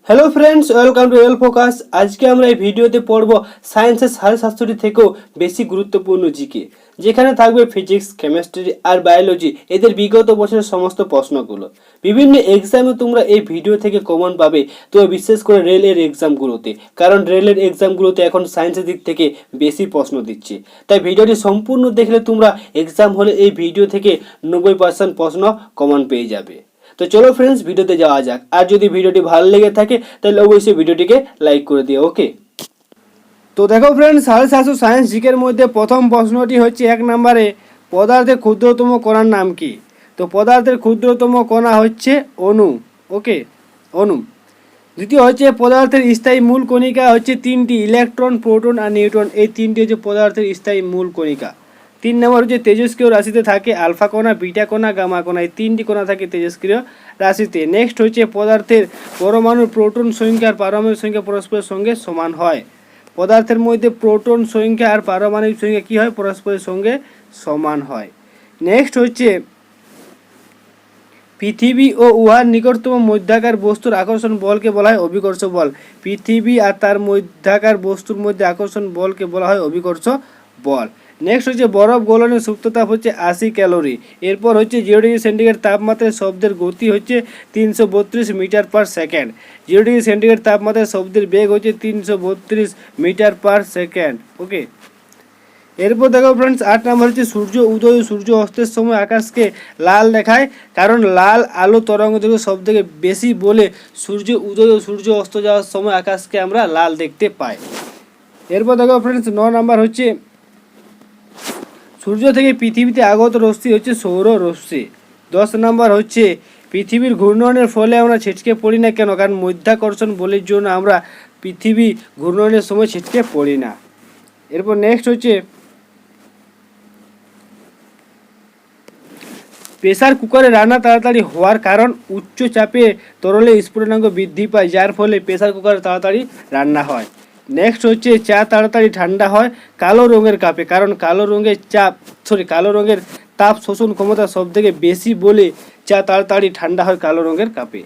Hello friends, welcome to L focus. আজকে আমরা এই ভিডিওতে পড়ব সায়েন্সের 750টি থেকেও বেশি গুরুত্বপূর্ণ জিকে, যেখানে থাকবে ফিজিক্স, কেমিস্ট্রি আর বায়োলজি এদের বিগত বছরের সমস্ত প্রশ্নগুলো। বিভিন্ন এক্সামে তোমরা এই ভিডিও থেকে কমন পাবে, তো বিশেষ করে রেলের এক্সামগুলোতে, কারণ রেলের এক্সামগুলোতে এখন সায়েন্সের দিক থেকে বেশি প্রশ্ন দিচ্ছে। তাই ভিডিওটি সম্পূর্ণ দেখলে তোমরা এক্সাম হলে এই ভিডিও থেকে 90% প্রশ্ন কমন পেয়ে যাবে। তো চলো ফ্রেন্ডস, ভিডিওতে যাওয়া যাক। আর যদি ভিডিওটি ভালো লেগে থাকে তাহলে অবশ্যই ভিডিওটিকে লাইক করে দিও। ওকে, তো দেখো ফ্রেন্ডস, 750 সায়েন্স জিকের মধ্যে প্রথম প্রশ্নটি হচ্ছে 1 নম্বরে, পদার্থের ক্ষুদ্রতম কণার নাম কি? তো পদার্থের ক্ষুদ্রতম কণা হচ্ছে অণু। ওকে, অণু। দ্বিতীয় হচ্ছে পদার্থের স্থায়ী মূল কণিকা হচ্ছে 3টি, ইলেকট্রন, প্রোটন আর নিউট্রন। এই 3টি হচ্ছে পদার্থের স্থায়ী মূল কণিকা। 3 নম্বর হচ্ছে তেজস্ক্রিয় রাশিতে থাকে আলফা কণা, বিটা কণা, গামা কণা। এই 3টি কণা থাকে তেজস্ক্রিয় রাশিতে। নেক্সট হচ্ছে পদার্থের পরমাণুর প্রোটন সংখ্যা আর পারমাণবিক সংখ্যা পরস্পরের সঙ্গে সমান হয়। পদার্থের মধ্যে প্রোটন সংখ্যা আর পারমাণবিক সংখ্যা কী হয়? পরস্পরের সঙ্গে সমান হয়। নেক্সট হচ্ছে পৃথিবী ও উহার নিকটতম মধ্যাকার বস্তুর আকর্ষণ বলকে বলা হয় অভিকর্ষ বল। পৃথিবী আর তার মধ্যাকার বস্তুর মধ্যে আকর্ষণ বলকে বলা হয় অভিকর্ষ বল। নেক্সট হচ্ছে বরফ গলনের সুপ্ত তাপ হচ্ছে 80 ক্যালোরি। এরপর হচ্ছে 0 ডিগ্রি সেন্টিগ্রেড তাপমাত্রায় শব্দের গতি হচ্ছে 332 metre per second. 0 degree centigrade তাপমাত্রায় শব্দের বেগ হচ্ছে 332 মিটার পার সেকেন্ড। ওকে, এরপর দেখো ফ্রেন্ডস, 8 নম্বর হচ্ছে সূর্য উদয় ও সূর্য অস্তের সময় আকাশকে লাল দেখায়, কারণ লাল আলো তরঙ্গ দৈর্ঘ্য সব থেকে বেশি বলে সূর্য উদয় ও সূর্য অস্ত যাওয়ার সময় আকাশকে আমরা লাল দেখতে পাই। এরপর দেখো ফ্রেন্ডস, 9 নম্বর হচ্ছে সূর্য থেকে পৃথিবীতে আগত রশ্মি হচ্ছে সৌর রশ্মি। 10 নম্বর হচ্ছে পৃথিবীর ঘূর্ণনের ফলে আমরা ছিটকে পড়ি না কেন? কারণ মধ্যাকর্ষণ বলের জন্য আমরা পৃথিবী ঘূর্ণনের সময় ছিটকে পড়ি না। এরপর নেক্সট হচ্ছে প্রেসার কুকারে রান্না তাড়াতাড়ি হওয়ার কারণ উচ্চ চাপে তরলে স্ফুটনাঙ্ক বৃদ্ধি পায়, যার ফলে প্রেসার কুকারে তাড়াতাড়ি রান্না হয়। নেক্সট হচ্ছে চা তাড়াতাড়ি ঠান্ডা হয় কালো রঙের কাপে, কারণ কালো রঙের তাপ শোষণ ক্ষমতা সবথেকে বেশি বলে চা তাড়াতাড়ি ঠান্ডা হয় কালো রঙের কাপে।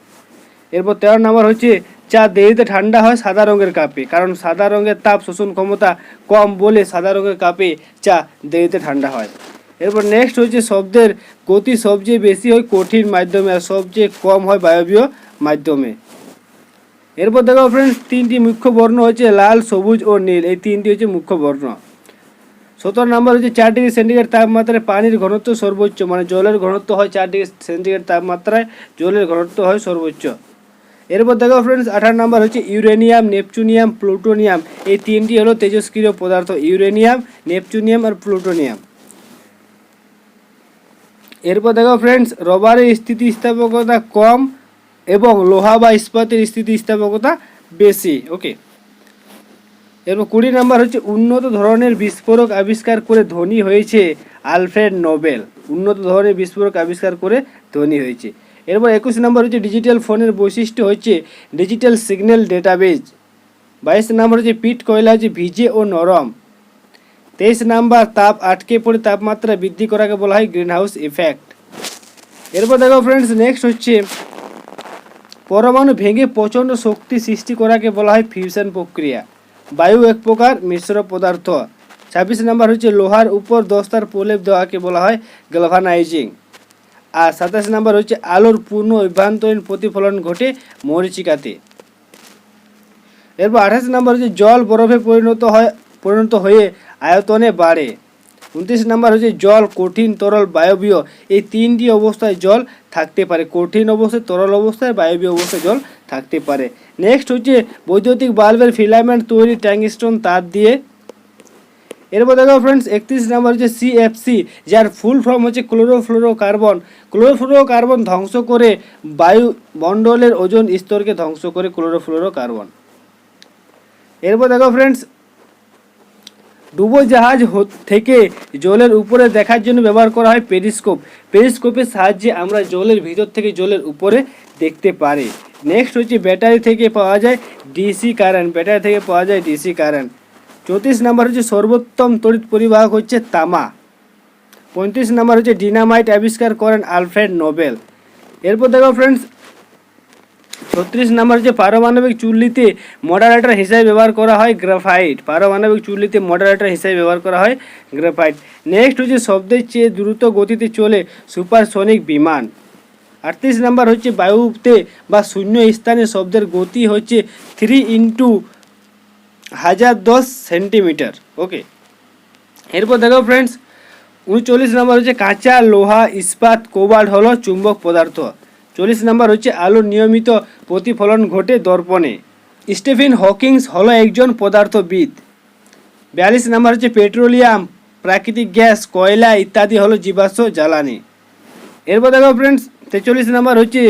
এরপর 13 নম্বর হচ্ছে চা দেরিতে ঠান্ডা হয় সাদা রঙের কাপে, কারণ সাদা রঙের তাপ শোষণ ক্ষমতা কম বলে সাদা রঙের কাপে চা দেরিতে ঠান্ডা হয়। এরপর নেক্সট হচ্ছে শব্দের গতি সবচেয়ে বেশি হয় কঠিন মাধ্যমে আর সবচেয়ে কম হয় বায়বীয় মাধ্যমে। এরপর দেখো ফ্রেন্ডস, 3টি মুখ্য বর্ণ হচ্ছে লাল, সবুজ ও নীল। এই 3টি হচ্ছে মুখ্য বর্ণ। 17 নম্বর হচ্ছে 4 ডিগ্রি সেন্টিগ্রেড তাপমাত্রায় পানির ঘনত্ব সর্বোচ্চ, মানে জলের ঘনত্ব হয় 4 ডিগ্রি সেন্টিগ্রেড তাপমাত্রায় জলের ঘনত্ব হয় সর্বোচ্চ। এরপর দেখো ফ্রেন্ডস, 18 নম্বর হচ্ছে ইউরেনিয়াম, নেপচুনিয়াম, প্লুটোনিয়াম। এই 3টি হলো তেজস্ক্রিয় পদার্থ, ইউরেনিয়াম, নেপচুনিয়াম আর প্লুটোনিয়াম। এরপর দেখো ফ্রেন্ডস, রবারের স্থিতিস্থাপকতা কম এবং লোহা বা ইস্পাতের স্থিতিস্থাপকতা বেশি। ওকে, এরপর 20 নম্বর হচ্ছে উন্নত ধরনের বিস্ফোরক আবিষ্কার করে ধনী হয়েছে আলফ্রেড নোবেল। উন্নত ধরনের বিস্ফোরক আবিষ্কার করে ধনী হয়েছে। এরপর 21 নম্বর হচ্ছে ডিজিটাল ফোনের বৈশিষ্ট্য হচ্ছে ডিজিটাল সিগন্যাল ডেটাবেজ। 22 নম্বর হচ্ছে পিট কয়লা হচ্ছে ভিজে ও নরম। 23 নাম্বার তাপ আটকে পড়ে তাপমাত্রা বৃদ্ধি করাকে বলা হয় গ্রিন হাউস ইফেক্ট। এরপর দেখো ফ্রেন্ডস, নেক্সট হচ্ছে পরমাণু ভেঙে প্রচণ্ড শক্তি সৃষ্টি করাকে বলা হয় ফিউশন প্রক্রিয়া। বায়ু এক প্রকার মিশ্র পদার্থ। 26 নাম্বার হচ্ছে লোহার উপর দস্তার প্রলেপ দেওয়াকে বলা হয় গ্যালভানাইজিং। আর 27 নাম্বার হচ্ছে আলোর পূর্ণ অভ্যন্তরীণ প্রতিফলন ঘটে মরীচিকাতে। এরপর 28 নাম্বার হচ্ছে জল বরফে পরিণত হয়ে আয়তনে বাড়ে। 29 নাম্বার হচ্ছে জল কঠিন, তরল, বায়বীয়। এই 3টি অবস্থায় জল থাকতে পারে, কঠিন অবস্থায়, তরল অবস্থায়, বায়বীয় অবস্থায় জল থাকতে পারে। নেক্সট হচ্ছে বৈদ্যুতিক বাল্বের ফিলামেন্ট তৈরি ট্যাংস্টন তার দিয়ে। এরপর দেখো ফ্রেন্ডস, 31 নাম্বার হচ্ছে সিএফসি, যার ফুল ফর্ম হচ্ছে ক্লোরোফ্লোরোকার্বন। ক্লোরোফ্লোরোকার্বন ধ্বংস করে বায়ুমণ্ডলের ওজোন স্তরকে ধ্বংস করে ক্লোরোফ্লোরোকার্বন। এরপর দেখো ফ্রেন্ডস, ডুবোজাহাজ থেকে জলের উপরে দেখার জন্য ব্যবহার করা হয় পেরিস্কোপ। পেরিস্কোপের সাহায্যে আমরা জলের ভিতর থেকে জলের উপরে দেখতে পারি। নেক্সট হচ্ছে ব্যাটারি থেকে পাওয়া যায় ডিসি কারেন্ট। 34 নাম্বার হচ্ছে সর্বোত্তম তড়িৎ পরিবাহক হচ্ছে তামা। 35 নাম্বার হচ্ছে ডিনামাইট আবিষ্কার করেন আলফ্রেড নোবেল। এরপর দেখো ফ্রেন্ডস, 36 নম্বর হচ্ছে পারমাণবিক চুল্লিতে মডারেটর হিসেবে ব্যবহার করা হয় গ্রাফাইট। পারমাণবিক চুল্লিতে মডারেটর হিসেবে ব্যবহার করা হয় গ্রাফাইট। নেক্সট হচ্ছে শব্দের চেয়ে দ্রুত গতিতে চলে সুপারসনিক বিমান। 38 নম্বর হচ্ছে বায়ুতে বা শূন্য স্থানে শব্দের গতি হচ্ছে 3 × 1010 সেন্টিমিটার। ওকে, এরপর দেখো ফ্রেন্ডস 39 নম্বর হচ্ছে কাঁচা লোহা ইস্পাত কোবাল্ট হলো চুম্বক পদার্থ। 40 নম্বর হচ্ছে আলোর নিয়মিত প্রতিফলন ঘটে দর্পণে। স্টিফেন হকিংস হলো একজন পদার্থবিদ। 42 নম্বর হচ্ছে পেট্রোলিয়াম, প্রাকৃতিক গ্যাস, কয়লা ইত্যাদি হলো জীবাশ্ম জ্বালানি। এরপর দেখো ফ্রেন্ডস 43 নম্বর হচ্ছে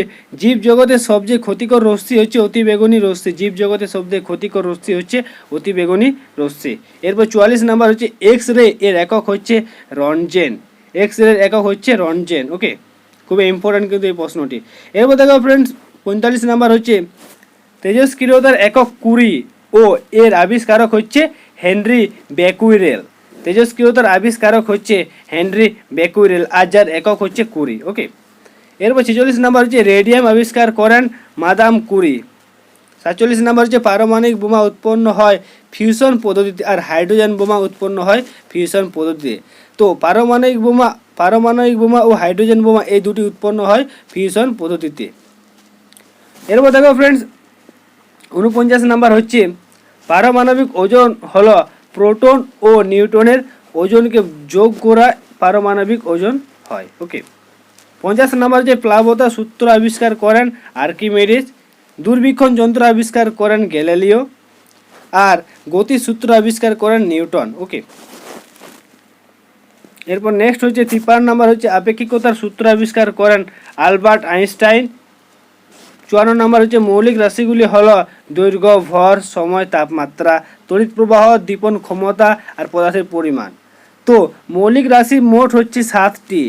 জীবজগতের সবচেয়ে ক্ষতিকর রশ্মি হচ্ছে অতিবেগুনি রশ্মি। জীবজগতের সবচেয়ে ক্ষতিকর রশ্মি হচ্ছে অতিবেগুনি রশ্মি। এরপর 44 নম্বর হচ্ছে এক্স রে এর একক হচ্ছে রন্টগেন। এক্স রে এর একক হচ্ছে রন্টগেন। ওকে, খুবই ইম্পর্টেন্ট কিন্তু এই প্রশ্নটি। এরপর দেখো ফ্রেন্ডস 45 নম্বর হচ্ছে তেজস্ক্রিয়তার একক কুরি ও এর আবিষ্কারক হচ্ছে হেনরি বেকুইরেল। তেজস্ক্রিয়তার আবিষ্কারক হচ্ছে হেনরি বেকুইরেল আর যার একক হচ্ছে কুরি। ওকে, এরপর 46 নম্বর হচ্ছে রেডিয়াম আবিষ্কার করেন মাদাম কুরি। 47 নম্বর হচ্ছে পারমাণবিক বোমা উৎপন্ন হয় ফিউশন পদ্ধতিতে আর হাইড্রোজেন বোমা উৎপন্ন হয় ফিউশন পদ্ধতিতে। তো পারমাণবিক বোমা ও হাইড্রোজেন বোমা এই দুটি উৎপন্ন হয় ফিউশন পদ্ধতিতে। এরপর দেখো ফ্রেন্ডস 49 নম্বর হচ্ছে পারমাণবিক ওজন হলো প্রোটন ও নিউট্রনের ওজনকে যোগ করা পারমাণবিক ওজন হয়। ওকে, 50 নম্বর হচ্ছে প্লাবতা সূত্র আবিষ্কার করেন আর্কিমিডিস। দূরবীক্ষণ যন্ত্র আবিষ্কার করেন গ্যালিলিও আর গতির সূত্র আবিষ্কার করেন নিউটন। ওকে, এরপর নেক্সট হচ্ছে 53 নম্বর হচ্ছে আপেক্ষিকতার সূত্র আবিষ্কার করেন আলবার্ট আইনস্টাইন। 54 নম্বর হচ্ছে মৌলিক রাশিগুলি হলো দৈর্ঘ্য, ভর, সময়, তাপমাত্রা, তড়িৎ প্রবাহ, দীপন ক্ষমতা আর পদার্থের পরিমাণ। তো মৌলিক রাশি মোট হচ্ছে 7টি,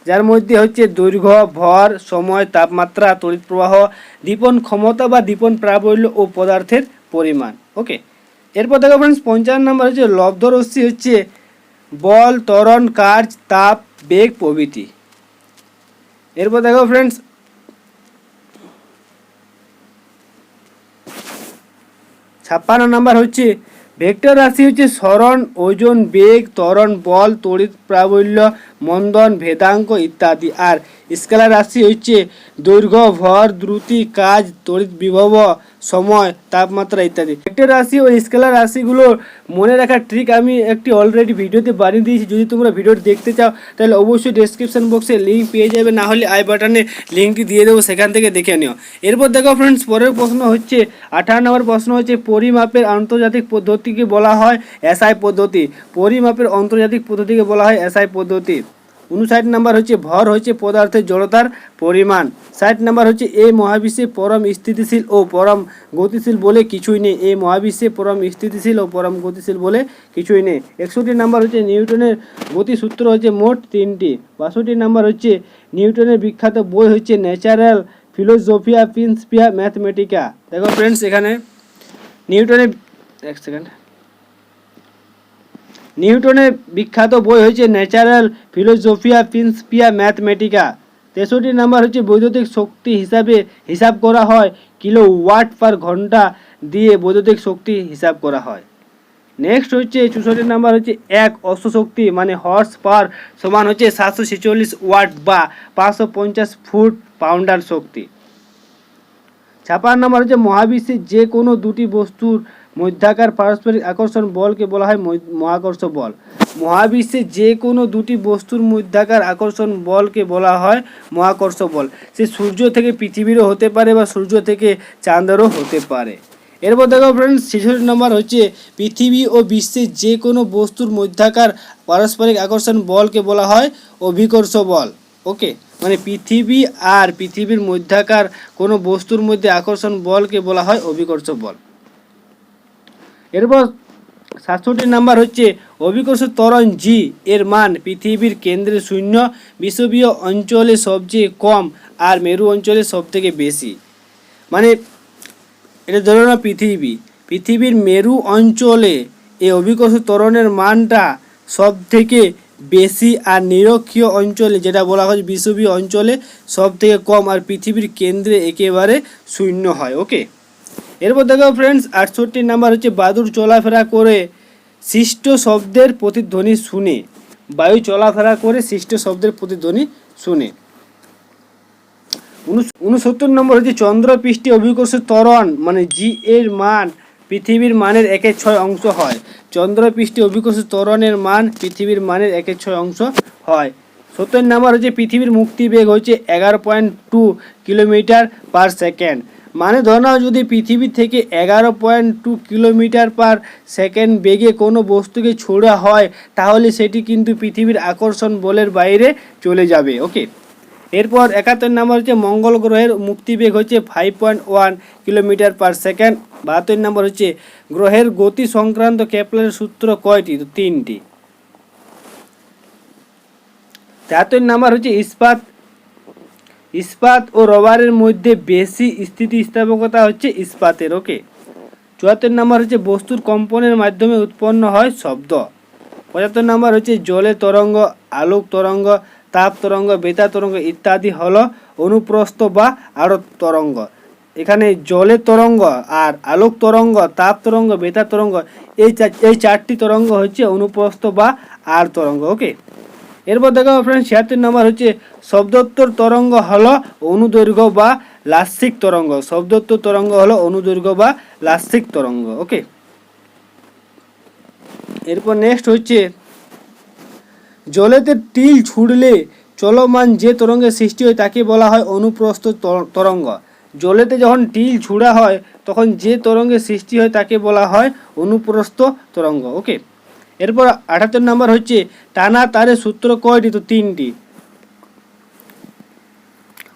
যার মধ্যে হচ্ছে দৈর্ঘ্য, ভর, সময়, তাপমাত্রা, তড়িৎ প্রবাহ, দীপন ক্ষমতা বা দীপন প্রাবল্য ও পদার্থের পরিমাণ। ওকে, এরপর দেখো ফ্রেন্ডস 55 নম্বর হচ্ছে লব্ধ রশ্মি হচ্ছে বল, ত্বরণ, কার্য, তাপ, বেগ প্রভৃতি। এরপর দেখো ফ্রেন্ডস 56 নম্বর হচ্ছে ভেক্টর রাশি হচ্ছে সরণ, ওজন, বেগ, ত্বরণ, বল, তড়িৎ প্রাবল্য, মন্দন, ভেদাঙ্ক ইত্যাদি। আর স্কেলার রাশি হচ্ছে দৈর্ঘ্য, ভর, দ্রুতি, কাজ, তড়িৎ বিভব, সময়, তাপমাত্রা ইত্যাদি। ভেক্টর রাশি ও স্কেলার রাশিগুলো মনে রাখার ট্রিক আমি একটি অলরেডি ভিডিওতে বানিয়ে দিয়েছি। যদি তোমরা ভিডিওটি দেখতে চাও তাহলে অবশ্যই ডেসক্রিপশন বক্সে লিঙ্ক পেয়ে যাবে, না হলে আই বাটনে লিঙ্কটি দিয়ে দেবো, সেখান থেকে দেখে নিও। এরপর দেখো ফ্রেন্ডস পরের প্রশ্ন হচ্ছে 18 নম্বর প্রশ্ন হচ্ছে পরিমাপের আন্তর্জাতিক পদ্ধতিকে বলা হয় এসআই পদ্ধতি। পরিমাপের আন্তর্জাতিক পদ্ধতিকে বলা হয় এসআই পদ্ধতি। 59 নম্বর হচ্ছে ভর হচ্ছে পদার্থের জড়তার পরিমাণ। 60 নম্বর হচ্ছে এই মহাবিশ্বে পরম স্থিতিশীল ও পরম গতিশীল বলে কিছুই নেই। এই মহাবিশ্বে পরম স্থিতিশীল ও পরম গতিশীল বলে কিছুই নেই। 61 নম্বর হচ্ছে নিউটনের গতিসূত্র হচ্ছে মোট 3টি। 62 নম্বর হচ্ছে নিউটনের বিখ্যাত বই হচ্ছে ন্যাচারাল ফিলোসফিয়া প্রিন্সিপিয়া ম্যাথমেটিকা। দেখো ফ্রেন্ডস এখানে নিউটনের বিখ্যাত বই হচ্ছে ন্যাচারাল ফিলোসফিয়া প্রিন্সিপিয়া ম্যাথমেটিকা। 63 নম্বর হচ্ছে বৈদ্যুতিক শক্তি হিসাব করা হয় কিলোওয়াট পার ঘন্টা দিয়ে বৈদ্যুতিক শক্তি হিসাব করা হয়। নেক্সট হচ্ছে 64 নম্বর হচ্ছে এক অশ্বশক্তি মানে হর্স পাওয়ার সমান হচ্ছে 746 ওয়াট বা 550 ফুট পাউন্ডার শক্তি। 56 নম্বর হচ্ছে মহাবিশ্বের যে কোনো দুটি বস্তুর মধ্যাকার পারস্পরিক আকর্ষণ বলকে বলা হয় মহাকর্ষ বল। মহাবিশ্বের যে কোনো দুটি বস্তুর মধ্যাকার আকর্ষণ বলকে বলা হয় মহাকর্ষ বল। সে সূর্য থেকে পৃথিবীরও হতে পারে বা সূর্য থেকে চাঁদেরও হতে পারে। এরপর দেখো ফ্রেন্ডস 66 নম্বর হচ্ছে পৃথিবী ও বিশ্বের যে কোনো বস্তুর মধ্যাকার পারস্পরিক আকর্ষণ বলকে বলা হয় অভিকর্ষ বল। ওকে, মানে পৃথিবী আর পৃথিবীর মধ্যাকার কোনো বস্তুর মধ্যে আকর্ষণ বলকে বলা হয় অভিকর্ষ বল। এরপর 67 নাম্বার হচ্ছে অভিকর্ষ ত্বরণ জি এর মান পৃথিবীর কেন্দ্রে 0, বিষুবীয় অঞ্চলে সবচেয়ে কম আর মেরু অঞ্চলে সবথেকে বেশি। মানে এটা ধরো না পৃথিবীর মেরু অঞ্চলে এই অভিকর্ষ ত্বরণের মানটা সব থেকে বেশি, আর নিরক্ষীয় অঞ্চলে যেটা বলা হয় বিষুবীয় অঞ্চলে সব থেকে কম, আর পৃথিবীর কেন্দ্রে একেবারে শূন্য হয়। ওকে, এরপর দেখো ফ্রেন্ডস 68 নাম্বার হচ্ছে বাদুড় চলাফেরা করে সৃষ্ট শব্দের প্রতিধ্বনি শুনে। বায়ু চলাফেরা করে সৃষ্ট শব্দের প্রতিধ্বনি শুনে। 69 নম্বর হচ্ছে চন্দ্রপৃষ্ঠে অভিকর্ষ ত্বরণ মানে জি এর মান পৃথিবীর মানের 1/6 অংশ হয়। চন্দ্রপৃষ্ঠে অভিকর্ষ ত্বরণের মান পৃথিবীর মানের 1/6 অংশ হয়। 70 নম্বর হচ্ছে পৃথিবীর মুক্তিবেগ হচ্ছে 11.2 কিলোমিটার পার সেকেন্ড। মানে ধরো না, যদি পৃথিবী থেকে 11.2 কিলোমিটার পার সেকেন্ড বেগে কোনো বস্তুকে ছোড়া হয় তাহলে সেটি কিন্তু পৃথিবীর আকর্ষণ বলের বাইরে চলে যাবে। ওকে, এরপর 71 নম্বর হচ্ছে মঙ্গল গ্রহের মুক্তিবেগ হচ্ছে 5.1 কিলোমিটার পার সেকেন্ড। 72 নম্বর হচ্ছে গ্রহের গতি সংক্রান্ত কেপলারের সূত্র কয়টি? তো 3টি। 73 নম্বর হচ্ছে ইস্পাত ও রবারের মধ্যে বেশি স্থিতিস্থাপকতা হচ্ছে ইস্পাতের। ওকে, 74 নম্বর হচ্ছে বস্তুর কম্পনের মাধ্যমে উৎপন্ন হয় শব্দ। 75 নম্বর হচ্ছে জলের তরঙ্গ, আলোক তরঙ্গ, তাপ তরঙ্গ, বেতার তরঙ্গ ইত্যাদি হলো অনুপ্রস্থ বা আড়ত তরঙ্গ। এখানে জলের তরঙ্গ আর আলোক তরঙ্গ, তাপ তরঙ্গ, বেতার তরঙ্গ এই চারটি তরঙ্গ হচ্ছে অনুপ্রস্থ বা আর তরঙ্গ। ওকে, এরপর দেখো ফ্রেন্ড 76 নম্বর হচ্ছে শব্দোত্তর তরঙ্গ হলো অনুদৈর্ঘ্য বা লাস্যিক তরঙ্গ। শব্দোত্তর তরঙ্গ হলো অনুদৈর্ঘ্য বা লাস্যিক তরঙ্গ। ওকে, এরপর নেক্সট হচ্ছে জলেতে টিল ছুড়লে চলমান যে তরঙ্গের সৃষ্টি হয় তাকে বলা হয় অনুপ্রস্থ তরঙ্গ। জলেতে যখন টিল ছুড়া হয় তখন যে তরঙ্গের সৃষ্টি হয় তাকে বলা হয় অনুপ্রস্থ তরঙ্গ। ওকে, এরপর 78 নম্বর হচ্ছে টানা তারের সূত্র কয়টি? তো 3টি।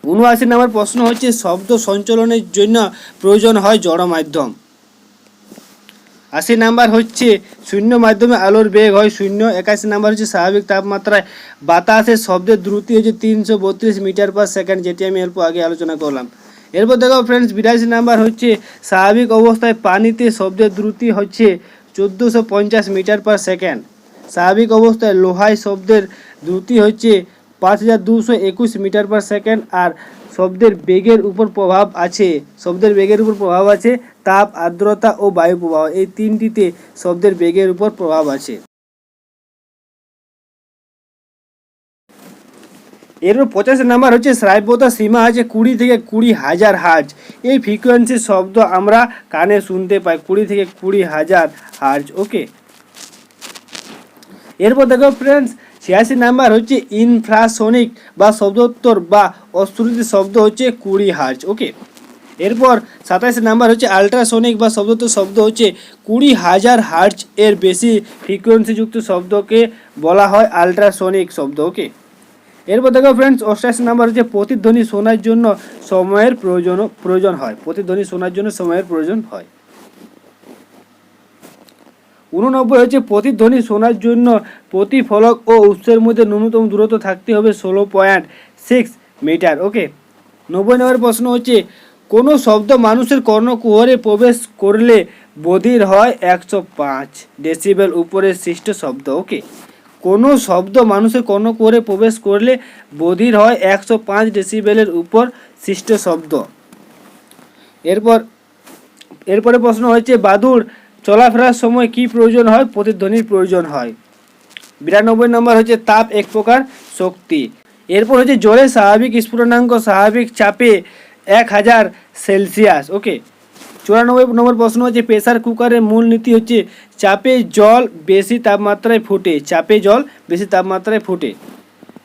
79 নম্বর প্রশ্ন হচ্ছে শব্দ সঞ্চালনের জন্য প্রয়োজন হয় জড় মাধ্যম। 80 নাম্বার হচ্ছে শূন্য মাধ্যমে আলোর বেগ হয় 0। 81 নাম্বার হচ্ছে স্বাভাবিক তাপমাত্রায় বাতাসের শব্দের দ্রুতি হচ্ছে 332 মিটার পার সেকেন্ড, যেটি আমি অল্প আগে আলোচনা করলাম। এরপর দেখো ফ্রেন্ডস 82 নাম্বার হচ্ছে স্বাভাবিক অবস্থায় পানিতে শব্দের দ্রুতি হচ্ছে 1450 মিটার পার সেকেন্ড। স্বাভাবিক অবস্থায় লোহায় শব্দের দ্রুতি হচ্ছে 5221 মিটার পার সেকেন্ড। আর শব্দের বেগের উপর প্রভাব আছে তাপ, আর্দ্রতা ও বায়ু প্রবাহ, এই 3টিতে শব্দের বেগের উপর প্রভাব আছে। এরপর 85 নাম্বার হচ্ছে শ্রাব্যতা সীমা আছে 20 থেকে 20,000 হার্জ। এই ফ্রিকোয়েন্সির শব্দ আমরা কানে শুনতে পাই 20 থেকে 20,000 হার্জ। ওকে, এরপর দেখো ফ্রেন্ডস 86 নাম্বার হচ্ছে ইনফ্রাসনিক বা শব্দোত্তর বা অশ্রুতি শব্দ হচ্ছে 20 হার্জ। ওকে, এরপর 27 নাম্বার হচ্ছে আল্ট্রাসনিক বা শব্দোত্তর শব্দ হচ্ছে 20,000 হার্জ এর বেশি ফ্রিকোয়েন্সিযুক্ত শব্দকে বলা হয় আল্ট্রাসনিক শব্দ। ওকে, এরপর দেখো ফ্রেন্ডস 88 নাম্বার হচ্ছে প্রতিধ্বনি শোনার জন্য সময়ের প্রয়োজন হয়। প্রতিধ্বনি শোনার জন্য সময়ের প্রয়োজন হয়। 89 হচ্ছে প্রতিধ্বনি শোনার জন্য প্রতিফলক ও উৎসের মধ্যে ন্যূনতম দূরত্ব থাকতে হবে 16.6 মিটার। ওকে, 90 নম্বর প্রশ্ন হচ্ছে কোনো শব্দ মানুষের কর্ণকুহরে প্রবেশ করলে বধির হয় 105 ডেসিবেল উপরে সৃষ্ট শব্দ। ওকে, কোনো শব্দ মানুষের কর্ণকুহরে প্রবেশ করলে বধির হয় 105 ডেসিবেলের উপর সৃষ্ট শব্দ। এরপরে প্রশ্ন হচ্ছে বাদুড় চলাফেরার সময় কি প্রয়োজন হয়? প্রতিধ্বনির প্রয়োজন হয়। 92 নম্বর হচ্ছে তাপ এক প্রকার শক্তি। এরপর হচ্ছে জলের স্বাভাবিক স্ফুটনাঙ্ক স্বাভাবিক চাপে 1000 সেলসিয়াস। ওকে, 94 নম্বর প্রশ্ন হচ্ছে প্রেসার কুকারের মূল নীতি হচ্ছে চাপে জল বেশি তাপমাত্রায় ফুটে।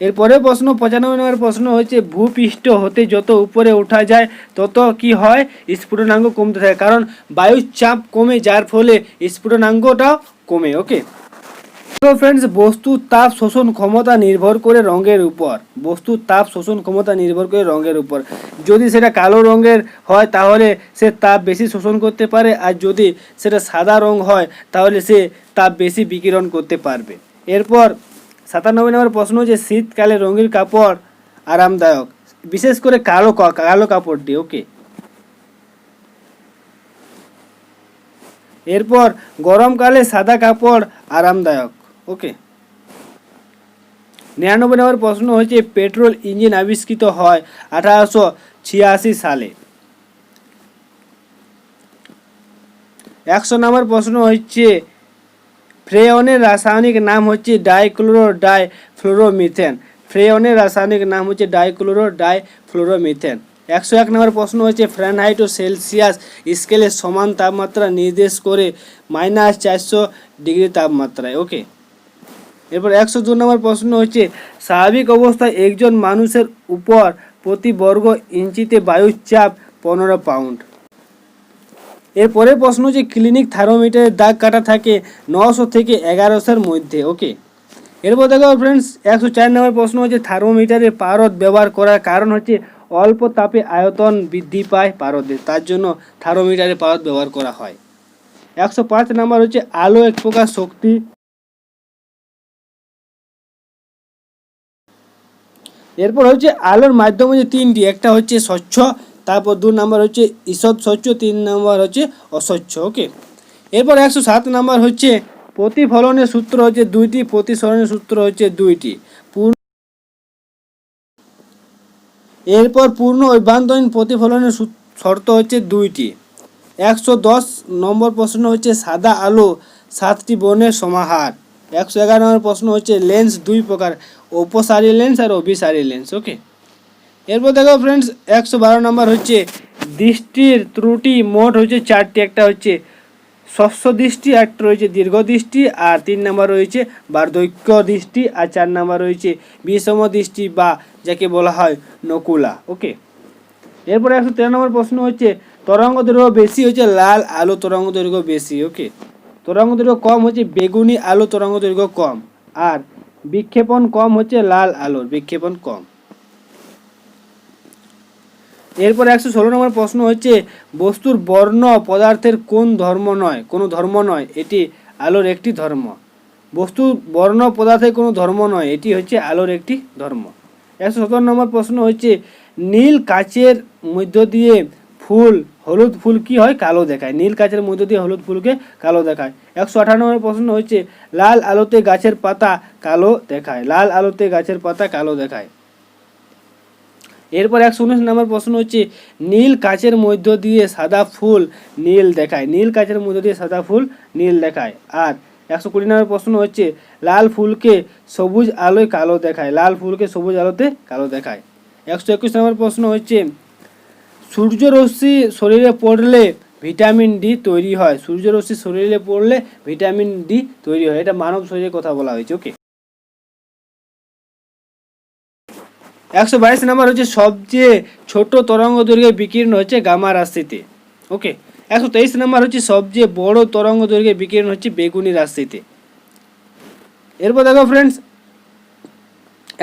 এরপরে প্রশ্ন 95 নম্বর প্রশ্ন হচ্ছে ভূপৃষ্ঠ হতে যত উপরে ওঠা যায় তত কি হয়? স্ফুটনাঙ্ক কমতে থাকে, কারণ বায়ুর চাপ কমে যার ফলে স্ফুটনাঙ্কটাও কমে। ওকে, তো ফ্রেন্ডস বস্তুর তাপ শোষণ ক্ষমতা নির্ভর করে রঙের উপর। যদি সেটা কালো রঙের হয় তাহলে সে তাপ বেশি শোষণ করতে পারে, আর যদি সেটা সাদা রঙ হয় তাহলে সে তাপ বেশি বিকিরণ করতে পারবে। এরপর 97 নম্বর প্রশ্ন হচ্ছে শীতকালে রঙিন কাপড় আরামদায়ক, বিশেষ করে কালো কাপড়টি। ওকে, এরপর গরমকালে সাদা কাপড় আরামদায়ক। ওকে, 99 নম্বর প্রশ্ন হচ্ছে পেট্রোল ইঞ্জিন আবিষ্কৃত হয় 1886 সালে। 100 নম্বর প্রশ্ন হচ্ছে ফ্রেয়নের রাসায়নিক নাম হচ্ছে ডাইক্লোরোডাইফ্লোরোমিথেন। ফ্রেয়নের রাসায়নিক নাম হচ্ছে ডাইক্লোরোডাইফ্লোরোমিথেন। 101 নম্বর প্রশ্ন হচ্ছে ফারেনহাইট ও সেলসিয়াস স্কেলের সমান তাপমাত্রা নির্দেশ করে -400 ডিগ্রি তাপমাত্রায়। ওকে, এরপর 102 নম্বর প্রশ্ন হচ্ছে স্বাভাবিক অবস্থায় একজন মানুষের উপর প্রতি বর্গ ইঞ্চিতে বায়ুর চাপ 15 পাউন্ড। এরপরে প্রশ্ন হচ্ছে ক্লিনিক থার্মোমিটারের দাগ কাটা থাকে 900 থেকে 1100 মধ্যে। ওকে, এরপর দেখো ফ্রেন্ডস 104 নম্বর প্রশ্ন হচ্ছে থার্মোমিটারের পারদ ব্যবহার করার কারণ হচ্ছে অল্প তাপে আয়তন বৃদ্ধি পায় পারদের, তার জন্য থার্মোমিটারের পারদ ব্যবহার করা হয়। 105 নম্বর হচ্ছে আলো এক প্রকার শক্তি। এরপর হচ্ছে আলোর মাধ্যম হচ্ছে তিনটি, একটা হচ্ছে স্বচ্ছ, তারপর 2 নম্বর হচ্ছে ঈষৎ স্বচ্ছ, 3 নম্বর হচ্ছে অস্বচ্ছ। ওকে, এরপর 107 নম্বর হচ্ছে প্রতিফলনের সূত্র হচ্ছে 2টি, প্রতিসরণের সূত্র হচ্ছে 2টি। এরপর পূর্ণ অভ্যন্তরীণ প্রতিফলনের শর্ত হচ্ছে 2টি। 110 নম্বর প্রশ্ন হচ্ছে সাদা আলো 7টি বর্ণের সমাহার। 111 নম্বর প্রশ্ন হচ্ছে লেন্স 2 প্রকার, অপসারী লেন্স আর অভিসারী লেন্স। ওকে, এরপর দেখো ফ্রেন্ডস 112 নম্বর হচ্ছে দৃষ্টির ত্রুটি মোট হচ্ছে 4টি, একটা হচ্ছে স্বচ্ছ দৃষ্টি, একটা রয়েছে দীর্ঘ দৃষ্টি, আর 3 নম্বর রয়েছে বার্ধক্য দৃষ্টি, আর 4 নম্বর রয়েছে বিষম দৃষ্টি বা যাকে বলা হয় নকুলা। ওকে, এরপরে 113 নম্বর প্রশ্ন হচ্ছে তরঙ্গ দৈর্ঘ্য বেশি হচ্ছে লাল আলো তরঙ্গ দৈর্ঘ্য বেশি। ওকে, তরঙ্গ দৈর্ঘ্য কম হচ্ছে বেগুনি আলো তরঙ্গ দৈর্ঘ্য কম, আর বিক্ষেপণ কম হচ্ছে লাল আলোর বিক্ষেপণ কম। এরপর 116 নম্বর প্রশ্ন হচ্ছে বস্তুর বর্ণ পদার্থের কোন ধর্ম নয়, কোনো ধর্ম নয়, এটি আলোর একটি ধর্ম। বস্তুর বর্ণ পদার্থের কোনো ধর্ম নয়, এটি হচ্ছে আলোর একটি ধর্ম। 117 নম্বর প্রশ্ন হচ্ছে নীল কাচের মধ্য দিয়ে ফুল হলুদ ফুল কি হয়, কালো দেখায়। নীল কাচের মধ্য দিয়ে হলুদ ফুলকে কালো দেখায়। 118 নম্বর প্রশ্ন হচ্ছে লাল আলোতে গাছের পাতা কালো দেখায়। লাল আলোতে গাছের পাতা কালো দেখায়। এরপর 119 নম্বর প্রশ্ন হচ্ছে নীল কাচের মধ্য দিয়ে সাদা ফুল নীল দেখায়। নীল কাচের মধ্য দিয়ে সাদা ফুল নীল দেখায়। আর 120 নম্বর প্রশ্ন হচ্ছে লাল ফুলকে সবুজ আলোয় কালো দেখায়। লাল ফুলকে সবুজ আলোতে কালো দেখায়। 121 নম্বর প্রশ্ন হচ্ছে সূর্যরশ্মি শরীরে পড়লে ভিটামিন ডি তৈরি হয়। সূর্যরশ্মি শরীরে পড়লে ভিটামিন ডি তৈরি হয়, এটা মানব শরীরের কথা বলা হয়েছে। ওকে, 122 নম্বর হচ্ছে সবচেয়ে ছোট তরঙ্গ দৈর্ঘ্যের বিকিরণ হচ্ছে গামা রাশিতে। ওকে, 123 নম্বর হচ্ছে সবচেয়ে বড় তরঙ্গ দৈর্ঘ্যের বিকিরণ হচ্ছে বেগুনি রাশিতে। এরপর দেখো ফ্রেন্ডস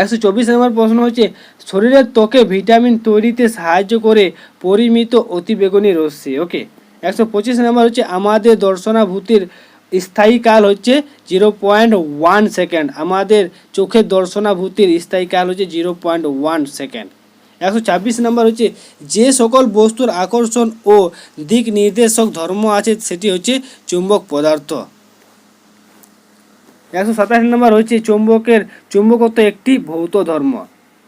124 নম্বর প্রশ্ন হচ্ছে শরীরের ত্বকে ভিটামিন তৈরিতে সাহায্য করে পরিমিত অতিবেগুনি রশ্মি। ওকে, 125 নম্বর হচ্ছে আমাদের দর্শনাভূতির স্থায়ী কাল হচ্ছে 0.1 সেকেন্ড। আমাদের চোখের দর্শনাভূতির স্থায়ী কাল হচ্ছে 0.1 সেকেন্ড। 126 নম্বর হচ্ছে যে সকল বস্তুর আকর্ষণ ও দিক নির্দেশক ধর্ম আছে সেটি হচ্ছে চুম্বক পদার্থ। 127 নম্বর হচ্ছে চুম্বকত্ব একটি ভৌত ধর্ম।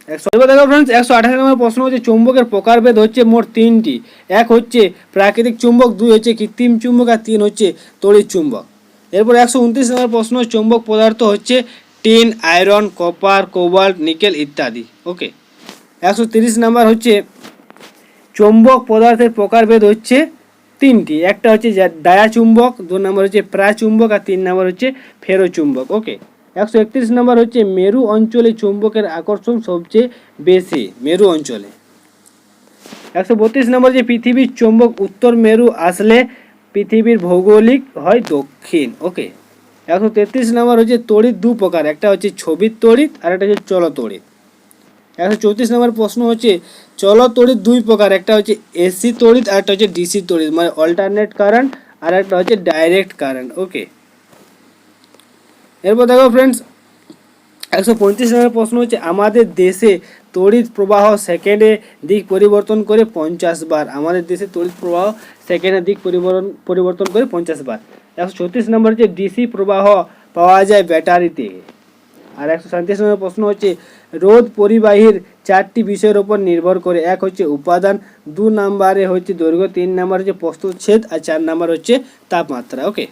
128 নম্বর প্রশ্ন হচ্ছে চুম্বকের প্রকারভেদ হচ্ছে মোট 3টি। এক হচ্ছে প্রাকৃতিক চুম্বক, 2 হচ্ছে কৃত্রিম চুম্বক, আর 3 হচ্ছে তড়িৎ চুম্বক। এরপর 129 নম্বর প্রশ্ন চুম্বক পদার্থ হচ্ছে tin, iron, copper, cobalt, nickel ইত্যাদি। ওকে, 130 নম্বর হচ্ছে চুম্বক পদার্থের প্রকারভেদ হচ্ছে 3টি। একটা হচ্ছে ডায়াচুম্বক, 2 নম্বর হচ্ছে প্রাচুম্বক, আর 3 নম্বর হচ্ছে ফেরোচুম্বক। ওকে, 131 নম্বর হচ্ছে মেরু অঞ্চলে চুম্বকের আকর্ষণ সবচেয়ে বেশি, মেরু অঞ্চলে। 132 নম্বর যে পৃথিবীর চুম্বক উত্তর মেরু আসলে পৃথিবীর ভৌগোলিক হয় দক্ষিণ। ওকে, 133 নম্বর হচ্ছে তড়িৎ 2 প্রকার, একটা হচ্ছে ছবির তড়িৎ আর একটা হচ্ছে চল তড়িৎ। 134 নম্বর প্রশ্ন হচ্ছে চল তড়িৎ 2 প্রকার, একটা হচ্ছে এসি তড়িৎ আর একটা হচ্ছে ডিসি তড়িৎ, মানে অল্টারনেট কারেন্ট, আর একটা হচ্ছে ডাইরেক্ট কারেন্ট। ওকে, এরপর দেখো ফ্রেন্ডস 135 নম্বর প্রশ্ন হচ্ছে আমাদের দেশে তড়িৎ প্রবাহ সেকেন্ডে দিক পরিবর্তন করে 50 বার। আমাদের দেশে তড়িৎ প্রবাহ সেকেন্ডে দিক পরিবর্তন করে 50 বার। 136 নম্বর হচ্ছে ডিসি প্রবাহ পাওয়া যায় ব্যাটারিতে, আর 137 নম্বর প্রশ্ন হচ্ছে রোধ পরিবাহীর 4টি বিষয়ের উপর নির্ভর করে। এক হচ্ছে উপাদান, 2 নম্বরে হচ্ছে দৈর্ঘ্য, 3 নম্বর হচ্ছে প্রস্থচ্ছেদ আর 4 নম্বর হচ্ছে তাপমাত্রা। ওকে,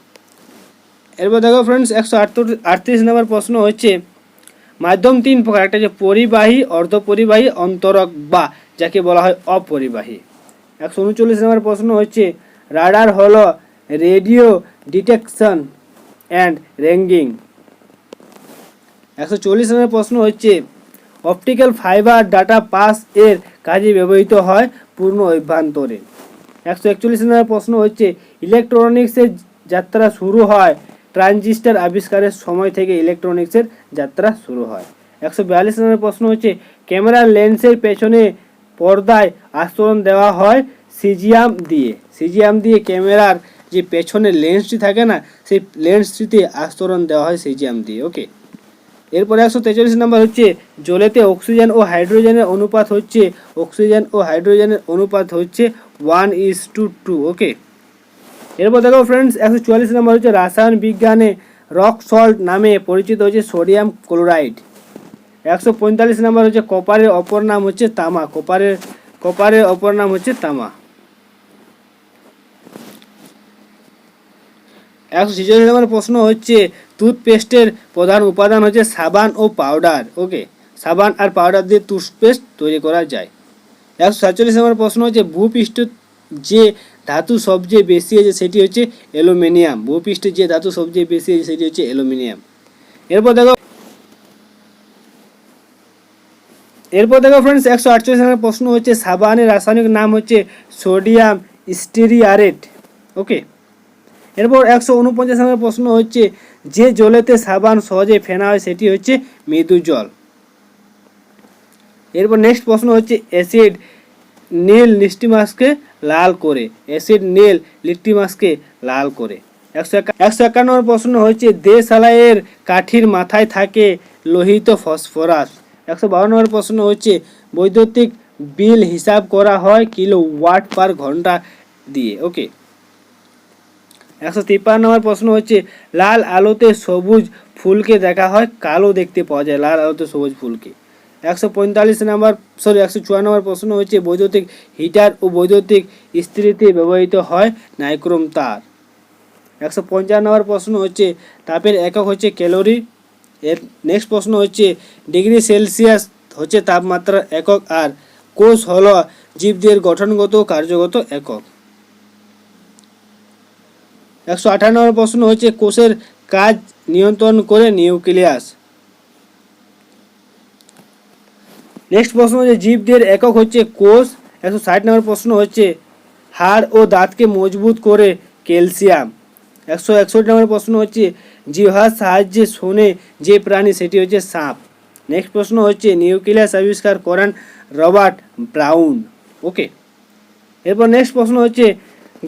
এরপর দেখো ফ্রেন্ডস 138 নম্বর প্রশ্ন হচ্ছে মাধ্যম 3 প্রকার। একটা হচ্ছে পরিবাহী, অর্ধপরিবাহী, অন্তরক বা যাকে বলা হয় অপরিবাহী। 139 নম্বর প্রশ্ন হচ্ছে রাডার হলো রেডিও ডিটেকশন অ্যান্ড রেঞ্জিং। 140 নম্বর প্রশ্ন হচ্ছে অপটিক্যাল ফাইবার ডাটা পাস এর কাজে ব্যবহৃত হয় পূর্ণ অভ্যন্তরে। 141 নম্বর প্রশ্ন হচ্ছে ইলেকট্রনিক্সের যাত্রা শুরু হয় ট্রানজিস্টর আবিষ্কারের সময় থেকে ইলেকট্রনিক্সের যাত্রা শুরু হয়। 142 নম্বর প্রশ্ন হচ্ছে ক্যামেরার লেন্সের পেছনে পর্দায় আস্তরণ দেওয়া হয় সিজিয়াম দিয়ে। সিজিয়াম দিয়ে ক্যামেরার যে পেছনের লেন্সটি থাকে না, সেই লেন্সটিতে আস্তরণ দেওয়া হয় সিজিয়াম দিয়ে। ওকে, এরপরে 143 নম্বর হচ্ছে জলেতে অক্সিজেন ও হাইড্রোজেনের অনুপাত হচ্ছে 1:2। ওকে, এরপর দেখো ফ্রেন্ডস 144 নম্বর হচ্ছে রাসায়ন বিজ্ঞানে রক সল্ট নামে পরিচিত হচ্ছে সোডিয়াম ক্লোরাইড। 145 নম্বর হচ্ছে কপারের অপর নাম হচ্ছে তামা। কপারের অপর নাম হচ্ছে তামা। 146 নম্বর প্রশ্ন হচ্ছে টুথপেস্টের প্রধান উপাদান হচ্ছে সাবান ও পাউডার। ওকে, সাবান আর পাউডার দিয়ে টুথপেস্ট তৈরি করা যায়। 147 নম্বর প্রশ্ন হচ্ছে ভূপৃষ্ঠ যে ধাতু সবচেয়ে বেশি আছে সেটি হচ্ছে অ্যালুমিনিয়াম। ভূপৃষ্ঠে যে ধাতু সবচেয়ে বেশি আছে সেটি হচ্ছে অ্যালুমিনিয়াম। এরপর দেখো ফ্রেন্ডস 148 নম্বর প্রশ্ন হচ্ছে সাবানের রাসায়নিক নাম হচ্ছে সোডিয়াম স্টেরিয়ারেট। ওকে, এরপর 149 নম্বর প্রশ্ন হচ্ছে যে জলেতে সাবান সহজে ফেনা হয় সেটি হচ্ছে মৃদু জল। এরপর নেক্সট প্রশ্ন হচ্ছে অ্যাসিড নীল লিটমাসকে লাল করে। অ্যাসিড নীল লিটমাসকে লাল করে। 151 নম্বর প্রশ্ন হচ্ছে দেশালাইয়ের কাঠির মাথায় থাকে লোহিত ফসফরাস। 152 নম্বর প্রশ্ন হচ্ছে বৈদ্যুতিক বিল হিসাব করা হয় কিলোওয়াট পার ঘন্টা দিয়ে। ওকে, 153 নম্বর প্রশ্ন হচ্ছে লাল আলোতে সবুজ ফুলকে দেখা হয় কালো দেখতে পাওয়া যায় লাল আলোতে সবুজ ফুলকে। 154 নম্বর প্রশ্ন হচ্ছে বৈদ্যুতিক হিটার ও বৈদ্যুতিক ইস্ত্রিতে ব্যবহৃত হয় নাইক্রোম তার। 155 নম্বর প্রশ্ন হচ্ছে তাপের একক হচ্ছে ক্যালোরি। এর নেক্সট প্রশ্ন হচ্ছে ডিগ্রি সেলসিয়াস হচ্ছে তাপমাত্রার একক আর কোষ হলো জীবদের গঠনগত ও কার্যগত একক। 158 নম্বর প্রশ্ন হচ্ছে কোষের কাজ নিয়ন্ত্রণ করে নিউক্লিয়াস। নেক্সট প্রশ্ন হচ্ছে জীবদের একক হচ্ছে কোষ। 160 নম্বর প্রশ্ন হচ্ছে হাড় ও দাঁতকে মজবুত করে ক্যালসিয়াম। 161 নম্বর প্রশ্ন হচ্ছে জিহ্বার সাহায্যে শোনে যে প্রাণী সেটি হচ্ছে সাপ। নেক্সট প্রশ্ন হচ্ছে নিউক্লিয়াস আবিষ্কার করেন রবার্ট ব্রাউন। ওকে, এরপর নেক্সট প্রশ্ন হচ্ছে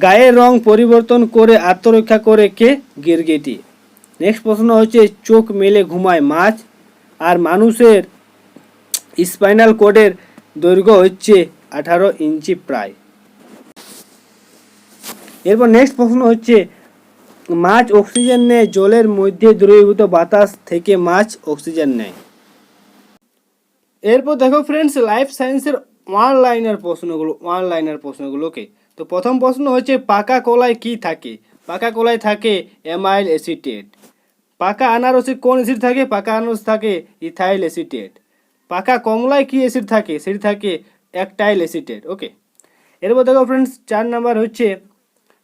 গায়ের রং পরিবর্তন করে আত্মরক্ষা করে কে? গিরগিটি। নেক্সট প্রশ্ন হচ্ছে চোখ মেলে ঘুমায় মাছ। আর মানুষের স্পাইনাল কর্ডের দৈর্ঘ্য হচ্ছে 18 ইঞ্চি প্রায়। এরপর নেক্সট প্রশ্ন হচ্ছে মাছ অক্সিজেন নেয় জলের মধ্যে দ্রবীভূত বাতাস থেকে মাছ অক্সিজেন নেয়। এরপর দেখো ফ্রেন্ডস লাইফ সায়েন্সের ওয়ান লাইনার প্রশ্নগুলো। ওকে, তো প্রথম প্রশ্ন হচ্ছে পাকা কলায় কি থাকে? পাকা কলায় থাকে অ্যামাইল অ্যাসিটেট। পাকা আনারসে কোন অ্যাসিড থাকে? পাকা আনারস থাকে ইথাইল অ্যাসিটেট। পাকা কমলায় কি অ্যাসিড থাকে? সেটি থাকে অ্যাকটাইল অ্যাসিটেট। ওকে, এরপর দেখো ফ্রেন্ডস 4 নাম্বার হচ্ছে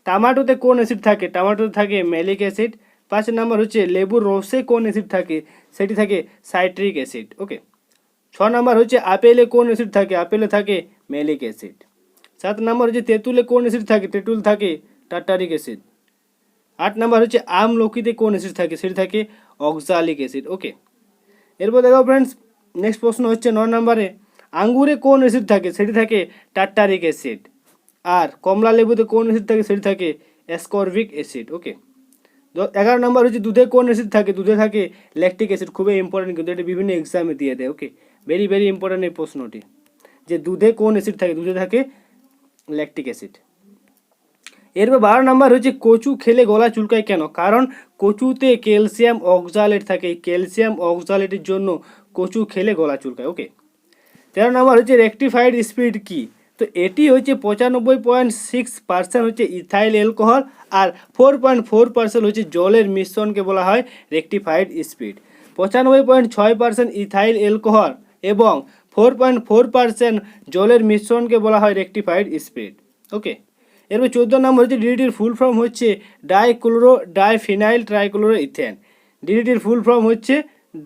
টমেটোতে কোন অ্যাসিড থাকে? টমেটোতে থাকে ম্যালিক অ্যাসিড। 5 নাম্বার হচ্ছে লেবুর রসে কোন অ্যাসিড থাকে? সেটি থাকে সাইট্রিক অ্যাসিড। ওকে, 6 নাম্বার হচ্ছে আপেলে কোন অ্যাসিড থাকে? আপেলে থাকে ম্যালিক অ্যাসিড। 7 নাম্বার হচ্ছে তেঁতুলে কোন অ্যাসিড থাকে? তেঁতুল থাকে টার্টারিক অ্যাসিড। 8 নাম্বার হচ্ছে আমলকিতে কোন অ্যাসিড থাকে? সেটি থাকে অক্সালিক অ্যাসিড। ওকে, এরপর দেখো ফ্রেন্ডস নেক্সট প্রশ্ন হচ্ছে 9 নম্বরে আঙ্গুরে কোন অ্যাসিড থাকে? সেটি থাকে টার্টারিক অ্যাসিড। আর কমলা লেবুতে কোন অ্যাসিড থাকে? সেটি থাকে অ্যাসকর্বিক অ্যাসিড। ওকে, 11 নম্বর হচ্ছে দুধে কোন অ্যাসিড থাকে? দুধে থাকে ল্যাকটিক অ্যাসিড। খুবই ইম্পর্টেন্ট, কিন্তু এটা বিভিন্ন এক্সামে দিয়ে দেয়। ওকে, ভেরি ভেরি ইম্পর্টেন্ট এই প্রশ্নটি, যে দুধে কোন অ্যাসিড থাকে? দুধে থাকে ল্যাকটিক অ্যাসিড। এরপর 12 নাম্বার হচ্ছে কচু খেলে গলা চুলকায় কেন? কারণ কচুতে ক্যালসিয়াম অক্সালেট থাকে, এই ক্যালসিয়াম অক্সালেটের জন্য কচু খেলে গলা চুলকায়। ওকে। 13 নাম্বার হচ্ছে রেকটিফাইড স্পিরিট কি? তো এটি হচ্ছে 95.6% হচ্ছে ইথাইল অ্যালকোহল, আর 4.4% হচ্ছে জলের মিশ্রণকে বলা হয় রেকটিফাইড স্পিরিট। 95.6% ইথাইল অ্যালকোহল এবং 4.4% জলের মিশ্রণকে বলা হয় রেকটিফাইড স্পিরিট। ওকে। এরপর 14 নম্বর হচ্ছে ডিডিটির ফুল ফর্ম হচ্ছে ডাইক্লোরো ডাইফিনাইল ট্রাইক্লোরো ইথেন। ডিডিটির ফুল ফর্ম হচ্ছে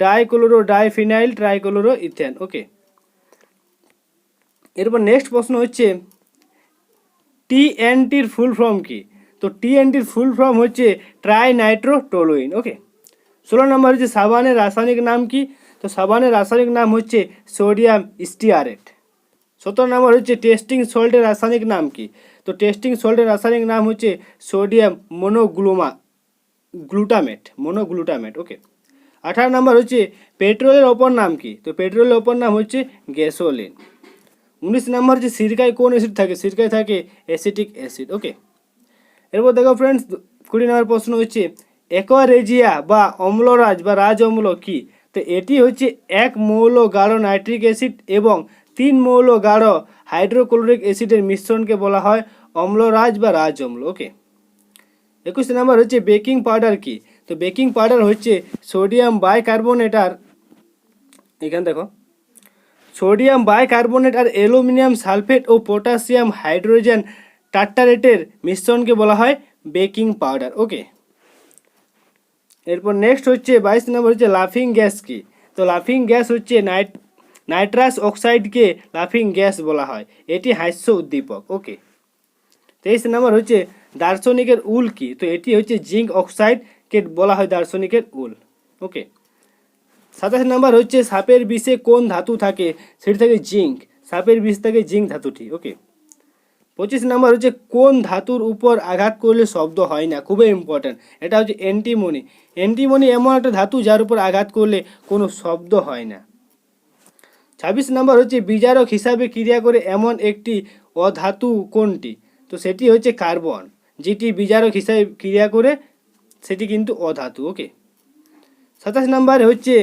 dichloro diphenyl trichloro ethane. Okay. এরপর নেক্সট প্রশ্ন হচ্ছে টিএনটির ফুল ফর্ম কি? তো টিএনটির ফুল ফর্ম হচ্ছে ট্রাইনাইট্রোটোলুইন। ওকে। 16 নম্বর হচ্ছে সাবানের রাসায়নিক নাম কি? তো সাবানের রাসায়নিক নাম হচ্ছে সোডিয়াম স্টিয়ারেট। 17 নম্বর হচ্ছে টেস্টিং সল্টের রাসায়নিক নাম কি? তো টেস্টিং সল্টের রাসায়নিক নাম হচ্ছে সোডিয়াম মোনোগ্লুটামেট। ওকে। 18 নম্বর হচ্ছে পেট্রোলের অপর নাম কি? তো পেট্রোলের অপর নাম হচ্ছে গ্যাসোলিন। 19 নম্বর হচ্ছে সিরকায় কোন অ্যাসিড থাকে? সিরকায় থাকে অ্যাসিটিক অ্যাসিড। ওকে। এরপর দেখো ফ্রেন্ডস, 20 নম্বর প্রশ্ন হচ্ছে অ্যাকোয়ারেজিয়া বা অম্লরাজ বা রাজ অম্ল কি? তো এটি হচ্ছে 1 মৌল গাঢ় নাইট্রিক অ্যাসিড এবং 3 মৌল গাঢ় হাইড্রোক্লোরিক অ্যাসিডের মিশ্রণকে বলা হয় অম্লরাজ বা রাজ অম্ল। ওকে। 21 নম্বর হচ্ছে বেকিং পাউডার কি? তো বেকিং পাউডার হচ্ছে সোডিয়াম বাইকার্বনেট আর এখানে দেখো সোডিয়াম বাইকার্বনেট আর অ্যালুমিনিয়াম সালফেট ও পটাশিয়াম হাইড্রোজেন টার্টারেটের মিশ্রণকে বলা হয় বেকিং পাউডার। ওকে। এরপর নেক্সট হচ্ছে 22 নম্বর হচ্ছে লাফিং গ্যাস কি? তো লাফিং গ্যাস হচ্ছে নাইট্রাস অক্সাইডকে লাফিং গ্যাস বলা হয়, এটি হাস্য উদ্দীপক। ওকে। 23 নম্বর হচ্ছে দার্শনিকের উল কি? তো এটি হচ্ছে জিঙ্ক অক্সাইডকে বলা হয় দার্শনিকের উল। ওকে। 27 নম্বর হচ্ছে সাপের বিষে কোন ধাতু থাকে? সেটি থাকে জিঙ্ক। সাপের বিষ থাকে জিঙ্ক ধাতুটি। ওকে। 25 নম্বর হচ্ছে কোন ধাতুর উপর আঘাত করলে শব্দ হয় না? খুবই ইম্পর্ট্যান্ট, এটা হচ্ছে অ্যান্টিমনি। অ্যান্টিমনি এমন একটা ধাতু যার উপর আঘাত করলে কোনো শব্দ হয় না। 26 নম্বর হচ্ছে বিজারক হিসাবে ক্রিয়া করে এমন একটি অধাতু কোনটি? তো সেটি হচ্ছে কার্বন, যেটি বিজারক হিসাবে ক্রিয়া করে সেটি কিন্তু অধাতু। ওকে। 27 নম্বরে হচ্ছে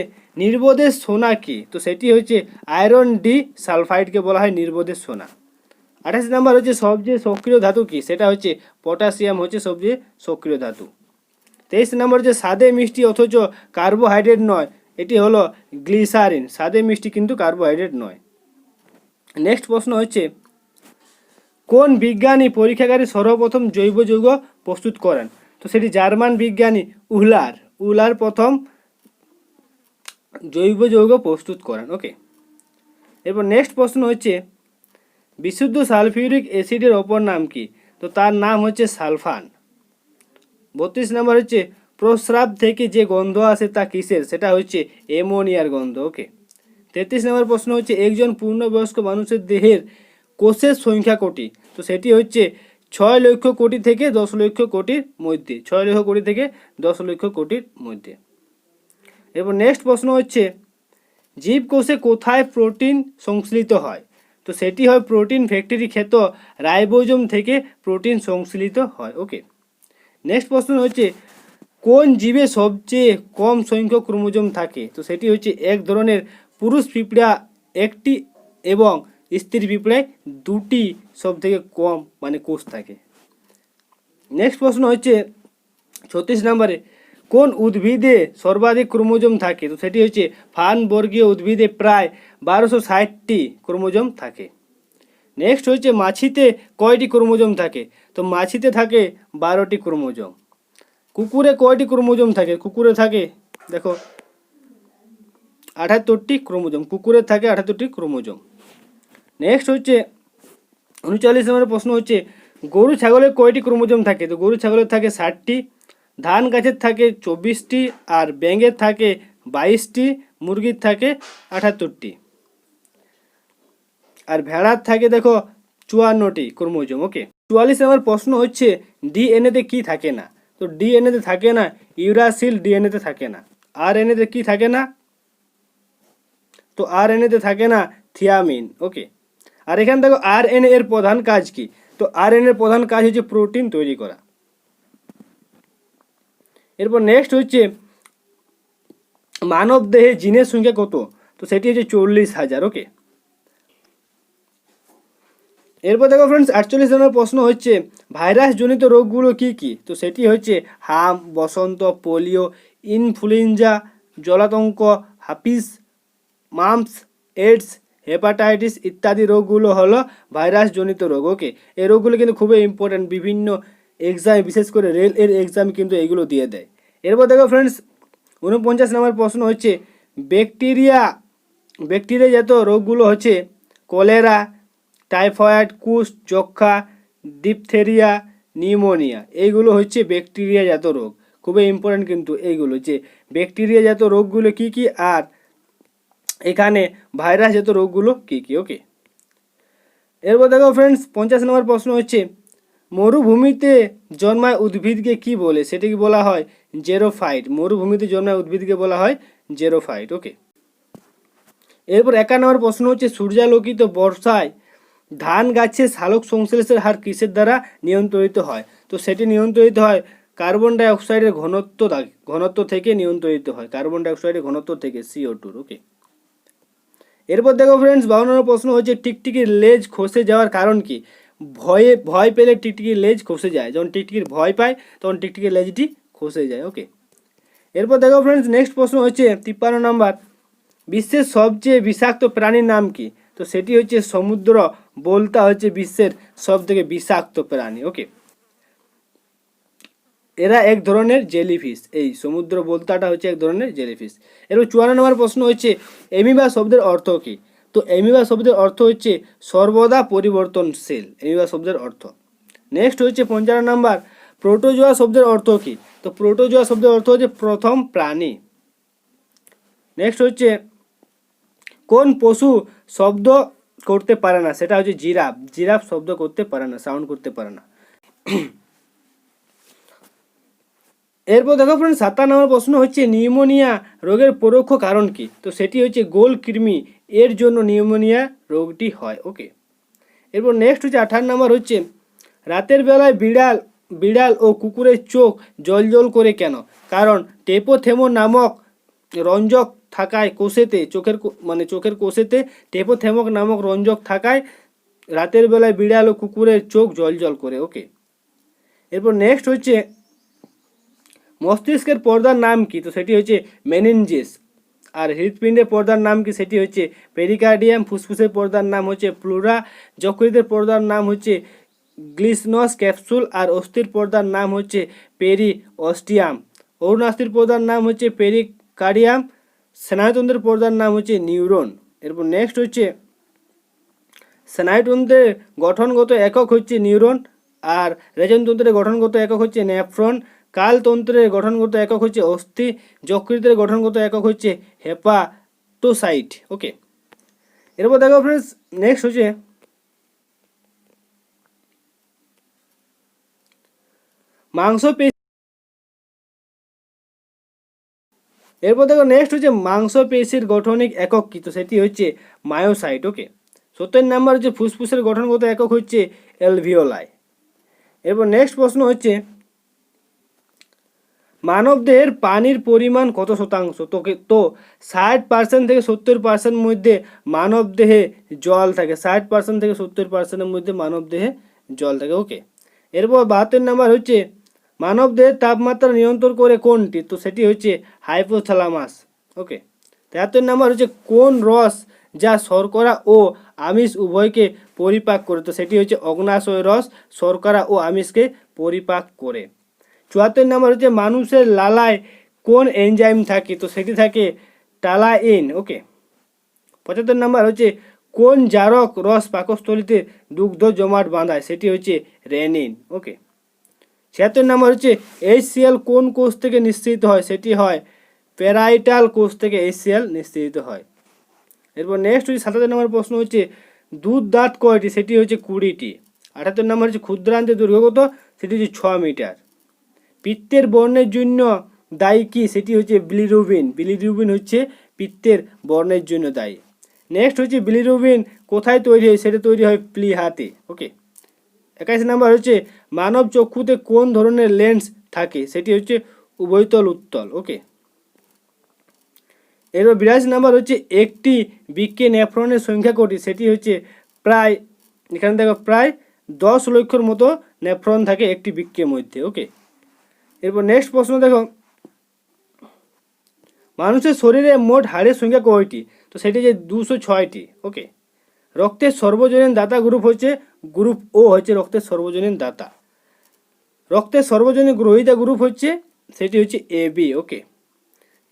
নির্বোধের সোনা কি? তো সেটি হচ্ছে আয়রন ডি সালফাইডকে বলা হয় নির্বোধের সোনা। 28 নম্বর হচ্ছে সবচেয়ে সক্রিয় ধাতু কি? সেটা হচ্ছে পটাশিয়াম হচ্ছে সবচেয়ে সক্রিয় ধাতু। 23 নম্বর হচ্ছে স্বাদে মিষ্টি অথচ কার্বোহাইড্রেট নয়, এটি হলো গ্লিসারিন। স্বাদে মিষ্টি কিন্তু কার্বোহাইড্রেট নয়। নেক্সট প্রশ্ন হচ্ছে কোন বিজ্ঞানী পরীক্ষাগারে সর্বপ্রথম জৈব যৌগ প্রস্তুত করেন? তো সেটি জার্মান বিজ্ঞানী উলার প্রথম জৈব যৌগ প্রস্তুত করেন। ওকে। এরপর নেক্সট প্রশ্ন হচ্ছে বিশুদ্ধ সালফিউরিক অ্যাসিডের অপর নাম কি? তো তার নাম হচ্ছে সালফান। 32 নম্বর হচ্ছে প্রস্রাব থেকে যে গন্ধ আসে তা কিসের? সেটা হচ্ছে অ্যামোনিয়ার গন্ধ। ওকে। 33 নম্বর প্রশ্ন হচ্ছে একজন পূর্ণবয়স্ক মানুষের দেহের কোষের সংখ্যা কোটি? তো সেটি হচ্ছে 6 লক্ষ কোটি থেকে 10 লক্ষ কোটির মধ্যে। 6 লক্ষ কোটি থেকে 10 লক্ষ কোটির মধ্যে। এরপর নেক্সট প্রশ্ন হচ্ছে জীবকোষে কোথায় প্রোটিন সংশ্লিত হয়? তো সেটি হয় প্রোটিন ফ্যাক্টরি ক্ষেত রাইবোজোম থেকে প্রোটিন সংশ্লিত হয়। ওকে। নেক্সট প্রশ্ন হচ্ছে কোন জীবে সবচেয়ে কম সংখ্যক ক্রোমোজোম থাকে? তো সেটি হচ্ছে এক ধরনের পুরুষ পিঁপড়া একটি এবং স্ত্রী পিঁপড়ায় দুটি সব থেকে কম কোষ থাকে। নেক্সট প্রশ্ন হচ্ছে 36 নম্বরে কোন উদ্ভিদে সর্বাধিক ক্রোমোজোম থাকে? তো সেটি হচ্ছে ফার্ন বর্গীয় উদ্ভিদে প্রায় 1260টি ক্রোমোজোম থাকে। নেক্সট হচ্ছে মাছিতে কয়টি ক্রোমোজোম থাকে? তো মাছিতে থাকে 12টি ক্রোমোজোম। কুকুরে কয়টি ক্রোমোজোম থাকে? কুকুরে থাকে দেখো 78টি ক্রোমোজোম। কুকুরের থাকে 78টি ক্রোমোজোম। নেক্সট হচ্ছে 39 নম্বরের প্রশ্ন হচ্ছে গরু ছাগলের কয়টি ক্রোমোজোম থাকে? তো গরু ছাগলের থাকে 60টি, ধান গাছের থাকে 24টি, আর ব্যাঙের থাকে 22টি, মুরগির থাকে 78টি, আর ভেড়ার থাকে দেখো 54টি ক্রোমোজোম। ওকে। 44 নম্বর প্রশ্ন হচ্ছে ডিএনএতে কি থাকে না? তো ডিএনএতে থাকে না ইউরাসিল, ডিএনএতে থাকে না। আরএনএতে কি থাকে না? তো আরএনএতে থাকে না থিয়ামিন। ওকে। আর এখানে দেখো আরএনএ এর প্রধান কাজ কি? তো আরএনএর প্রধান কাজ হচ্ছে প্রোটিন তৈরি করা। এরপর নেক্সট হচ্ছে মানব দেহে জিনের সংখ্যা কত? তো সেটি হচ্ছে 40,000। ওকে, এরপর দেখো ফ্রেন্ডস 48 নম্বর প্রশ্ন হচ্ছে ভাইরাস জনিত রোগগুলো কি কি? তো সেটি হচ্ছে হাম, বসন্ত, পোলিও, ইনফ্লুয়েঞ্জা, জলাতঙ্ক, হাপিস, মাম্পস, এইডস, হেপাটাইটিস ইত্যাদি রোগগুলো হলো ভাইরাস জনিত রোগ। ওকে, এই রোগগুলো কিন্তু খুবই ইম্পর্ট্যান্ট, বিভিন্ন এক্সাম বিশেষ করে রেল এর এক্সাম কিন্তু এগুলো দিয়ে দেয়। এরপর দেখো ফ্রেন্ডস 49 নম্বর প্রশ্ন হচ্ছে ব্যাকটেরিয়াজাত রোগগুলো হচ্ছে কলেরা, টাইফয়েড, কুষ্ঠ, যক্ষা, ডিপথেরিয়া, নিউমোনিয়া, এইগুলো হচ্ছে ব্যাকটেরিয়াজাত রোগ। খুবই ইম্পর্ট্যান্ট কিন্তু এইগুলো, যে ব্যাকটেরিয়াজাত রোগগুলো কি কি আর এখানে ভাইরাসজাত রোগগুলো কি কি। ওকে, এরপর দেখো ফ্রেন্ডস 50 নম্বর প্রশ্ন হচ্ছে মরুভূমিতে জন্মায় উদ্ভিদকে কি বলে? সেটিকে বলা হয় জেরোফাইট। মরুভূমিতে জন্মায় উদ্ভিদকে বলা হয় জেরোফাইট। ওকে, এরপর 51 নম্বর প্রশ্ন হচ্ছে সূর্যালোকিত বর্ষায় ধান গাছের সালোক সংশ্লেষের হার কিসের দ্বারা নিয়ন্ত্রিত হয়? তো সেটি নিয়ন্ত্রিত হয় কার্বন ডাইঅক্সাইডের ঘনত্ব থেকে নিয়ন্ত্রিত হয়, কার্বন ডাইঅক্সাইডের ঘনত্ব থেকে, CO2। ওকে, এরপর দেখো ফ্রেন্ডস 52 নম্বর প্রশ্ন হচ্ছে টিকটিকির লেজ খসে যাওয়ার কারণ কি? ভয় পেলে টিকটিকির লেজ খসে যায়, যখন টিকটিকির ভয় পায় তখন টিকটিকির লেজটি খসে যায়। ওকে, এরপর দেখো ফ্রেন্ডস নেক্সট প্রশ্ন হচ্ছে 53 নম্বর বিশ্বের সবচেয়ে বিষাক্ত প্রাণীর নাম কি? তো সেটি হচ্ছে সমুদ্র বোলতা হচ্ছে বিশ্বের সব থেকে বিষাক্ত প্রাণী। ওকে, এরা এক ধরনের জেলিফিশ, এই সমুদ্র বোলতাটা হচ্ছে এক ধরনের জেলিফিশ। এরপর 54 নম্বর প্রশ্ন হচ্ছে এমিবা শব্দের অর্থ কি? তো এমিবা শব্দের অর্থ হচ্ছে সর্বদা পরিবর্তনশীল, এমিবা শব্দের অর্থ। নেক্সট হচ্ছে 55 নম্বর প্রোটোজোয়া শব্দের অর্থ কি? তো প্রোটোজোয়া শব্দের অর্থ হচ্ছে প্রথম প্রাণী। নেক্সট হচ্ছে কোন পশু শব্দ করতে পারে না? সেটা হচ্ছে জিরাফ। জিরাফ শব্দ করতে পারে না, সাউন্ড করতে পারে না। এরপর দেখো ফ্রেন্ড 57 নম্বর প্রশ্ন হচ্ছে নিউমোনিয়া রোগের পরোক্ষ কারণ কি? তো সেটি হচ্ছে গোল কৃমি, এর জন্য নিউমোনিয়া রোগটি হয়। ওকে, এরপর নেক্সট হচ্ছে 58 নম্বর হচ্ছে রাতের বেলায় বিড়াল ও কুকুরের চোখ জ্বলজ্বল করে কেন? কারণ টেপোথেমো নামক রঞ্জক থাকায় কোষেতে, চোখের কোষেতে টেপোথেমক নামক রঞ্জক থাকায় রাতের বেলায় বিড়াল ও কুকুরের চোখ জ্বলজ্বল করে। ওকে, এরপর নেক্সট হচ্ছে মস্তিষ্কের পর্দার নাম কি? তো সেটি হচ্ছে মেনিনজিস। আর হৃৎপিণ্ডের পর্দার নাম কি? সেটি হচ্ছে পেরিকার্ডিয়াম। ফুসফুসের পর্দার নাম হচ্ছে প্লুরা। যকৃতের পর্দার নাম হচ্ছে গ্লিসনস ক্যাপসুল। আর অস্থির পর্দার নাম হচ্ছে পেরিঅস্টিয়াম। অরুণাস্থির পর্দার নাম হচ্ছে পেরিকার্ডিয়াম। স্নায়ুতন্ত্রের পর্দার নাম হচ্ছে নিউরন। এরপর নেক্সট হচ্ছে স্নায়ুতন্ত্রের গঠনগত একক হচ্ছে নিউরন। আর রেচনতন্ত্রের গঠনগত একক হচ্ছে নেফ্রন। কালতন্ত্রের গঠনগত একক হচ্ছে অস্থি। যকৃতের গঠনগত একক হচ্ছে হেপাটোসাইট। ওকে, এরপর দেখো ফ্রেন্ডস নেক্সট হচ্ছে মাংসপেশির গঠনিক একক কি? তো সেটি হচ্ছে মায়োসাইট। ওকে, 70 নাম্বার হচ্ছে ফুসফুসের গঠনগত একক হচ্ছে অ্যালভিওলাই। এরপর নেক্সট প্রশ্ন হচ্ছে মানবদেহের পানির পরিমাণ কত শতাংশ? তো 60% থেকে 70% মধ্যে মানবদেহে জল থাকে, 60% থেকে 70%-এর মধ্যে মানবদেহে জল থাকে। ওকে, এরপর 72 নাম্বার হচ্ছে মানবদেহের তাপমাত্রা নিয়ন্ত্রণ করে কোনটি? তো সেটি হচ্ছে হাইপোথ্যালামাস। ওকে, 73 নাম্বার হচ্ছে কোন রস যা শর্করা ও আমিষ উভয়কে পরিপাক করে? তো সেটি হচ্ছে অগ্ন্যাশয় রস, শর্করা ও আমিষকে পরিপাক করে। 74 নাম্বার হচ্ছে মানুষের লালায় কোন এনজাইম থাকে? তো সেটি থাকে টালাইন। ওকে, 75 নাম্বার হচ্ছে কোন জারক রস পাকস্থলীতে দুগ্ধ জমাট বাঁধায়? সেটি হচ্ছে রেনিন। ওকে, 76 নাম্বার হচ্ছে HCl কোন কোষ থেকে নিঃসৃত হয়? সেটি হয় প্যারাইটাল কোষ থেকে HCl নিঃসৃত হয়। এরপর নেক্সট হচ্ছে 77 নম্বর প্রশ্ন হচ্ছে দুধ দাঁত কয়টি? সেটি হচ্ছে 20টি। 78 নম্বর হচ্ছে ক্ষুদ্রান্তের দৈর্ঘ্য কত? সেটি হচ্ছে 6 মিটার। পিত্তের বর্ণের জন্য দায়ী কি? সেটি হচ্ছে বিলিরুবিন। বিলিরুবিন হচ্ছে পিত্তের বর্ণের জন্য দায়ী। নেক্সট হচ্ছে বিলিরুবিন কোথায় তৈরি হয়? সেটা তৈরি হয় প্লিহাতে। ওকে, 21 নাম্বার হচ্ছে মানব চক্ষুতে কোন ধরনের লেন্স থাকে, সেটি হচ্ছে উভয়তল উত্তল। ওকে, এরপর 82 নাম্বার হচ্ছে একটি বৃক্কে নেফ্রনের সংখ্যা কটি, সেটি হচ্ছে প্রায়, এখানে দেখো প্রায় 10 লক্ষর মতো নেফ্রন থাকে একটি বৃক্কের মধ্যে। ওকে, এরপর নেক্সট প্রশ্ন দেখো, মানুষের শরীরে মোট হাড়ের সংখ্যা কয়টি, তো সেটি যে 206টি। ওকে, রক্তের সর্বজনীন দাতা গ্রুপ হচ্ছে গ্রুপ ও, হচ্ছে রক্তের সর্বজনীন দাতা। রক্তের সর্বজনীন গ্রহীতা গ্রুপ হচ্ছে, সেটি হচ্ছে এ বি। ওকে,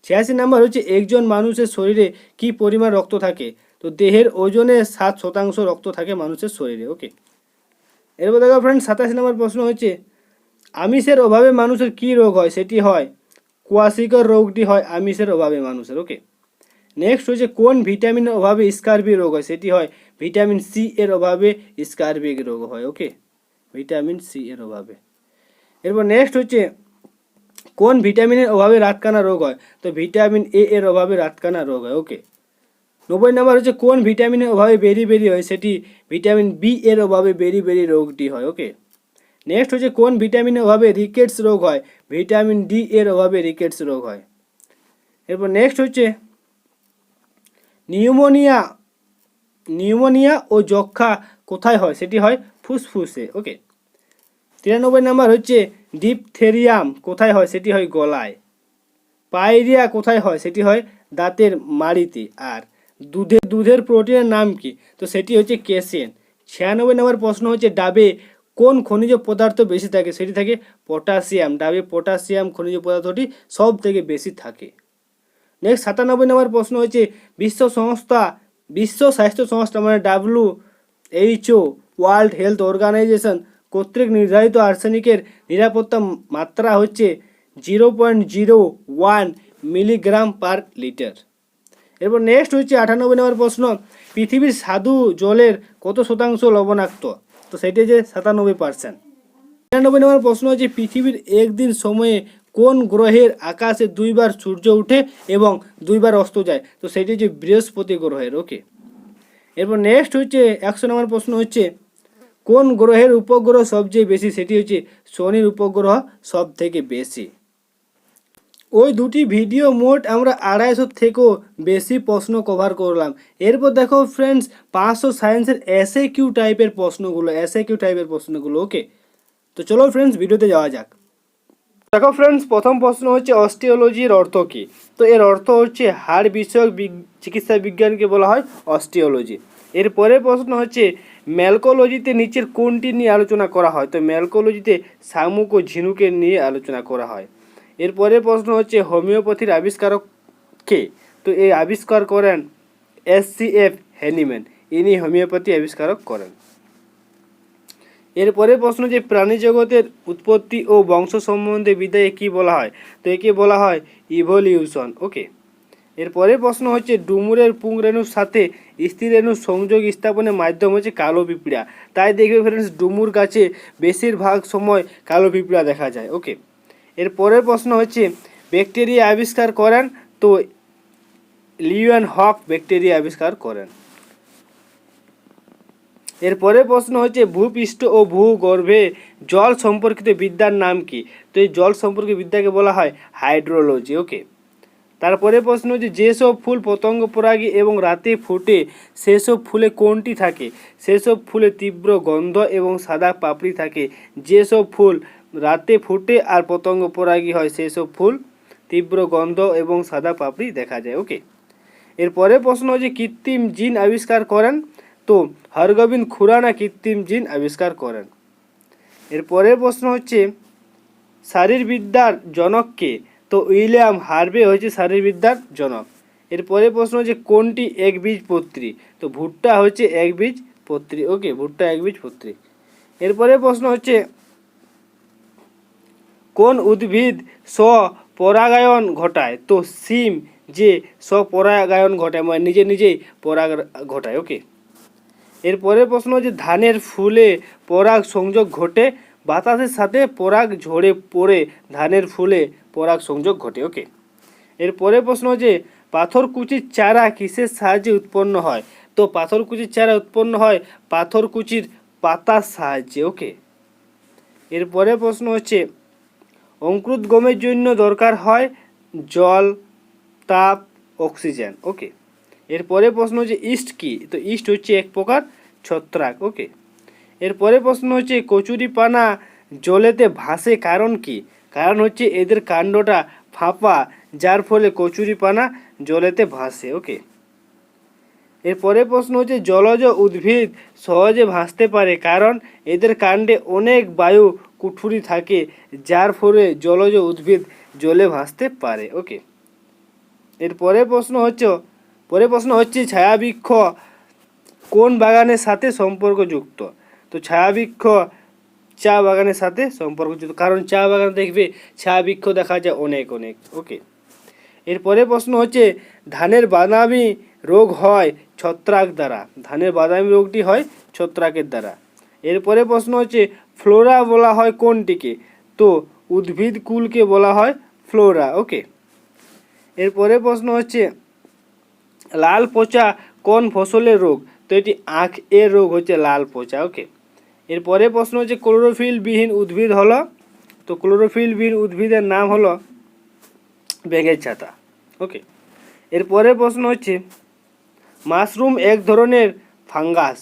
86 নাম্বার হচ্ছে একজন মানুষের শরীরে কি পরিমাণ রক্ত থাকে, তো দেহের ওজনের 7% রক্ত থাকে মানুষের শরীরে। ওকে, এরপর দেখো ফ্রেন্ড 27 নম্বর প্রশ্ন হচ্ছে আমিষের অভাবে মানুষের কি রোগ হয়, সেটি হয় কোয়াশিকর রোগটি হয় আমিষের অভাবে মানুষের। ওকে, নেক্সট হচ্ছে কোন ভিটামিনের অভাবে স্কারবি রোগ হয়, সেটি হয় ভিটামিন সি এর অভাবে স্কারবি রোগ হয়। ওকে, ভিটামিন সি এর অভাবে। এরপর নেক্সট হচ্ছে কোন ভিটামিনের অভাবে রাতকানা রোগ হয়, তো ভিটামিন এ এর অভাবে রাতকানা রোগ হয়। ওকে, 90 নাম্বার হচ্ছে কোন ভিটামিনের অভাবে বেরি বেরি হয়, সেটি ভিটামিন বি এর অভাবে বেরি বেরি রোগটি হয়। ওকে, নেক্সট হচ্ছে কোন ভিটামিনের অভাবে রিকেটস রোগ হয়, ভিটামিন ডি এর অভাবে রিকেটস রোগ হয়। এরপর নেক্সট হচ্ছে নিউমোনিয়া নিউমোনিয়া ও যক্ষা কোথায় হয়, সেটি হয় ফুসফুসে। ওকে, 93 নাম্বার হচ্ছে ডিপথেরিয়াম কোথায় হয়, সেটি হয় গলায়। পাইরিয়া কোথায় হয়, সেটি হয় দাঁতের মাড়িতে। আর দুধের প্রোটিনের নাম কি, তো সেটি হচ্ছে কেসিন। 96 নম্বর প্রশ্ন হচ্ছে ডাবে কোন খনিজ পদার্থ বেশি থাকে, সেটি থাকে পটাশিয়াম। ডাবে পটাশিয়াম খনিজ পদার্থটি সব থেকে বেশি থাকে। নেক্সট 97 নম্বর প্রশ্ন হচ্ছে বিশ্ব স্বাস্থ্য সংস্থা মানে WHO ওয়ার্ল্ড হেলথ অর্গানাইজেশন কর্তৃক নির্ধারিত আর্সেনিকের নিরাপত্তা মাত্রা হচ্ছে 0.01 মিলিগ্রাম পার লিটার। এরপর নেক্সট হচ্ছে 98 নম্বর প্রশ্ন পৃথিবীর স্বাদু জলের কত শতাংশ লবণাক্ত, তো সেটি হচ্ছে 97%। 99 নম্বর প্রশ্ন হচ্ছে পৃথিবীর একদিন সময়ে কোন গ্রহের আকাশে দুইবার সূর্য ওঠে এবং দুইবার অস্ত যায়, তো সেটি হচ্ছে বৃহস্পতি গ্রহের। ওকে, এরপর নেক্সট হচ্ছে 100 নম্বর প্রশ্ন হচ্ছে কোন গ্রহের উপগ্রহ সবচেয়ে বেশি, সেটি হচ্ছে শনির উপগ্রহ সব থেকে বেশি। ওই দুটি ভিডিও মোট আমরা 250 থেকেও বেশি প্রশ্ন কভার করলাম। এরপর দেখো ফ্রেন্ডস 500 সায়েন্সের এসএকিউ টাইপের প্রশ্নগুলো। ওকে, তো চলো ফ্রেন্ডস ভিডিওতে যাওয়া যাক। দেখো ফ্রেন্ডস প্রথম প্রশ্ন হচ্ছে অস্টিওলজির অর্থ কী, তো এর অর্থ হচ্ছে হাড় বিষয়ক চিকিৎসা বিজ্ঞানকে বলা হয় অস্টিওলজি। এরপরে প্রশ্ন হচ্ছে ম্যালকোলজিতে নিচের কোনটি নিয়ে আলোচনা করা হয়, তো ম্যালকোলজিতে শামুক ও ঝিনুকের নিয়ে আলোচনা করা হয়। এরপরে প্রশ্ন হচ্ছে হোমিওপ্যাথির আবিষ্কারক কে, তো এই আবিষ্কার করেন SCF হ্যানিম্যান, ইনি হোমিওপ্যাথি আবিষ্কারক করেন। এরপরে প্রশ্ন যে প্রাণী জগতের উৎপত্তি ও বংশ সম্বন্ধে বিদ্যায় কী বলা হয়, তো একে বলা হয় ইভলিউশন। ওকে, এরপরে প্রশ্ন হচ্ছে ডুমুরের পুংরেণুর সাথে স্ত্রী রেণুর সংযোগ স্থাপনের মাধ্যম হচ্ছে কালো পিঁপড়া। তাই দেখবে ফ্রেন্ডস ডুমুর গাছে বেশিরভাগ সময় কালো পিঁপড়া দেখা যায়। ওকে, এরপরের প্রশ্ন হচ্ছে ব্যাকটেরিয়া আবিষ্কার করেন, তো লিওয়েন হক ব্যাকটেরিয়া আবিষ্কার করেন। এরপরে প্রশ্ন হচ্ছে ভূপৃষ্ঠ ও ভূগর্ভে জল সম্পর্কিত বিদ্যার নাম কি, তো এই জল সম্পর্কিত বিদ্যাকে বলা হয় হাইড্রোলজি। ওকে, তারপরে প্রশ্ন হচ্ছে যেসব ফুল পতঙ্গ পরাগী এবং রাতে ফোটে সেসব ফুলে কোনটি থাকে, সেসব ফুলে তীব্র গন্ধ এবং সাদা পাপড়ি থাকে। যেসব ফুল রাতে ফোটে আর পতঙ্গ পরাগী হয় সেসব ফুল তীব্র গন্ধ এবং সাদা পাপড়ি দেখা যায়। ওকে, এরপরে প্রশ্ন হচ্ছে কৃত্রিম জিন আবিষ্কার করেন, তো হরগোবিন্দ খুরানা কৃত্রিম জিন আবিষ্কার করেন। এরপরের প্রশ্ন হচ্ছে শারীরবিদ্যার জনক কে, তো উইলিয়াম হার্ভে হচ্ছে শারীরবিদ্যার জনক। এরপরে প্রশ্ন হচ্ছে কোনটি একবীজপত্রী, তো ভুট্টা হচ্ছে একবীজপত্রী। ওকে, ভুট্টা একবীজপত্রী। এরপরে প্রশ্ন হচ্ছে কোন উদ্ভিদ স্বপরাগায়ন ঘটায়, তো সিম যে স্বপরাগায়ন ঘটায় মানে নিজে নিজেই পরাগ ঘটায়। ওকে, এরপরে প্রশ্ন হচ্ছে ধানের ফুলে পরাগ সংযোগ ঘটে, বাতাসের সাথে পরাগ ঝরে পড়ে ধানের ফুলে পরাগ সংযোগ ঘটে। ওকে, এরপরে প্রশ্ন হচ্ছে পাথরকুচির চারা কিসের সাহায্যে উৎপন্ন হয়, তো পাথরকুচির চারা উৎপন্ন হয় পাথরকুচির পাতার সাহায্যে। ওকে, এরপরে প্রশ্ন হচ্ছে অঙ্কুরিত গমের জন্য দরকার হয় জল, তাপ, অক্সিজেন। ওকে, এরপরে প্রশ্ন হচ্ছে ইস্ট কি? তো ইস্ট হচ্ছে এক প্রকার ছত্রাক। ওকে, এরপরে প্রশ্ন হচ্ছে কচুরিপানা জলেতে ভাসে কারণ কি? কারণ হচ্ছে এদের কাণ্ডটা ফাঁপা, যার ফলে কচুরিপানা জলেতে ভাসে। ওকে, এরপরে প্রশ্ন হচ্ছে জলজ উদ্ভিদ সহজে ভাসতে পারে কারণ এদের কাণ্ডে অনেক বায়ু কুঠুরি থাকে, যার ফলে জলজ উদ্ভিদ জলে ভাসতে পারে। ওকে, এরপরে প্রশ্ন হচ্ছে ছায়াবৃক্ষ কোন বাগানের সাথে সম্পর্কযুক্ত? তো ছায়াবৃক্ষ চা বাগানের সাথে সম্পর্কযুক্ত, কারণ চা বাগান দেখবে ছায়াবৃক্ষ দেখা যায় অনেক অনেক। ওকে, এরপরে প্রশ্ন হচ্ছে ধানের বাদামি রোগ হয় ছত্রাক দ্বারা। ধানের বাদামি রোগটি হয় ছত্রাকের দ্বারা। এরপরে প্রশ্ন হচ্ছে ফ্লোরা বলা হয় কোনটিকে? তো উদ্ভিদ কুলকে বলা হয় ফ্লোরা। ওকে, এরপরে প্রশ্ন হচ্ছে লাল পচা কোন ফসলের রোগ? তো এটি আখ এর রোগ হচ্ছে লাল পচা। ওকে, এরপরে প্রশ্ন হচ্ছে ক্লোরোফিল বিহীন উদ্ভিদ হলো? তো ক্লোরোফিল বিহীন উদ্ভিদের নাম হলো ব্যাঙের ছাতা। ওকে, এরপরে প্রশ্ন হচ্ছে মাশরুম এক ধরনের ফাঙ্গাস।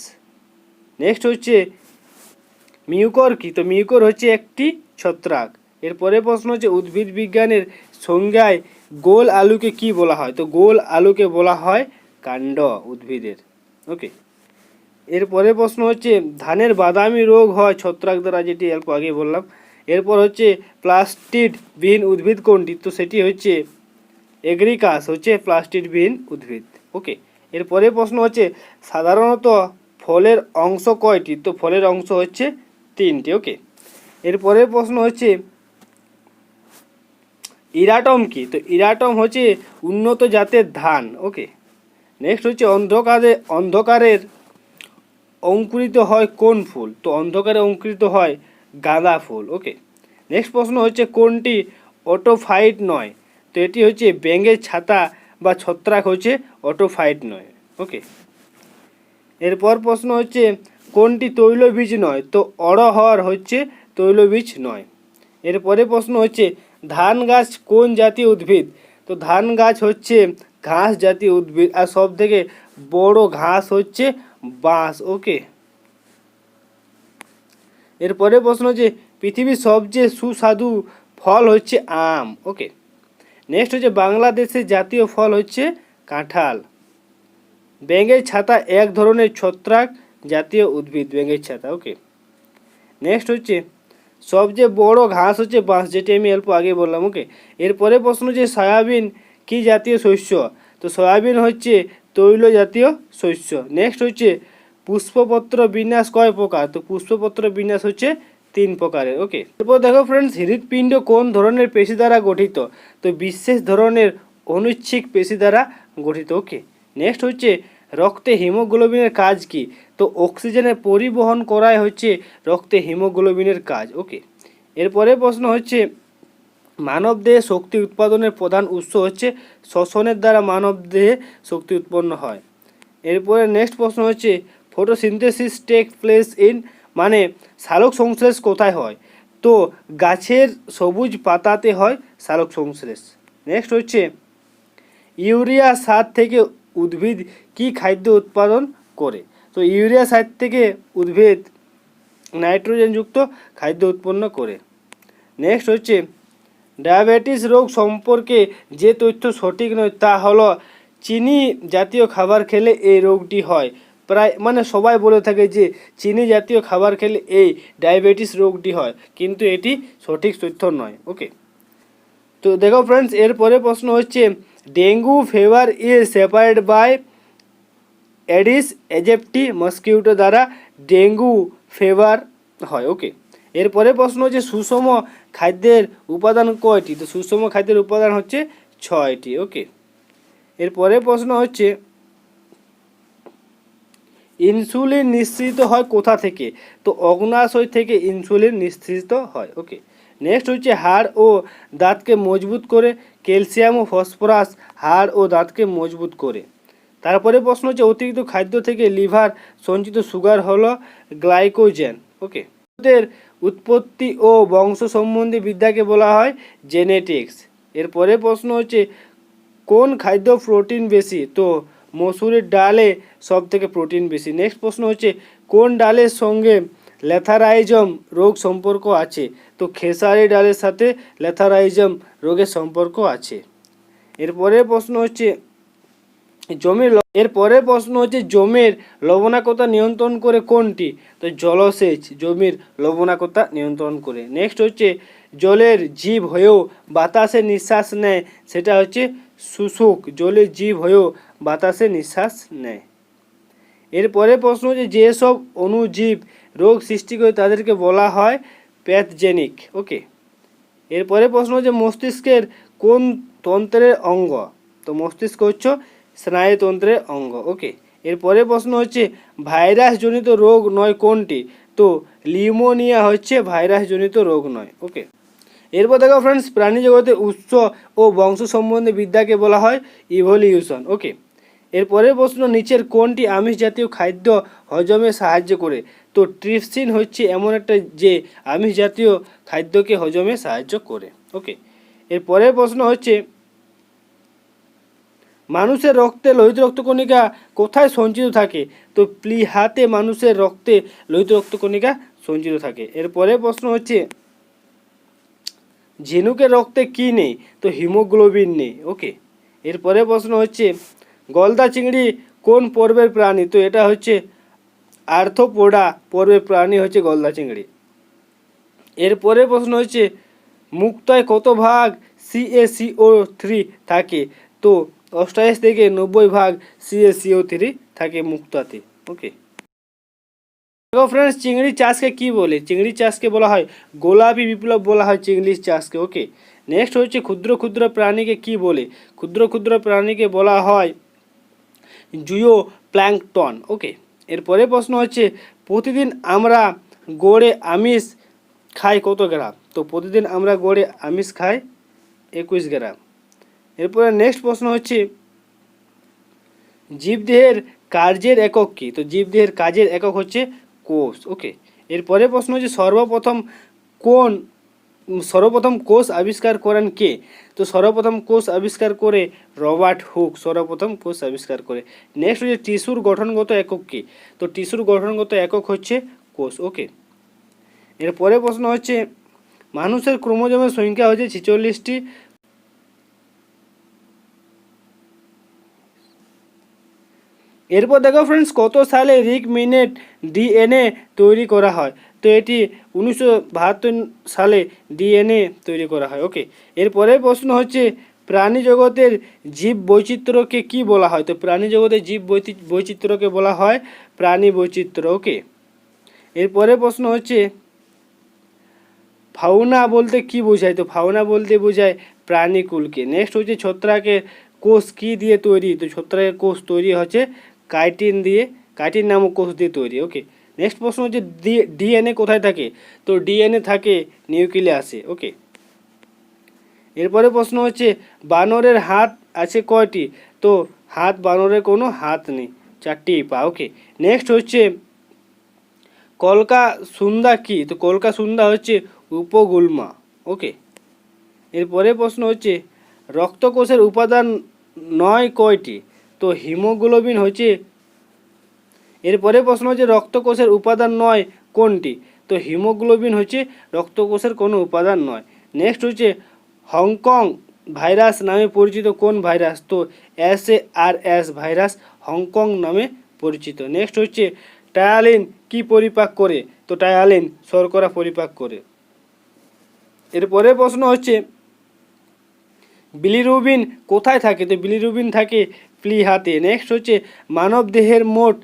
নেক্সট হচ্ছে মিউকর কি? তো মিউকর হচ্ছে একটি ছত্রাক। এরপরে প্রশ্ন হচ্ছে উদ্ভিদ বিজ্ঞানের সংজ্ঞায় গোল আলুকে কি বলা হয়? তো গোল আলুকে বলা হয় কাণ্ড উদ্ভিদের। ওকে, এরপরে প্রশ্ন হচ্ছে ধানের বাদামি রোগ হয় ছত্রাক দ্বারা, যেটি অল্প আগে বললাম। এরপর হচ্ছে প্লাস্টিড বিহীন উদ্ভিদ কোনটি? তো সেটি হচ্ছে এগ্রিকাস হচ্ছে প্লাস্টিড বিহীন উদ্ভিদ। ওকে, এরপরে প্রশ্ন হচ্ছে সাধারণত ফলের অংশ কয়টি? তো ফলের অংশ হচ্ছে 3টি। ওকে, এরপরে প্রশ্ন হচ্ছে ইরাটম কি? তো ইরাটম হচ্ছে উন্নত জাতের ধান। ওকে, নেক্সট হচ্ছে অন্ধকারের অঙ্কুরিত হয় কোন ফুল? তো অন্ধকারে অঙ্কুরিত হয় গাঁদা ফুল। ওকে, নেক্সট প্রশ্ন হচ্ছে কোনটি অটোফাইট নয়? তো এটি হচ্ছে ব্যাঙের ছাতা বা ছত্রাক হচ্ছে অটোফাইট নয়। ওকে, এরপর প্রশ্ন হচ্ছে কোনটি তৈলবীজ নয়? তো অড়হর হচ্ছে তৈলবীজ নয়। এরপরে প্রশ্ন হচ্ছে ধান গাছ কোন জাতীয় উদ্ভিদ? তো ধান গাছ হচ্ছে ঘাস জাতীয় উদ্ভিদ, আর সব থেকে বড় ঘাস হচ্ছে বাঁশ। ওকে, এরপরে প্রশ্ন হচ্ছে পৃথিবীর সবচেয়ে সুস্বাদু ফল হচ্ছে আম। ওকে, নেক্সট হচ্ছে বাংলাদেশের জাতীয় ফল হচ্ছে কাঁঠাল। ব্যাঙের ছাতা এক ধরনের ছত্রাক জাতীয় উদ্ভিদ, ব্যাঙের ছাতা। ওকে, নেক্সট হচ্ছে সবচেয়ে বড় ঘাস হচ্ছে বাঁশ, যেটি আমি অল্প আগে বললাম। ওকে, এরপরে প্রশ্ন হচ্ছে সয়াবিন কি জাতীয় শস্য? তো সয়াবিন হচ্ছে তৈল জাতীয় শস্য। নেক্সট হচ্ছে পুষ্পপত্র বিন্যাস কয় প্রকার? তো পুষ্পপত্র বিন্যাস হচ্ছে 3 প্রকারের। ওকে, এরপর দেখো ফ্রেন্ডস হৃৎপিণ্ড কোন ধরনের পেশি দ্বারা গঠিত? তো বিশেষ ধরনের অনুচ্ছিক পেশি দ্বারা গঠিত। ওকে, নেক্সট হচ্ছে রক্তে হিমোগ্লোবিনের কাজ কি? তো অক্সিজেনের পরিবহন করাই হচ্ছে রক্তে হিমোগ্লোবিনের কাজ। ওকে, এরপরে প্রশ্ন হচ্ছে মানব দেহে শক্তি উৎপাদনের প্রধান উৎস হচ্ছে শ্বসনের দ্বারা মানব দেহে শক্তি উৎপন্ন হয়। এরপরে নেক্সট প্রশ্ন হচ্ছে ফটোসিনথেসিস টেক প্লেস ইন, মানে সালোক সংশ্লেষ কোথায় হয়? তো গাছের সবুজ পাতাতে হয় সালোক সংশ্লেষ। নেক্সট হচ্ছে ইউরিয়া সার থেকে উদ্ভিদ কি খাদ্য উৎপাদন করে? তো ইউরিয়া সার থেকে উদ্ভিদ নাইট্রোজেনযুক্ত খাদ্য উৎপন্ন করে। নেক্সট হচ্ছে ডায়াবেটিস রোগ সম্পর্কে যে তথ্য সঠিক নয় তা হলো চিনি জাতীয় খাবার খেলে এই রোগটি হয়। প্রায় মানে সবাই বলে থাকে যে চিনি জাতীয় খাবার খেলে এই ডায়াবেটিস রোগটি হয়, কিন্তু এটি সঠিক তথ্য নয়। ওকে, তো দেখো ফ্রেন্ডস এরপরে প্রশ্ন হচ্ছে dengue fever is separate by Aedes aegypti mosquito দ্বারা ডেঙ্গু ফিভার হয়। ওকে, এরপরে প্রশ্ন হচ্ছে সুষম খাদ্যের উপাদান কয়টি? তো সুষম খাদ্যের উপাদান হচ্ছে 6টি। ওকে, এরপরে প্রশ্ন হচ্ছে ইনসুলিন নিঃসৃত হয় কোথা থেকে? তো অগ্ন্যাশয় থেকে ইনসুলিন নিঃসৃত হয়। ওকে, নেক্সট হচ্ছে হাড় ও দাঁতকে মজবুত করে, ক্যালসিয়াম ও ফসফরাস হাড় ও দাঁতকে মজবুত করে। তারপরে প্রশ্ন হচ্ছে অতিরিক্ত খাদ্য থেকে লিভার সঞ্চিত সুগার হলো গ্লাইকোজেন। ওকে, এর উৎপত্তি ও বংশ সম্বন্ধী বিদ্যাকে বলা হয় জেনেটিক্স। এরপরে প্রশ্ন হচ্ছে কোন খাদ্য প্রোটিন বেশি? তো মসুরের ডালে সব থেকে প্রোটিন বেশি। নেক্সট প্রশ্ন হচ্ছে কোন ডালের সঙ্গে ল্যাথারাইজম রোগ সম্পর্ক আছে? তো খেসারি ডালের সাথে ল্যাথারাইজম রোগের সম্পর্ক আছে। এরপরে প্রশ্ন হচ্ছে জমির লবণাক্ততা নিয়ন্ত্রণ করে কোনটি? তো জলসেচ জমির লবণাক্ততা নিয়ন্ত্রণ করে। নেক্সট হচ্ছে জলের জীব হয়েও বাতাসে নিঃশ্বাস নেয়, সেটা হচ্ছে শুশুক। জলের জীব হয়েও বাতাসে নিঃশ্বাস নেয়। এরপরে প্রশ্ন হচ্ছে যেসব অণুজীব রোগ সৃষ্টি করে তাদেরকে বলা হয় প্যাথজেনিক। ওকে, এরপরে প্রশ্ন হচ্ছে মস্তিষ্কের কোন তন্ত্রের অঙ্গ? তো মস্তিষ্ক হচ্ছে স্নায়ুতন্ত্রের অঙ্গ। ওকে, এরপরে প্রশ্ন হচ্ছে ভাইরাস জনিত রোগ নয় কোনটি? তো লিউমোনিয়া হচ্ছে ভাইরাস জনিত রোগ নয়। ওকে, এরপর দেখো ফ্রেন্ডস প্রাণী জগতে উৎস ও বংশ সম্বন্ধে বিদ্যাকে বলা হয় ইভলিউশন। ওকে, এরপরে প্রশ্ন নিচের কোনটি আমিষ জাতীয় খাদ্য হজমে সাহায্য করে? তো ট্রিপসিন হচ্ছে এমন একটা যে আমিষ জাতীয় খাদ্যকে হজমে সাহায্য করে। ওকে, এরপরের প্রশ্ন হচ্ছে মানুষের রক্তে লোহিত রক্তকণিকা কোথায় সঞ্চিত থাকে? তো প্লীহাতে মানুষের রক্তে লোহিত রক্তকণিকা সঞ্চিত থাকে। এরপরে প্রশ্ন হচ্ছে ঝিনুকের রক্তে কি নেই? তো হিমোগ্লোবিন নেই। ওকে, এরপরে প্রশ্ন হচ্ছে গলদা চিংড়ি কোন পর্বের প্রাণী? তো এটা হচ্ছে আর্থ্রোপোডা পর্বের প্রাণী হচ্ছে গলদা চিংড়ি। এরপরে প্রশ্ন হচ্ছে মুক্তায় কত ভাগ CaCO3 থাকে? তো 88 থেকে 90 ভাগ CaCO3 থাকে মুক্তাতে। ওকে, দেখো ফ্রেন্ডস চিংড়ি চাষকে কি বলে? চিংড়ি চাষকে বলা হয় গোলাপি বিপ্লব বলা হয় চিংড়ি চাষকে। ওকে, নেক্সট হচ্ছে ক্ষুদ্র ক্ষুদ্র প্রাণীকে কি বলে? ক্ষুদ্র ক্ষুদ্র প্রাণীকে বলা হয় জুও প্ল্যাঙ্কটন। ওকে, এরপরে প্রশ্ন হচ্ছে প্রতিদিন আমরা গড়ে আমিষ খাই কত গ্রাম? তো প্রতিদিন আমরা গড়ে আমিষ খাই 21 গ্রাম। এরপরে নেক্সট প্রশ্ন হচ্ছে জীবদেহের কার্যের একক কী? তো জীবদেহের কাজের একক হচ্ছে কোষ। ওকে, এরপরে প্রশ্ন হচ্ছে সর্বপ্রথম কোষ আবিষ্কার করেন কে? তো সর্বপ্রথম কোষ আবিষ্কার করে রবার্ট হুক সর্বপ্রথম কোষ আবিষ্কার করে। নেক্সট হচ্ছে টিস্যুর গঠনগত একক কী? তো টিস্যুর গঠনগত একক হচ্ছে কোষ। ওকে, এরপরে প্রশ্ন হচ্ছে মানুষের ক্রোমোজোমের সংখ্যা হচ্ছে 46টি। এরপর দেখো ফ্রেন্ডস কত সালে রিকম্বিনেন্ট ডিএনএ তৈরি করা হয়? তো এটি 1972 সালে ডিএনএ তৈরি করা হয়। ওকে, এরপরে প্রশ্ন হচ্ছে প্রাণী জগতের জীব বৈচিত্র্যকে কি বলা হয়? তো প্রাণী জগতের জীব বৈচিত্র্যকে বলা হয় প্রাণী বৈচিত্র্য। ওকে, এরপরে প্রশ্ন হচ্ছে ফাউনা বলতে কি বোঝায়? তো ফাউনা বলতে বোঝায় প্রাণীকুলকে। নেক্সট হচ্ছে ছত্রাকের কোষ কি দিয়ে তৈরি? তো ছত্রাকের কোষ তৈরি হচ্ছে কাইটিন নামক কোষ দিয়ে তৈরি। ওকে, নেক্সট প্রশ্ন হচ্ছে ডিএনএ কোথায় থাকে? তো ডিএনএ থাকে নিউক্লিয়াসে। ওকে, এরপরে প্রশ্ন হচ্ছে বানরের হাত আছে কয়টি? তো বানরের কোনো হাত নেই, 4টি পা। ওকে, নেক্সট হচ্ছে কলকা সুন্দা কি? তো কলকা সুন্দা হচ্ছে উপগুল্মা। ওকে, এরপরে প্রশ্ন হচ্ছে রক্তকোষের উপাদান নয় কয়টি? তো হিমোগ্লোবিন হচ্ছে। এরপরে প্রশ্ন হচ্ছে রক্তকোষের উপাদান নয় কোনটি? তো হিমোগ্লোবিন হচ্ছে রক্তকোষের কোনো উপাদান নয়। নেক্সট হচ্ছে হংকং ভাইরাস নামে পরিচিত কোন ভাইরাস? তো SARS ভাইরাস হংকং নামে পরিচিত। নেক্সট হচ্ছে টায়ালিন কি পরিপাক করে? তো টায়ালিন শর্করা পরিপাক করে। এরপরে প্রশ্ন হচ্ছে বিলিরুবিন কোথায় থাকে? তো বিলিরুবিন থাকে প্লীহাতে। নেক্সট হচ্ছে মানব দেহের মোট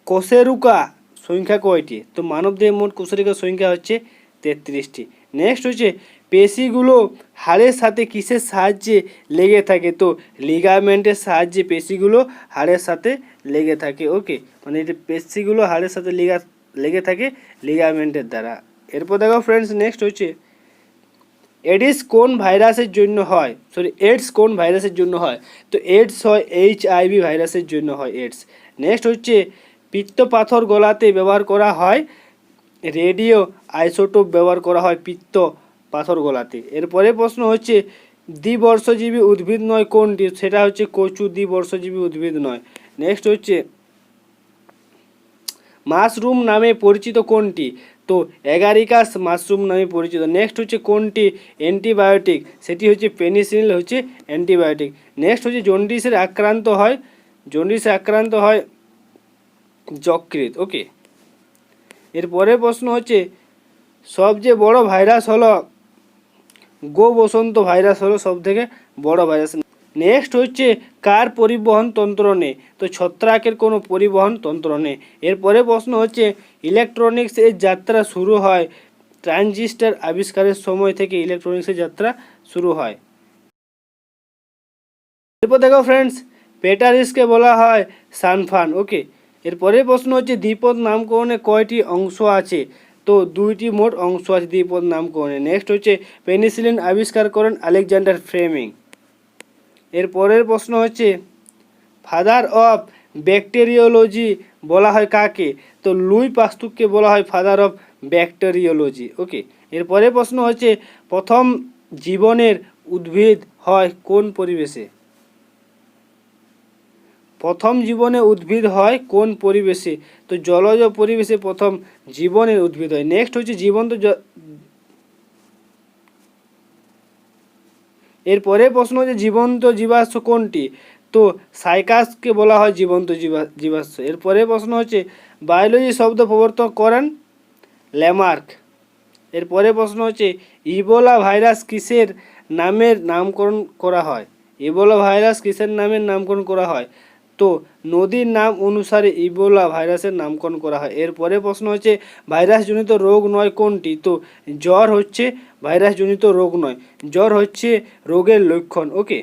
কোষেরুকা সংখ্যা কয়টি? তো মানব দেহের মোট কোষেরুকার সংখ্যা হচ্ছে 33টি। নেক্সট হচ্ছে পেশিগুলো হাড়ের সাথে কিসের সাহায্যে লেগে থাকে? তো লিগামেন্টের সাহায্যে পেশিগুলো হাড়ের সাথে লেগে থাকে। ওকে, মানে এই পেশিগুলো হাড়ের সাথে লেগে থাকে লিগামেন্টের দ্বারা। এরপর দেখো ফ্রেন্ডস নেক্সট হচ্ছে এডিস কোন ভাইরাসের জন্য হয়, এইডস কোন ভাইরাসের জন্য হয়? তো এইডস হয় HIV ভাইরাসের জন্য হয় এইডস। নেক্সট হচ্ছে পিত্ত পাথর গলাতে ব্যবহার করা হয় রেডিও আইসোটোপ ব্যবহার করা হয় পিত্ত পাথর গলাতে। এরপরে প্রশ্ন হচ্ছে দ্বিবর্ষজীবী উদ্ভিদ নয় কোনটি? সেটা হচ্ছে কচু দ্বিবর্ষজীবী উদ্ভিদ নয়। নেক্সট হচ্ছে মাশরুম নামে পরিচিত কোনটি? তো অ্যাগারিকাস মাশরুম নামে পরিচিত। নেক্সট হচ্ছে কোনটি অ্যান্টিবায়োটিক? সেটি হচ্ছে পেনিসিলিন হচ্ছে অ্যান্টিবায়োটিক। নেক্সট হচ্ছে জন্ডিসের আক্রান্ত হয় যকৃৎ। ওকে, এরপরে প্রশ্ন হচ্ছে সবচেয়ে বড় ভাইরাস হলো গো বসন্ত ভাইরাস হলো সব থেকে বড় ভাইরাস। নেক্সট হচ্ছে কার পরিবহন তন্ত্র নেই? তো ছত্রাকের কোনো পরিবহন তন্ত্র নেই। এরপরে প্রশ্ন হচ্ছে ইলেকট্রনিক্স এর যাত্রা শুরু হয় ট্রানজিস্টর আবিষ্কারের সময় থেকে ইলেকট্রনিক্সের যাত্রা শুরু হয়। এরপর দেখো ফ্রেন্ডস, পেটারিসকে বলা হয় সানফান। ওকে, এরপরে প্রশ্ন হচ্ছে দ্বিপদ নামকরণে কয়টি অংশ আছে? তো 2টি মোট অংশ আছে দ্বিপদ নামকরণে। নেক্সট হচ্ছে পেনিসিলিন আবিষ্কার করেন আলেকজান্ডার ফ্লেমিং। এর পরের প্রশ্ন হচ্ছে ফাদার অফ ব্যাকটেরিওলজি বলা হয় কাকে? তো লুই পাস্তুককে বলা হয় ফাদার অফ ব্যাকটেরিওলজি। ওকে, এরপরে প্রশ্ন হচ্ছে প্রথম জীবনের উদ্ভিদ হয় কোন পরিবেশে? প্রথম জীবনে উদ্ভিদ হয় কোন পরিবেশে? তো জলজ পরিবেশে প্রথম জীবনের উদ্ভিদ হয়। নেক্সট হচ্ছে এরপরে প্রশ্ন হচ্ছে জীবন্ত জীবাশ্ম কোনটি? তো সাইকাসকে বলা হয় জীবন্ত জীবাশ্ম। এরপরে প্রশ্ন হচ্ছে বায়োলজি শব্দ প্রবর্তন করেন ল্যামার্ক। এরপরে প্রশ্ন হচ্ছে ইবোলা ভাইরাস কিসের নামের নামকরণ করা হয়? ইবোলা ভাইরাস কিসের নামের নামকরণ করা হয়? তো নদীর নাম অনুসারে ইবোলা ভাইরাসের নামকরণ করা হয়। এরপরে প্রশ্ন হচ্ছে ভাইরাসজনিত রোগ নয় কোনটি? তো জ্বর হচ্ছে ভাইরাসজনিত রোগ নয়, জ্বর হচ্ছে রোগের লক্ষণ। ওকে,